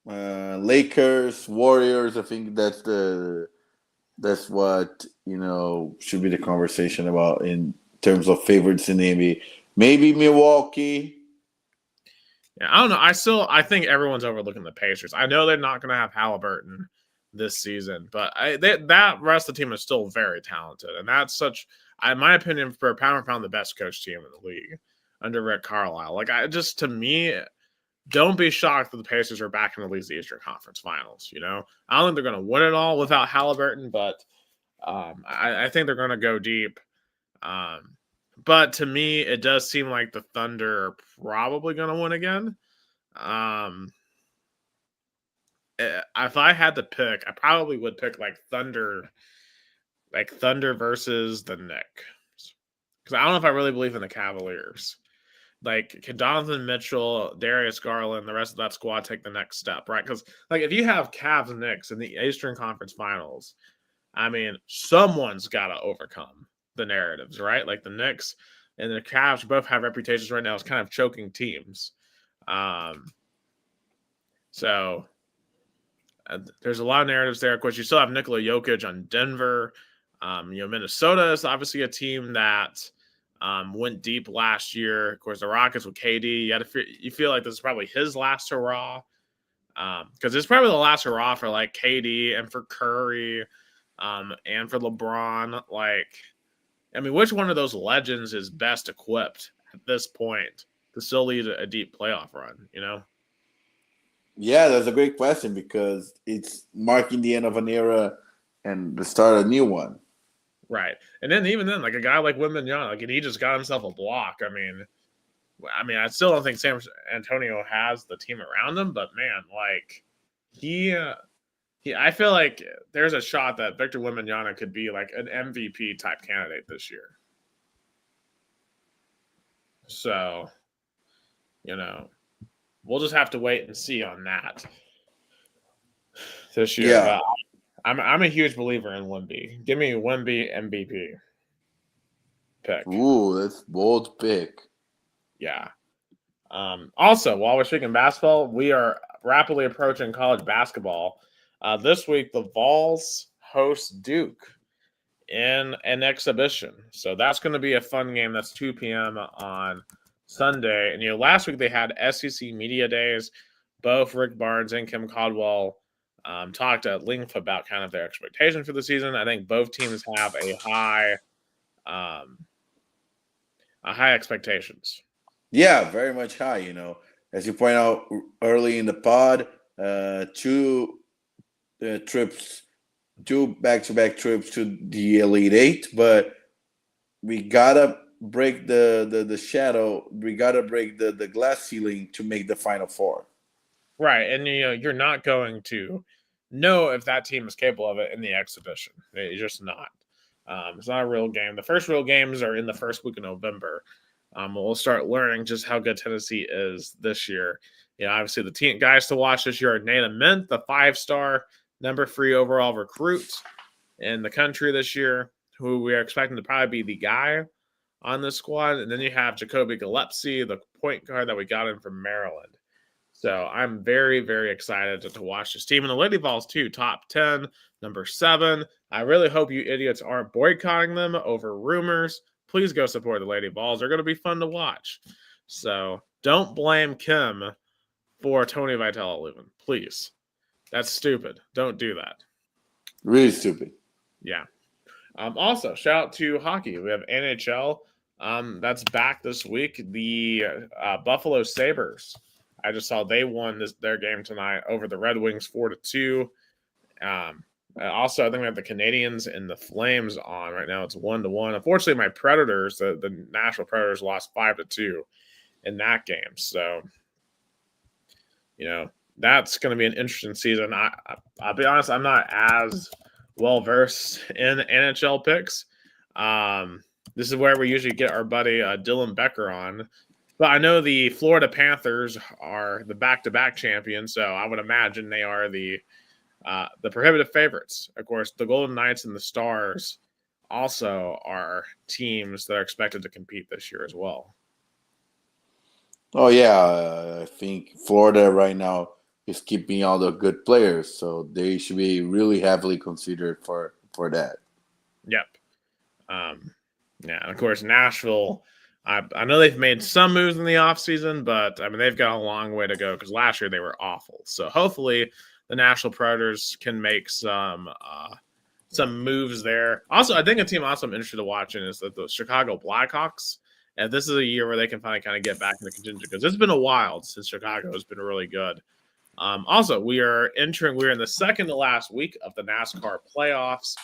Lakers, Warriors. I think that's what should be the conversation about in terms of favorites in the NBA. Maybe Milwaukee. Yeah, I don't know. I think everyone's overlooking the Pacers. I know they're not going to have Halliburton this season, but that rest of the team is still very talented, and that's in my opinion, for pound for pound, the best coach team in the league under Rick Carlisle. Like, to me, don't be shocked that the Pacers are back in at least the Eastern Conference Finals. I don't think they're going to win it all without Halliburton, but I think they're going to go deep. But to me, it does seem like the Thunder are probably going to win again. If I had to pick, I probably would pick Thunder versus the Knicks. Because I don't know if I really believe in the Cavaliers. Can Donovan Mitchell, Darius Garland, the rest of that squad take the next step, right? Because if you have Cavs and Knicks in the Eastern Conference Finals, I mean, someone's got to overcome the narratives, right? The Knicks and the Cavs both have reputations right now as kind of choking teams. So there's a lot of narratives there. Of course, you still have Nikola Jokic on Denver. Minnesota is obviously a team that went deep last year. Of course, the Rockets with KD. You feel like this is probably his last hurrah, because it's probably the last hurrah for KD and for Curry, and for LeBron. Which one of those legends is best equipped at this point to still lead a deep playoff run? Yeah, that's a great question because it's marking the end of an era and the start of a new one. Right. And then even then, a guy like Wembanyama, and he just got himself a block. I mean, I still don't think San Antonio has the team around him, but man, I feel like there's a shot that Victor Wembanyama could be an MVP type candidate this year. So, we'll just have to wait and see on that this year. Yeah. But I'm a huge believer in Wemby. Give me Wemby MVP pick. Ooh, that's bold pick. Yeah. Also, while we're speaking basketball, we are rapidly approaching college basketball. This week, the Vols host Duke in an exhibition. So that's going to be a fun game. That's 2 p.m. on Sunday. And, last week they had SEC Media Days. Both Rick Barnes and Kim Caldwell talked at length about kind of their expectation for the season. I think both teams have a high expectations. Yeah, very much high. As you point out early in the pod, two back-to-back trips to the Elite Eight, but we gotta break the shadow. We gotta break the glass ceiling to make the Final Four. Right, and you're not going to know if that team is capable of it in the exhibition. You're just not. It's not a real game. The first real games are in the first week of November. We'll start learning just how good Tennessee is this year. Obviously the team guys to watch this year are Nate Mint, the 5-star number 3 overall recruit in the country this year, who we are expecting to probably be the guy on this squad. And then you have Jacoby Gillespie, the point guard that we got in from Maryland. So I'm very, very excited to watch this team. And the Lady Vols, too, top 10, number 7. I really hope you idiots aren't boycotting them over rumors. Please go support the Lady Vols. They're going to be fun to watch. So don't blame Kim for Tony Vitello leaving. Please. That's stupid. Don't do that. Really stupid. Yeah. Also, shout out to hockey. We have NHL. That's back this week. The Buffalo Sabres. I just saw they won their game tonight over the Red Wings 4-2. Also, I think we have the Canadians and the Flames on right now. It's 1-1. Unfortunately, my Predators, the Nashville Predators, lost 5-2 in that game. So, that's going to be an interesting season. I'll be honest, I'm not as well versed in NHL picks. This is where we usually get our buddy Dylan Becker on. But I know the Florida Panthers are the back-to-back champions, so I would imagine they are the prohibitive favorites. Of course, the Golden Knights and the Stars also are teams that are expected to compete this year as well. Oh, yeah. I think Florida right now is keeping all the good players. So they should be really heavily considered for that. Yep. Yeah, and of course, Nashville, I know they've made some moves in the offseason, but I mean, they've got a long way to go because last year they were awful. So hopefully the Nashville Predators can make some moves there. Also, I think a team also I'm interested to watching is the Chicago Blackhawks. And this is a year where they can finally kind of get back in the contention because it's been a while since Chicago has been really good. Also, we're in the second to last week of the NASCAR playoffs.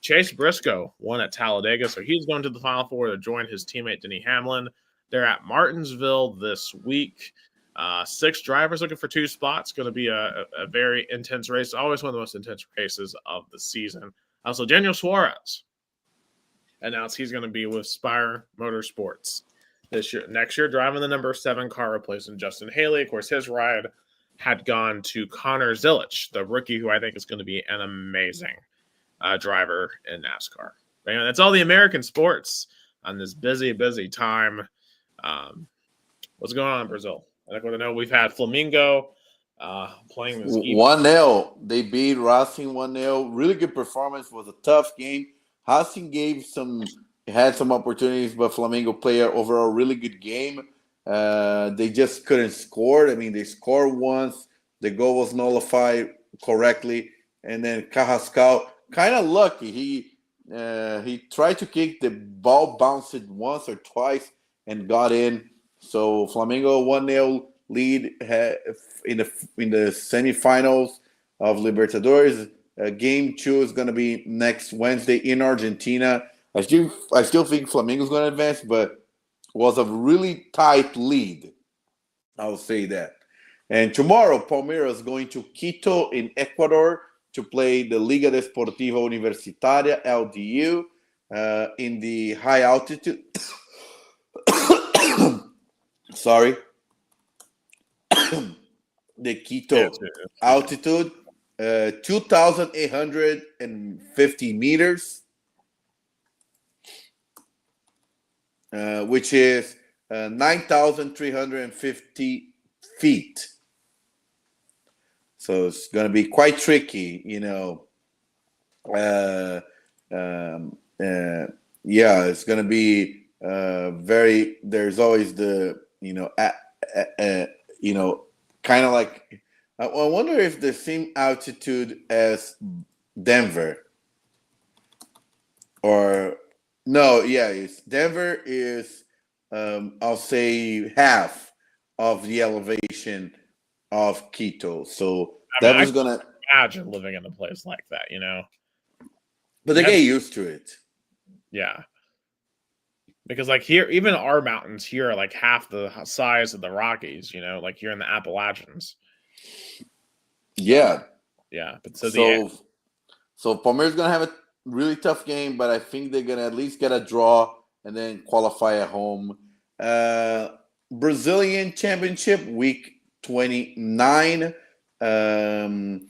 Chase Briscoe won at Talladega, so he's going to the Final Four to join his teammate Denny Hamlin. They're at Martinsville this week. 6 drivers looking for 2 spots. Going to be a very intense race. Always one of the most intense races of the season. Also, Daniel Suarez announced he's going to be with Spire Motorsports next year, driving the number 7 car, replacing Justin Haley. Of course, his ride had gone to Connor Zilic, the rookie, who I think is going to be an amazing driver in NASCAR. But, that's all the American sports on this busy time. What's going on in Brazil? I want to know we've had Flamengo playing this 1-0. They beat Racing 1-0. Really good performance. Was a tough game. Racing had some opportunities, but Flamengo played an overall really good game. They just couldn't score. I mean, they scored once. The goal was nullified correctly. And then Carrascal, kind of lucky. He tried to kick, the ball bounced once or twice and got in. So Flamengo 1-0 lead in the semifinals of Libertadores. Game 2 is going to be next Wednesday in Argentina. I still think Flamengo is going to advance, but was a really tight lead. I will say that. And tomorrow, Palmeiras is going to Quito in Ecuador to play the Liga Desportiva Universitaria, LDU, in the high altitude. Sorry. The Quito altitude, 2,850 meters, which is 9,350 feet. So it's going to be quite tricky, yeah, it's going to be very. There's always the kind of like. I wonder if the same altitude as Denver, or no? Yeah, Denver is. I'll say half of the elevation of Quito. So that was gonna imagine living in a place like that, But they get used to it. Yeah. Because like here, even our mountains here are like half the size of the Rockies, like here in the Appalachians. Yeah. Yeah. But so Palmeiras is gonna have a really tough game, but I think they're gonna at least get a draw and then qualify at home. Brazilian Championship week 29. And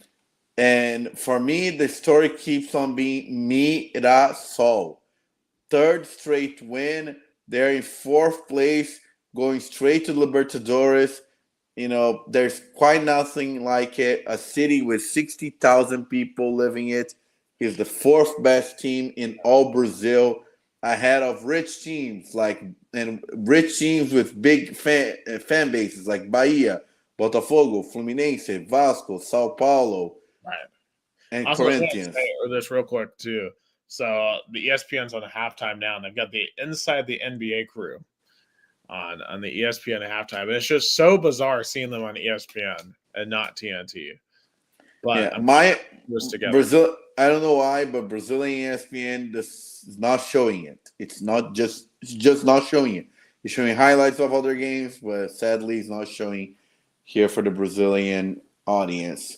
for me, the story keeps on being Mirassol. 3rd straight win. They're in 4th place, going straight to Libertadores. There's quite nothing like it. A city with 60,000 people living it. Is the 4th best team in all Brazil, ahead of rich teams with big fan bases like Bahia, Botafogo, Fluminense, Vasco, Sao Paulo, right, and also, Corinthians. This real quick too. So the ESPN's on the halftime now, and they've got the Inside the NBA crew on the ESPN at halftime. And it's just so bizarre seeing them on ESPN and not TNT. But yeah, Brazil. I don't know why, but Brazilian ESPN is not showing it. It's just not showing it. It's showing highlights of other games, but sadly, it's not showing here for the Brazilian audience.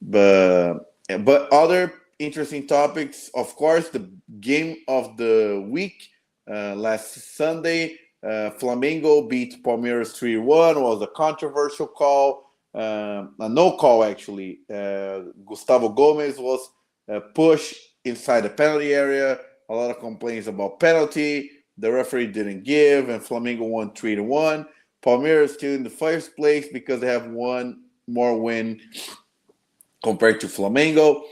But other interesting topics, of course, the game of the week last Sunday, Flamengo beat Palmeiras 3-1. Was a controversial call, a no call actually. Gustavo Gomes was pushed inside the penalty area. A lot of complaints about penalty. The referee didn't give, and Flamengo won 3-1. Palmeiras still in the first place because they have one more win compared to Flamengo.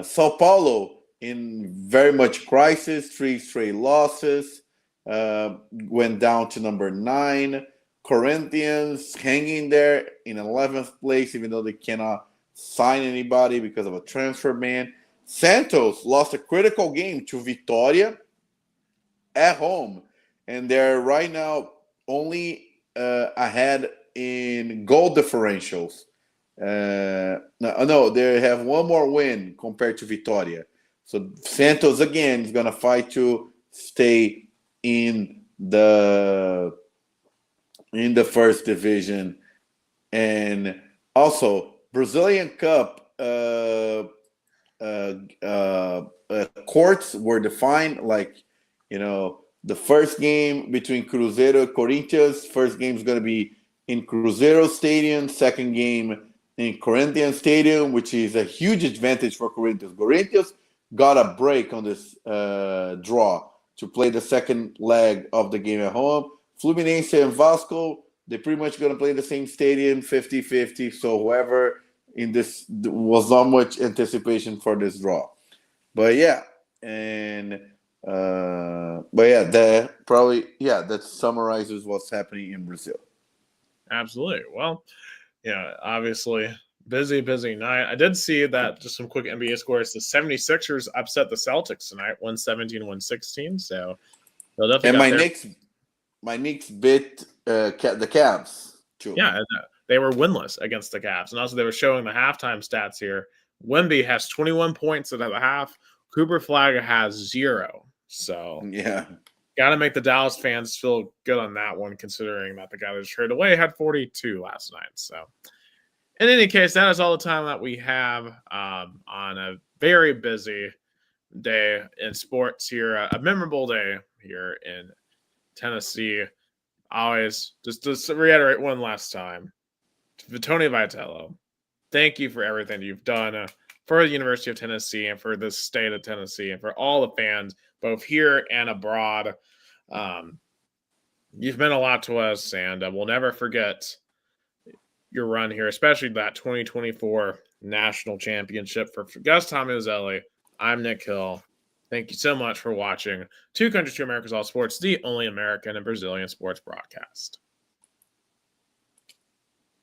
Sao Paulo in very much crisis, 3 straight losses, went down to number 9. Corinthians hanging there in 11th place, even though they cannot sign anybody because of a transfer ban. Santos lost a critical game to Vitória at home, and they're right now only ahead in goal differentials. No, they have one more win compared to Vitória. So Santos again is gonna fight to stay in the first division, and also Brazilian Cup courts were defined, like, the first game between Cruzeiro and Corinthians. First game is going to be in Cruzeiro Stadium. Second game in Corinthians Stadium, which is a huge advantage for Corinthians. Corinthians got a break on this draw to play the second leg of the game at home. Fluminense and Vasco, they're pretty much going to play the same stadium, 50-50. So whoever in this was not much anticipation for this draw. But yeah, that summarizes what's happening in Brazil. Absolutely. Well, obviously busy night. I did see that, just some quick NBA scores. The 76ers upset the Celtics tonight, 117-116. So they'll definitely. And my Knicks bit the Cavs too. Yeah, they were winless against the Cavs, and also they were showing the halftime stats here. Wemby has 21 points at the half. Cooper Flagg has 0. So yeah, got to make the Dallas fans feel good on that one, considering that the guy that was traded away had 42 last night. So in any case, that is all the time that we have on a very busy day in sports here, a memorable day here in Tennessee. Always, just to reiterate one last time, to Tony Vitello, thank you for everything you've done for the University of Tennessee and for the state of Tennessee and for all the fans, both here and abroad. You've meant a lot to us, and we'll never forget your run here, especially that 2024 national championship. For Gus Tomazelli, I'm Nick Hill. Thank you so much for watching Two Countries, Two Americas All Sports, the only American and Brazilian sports broadcast.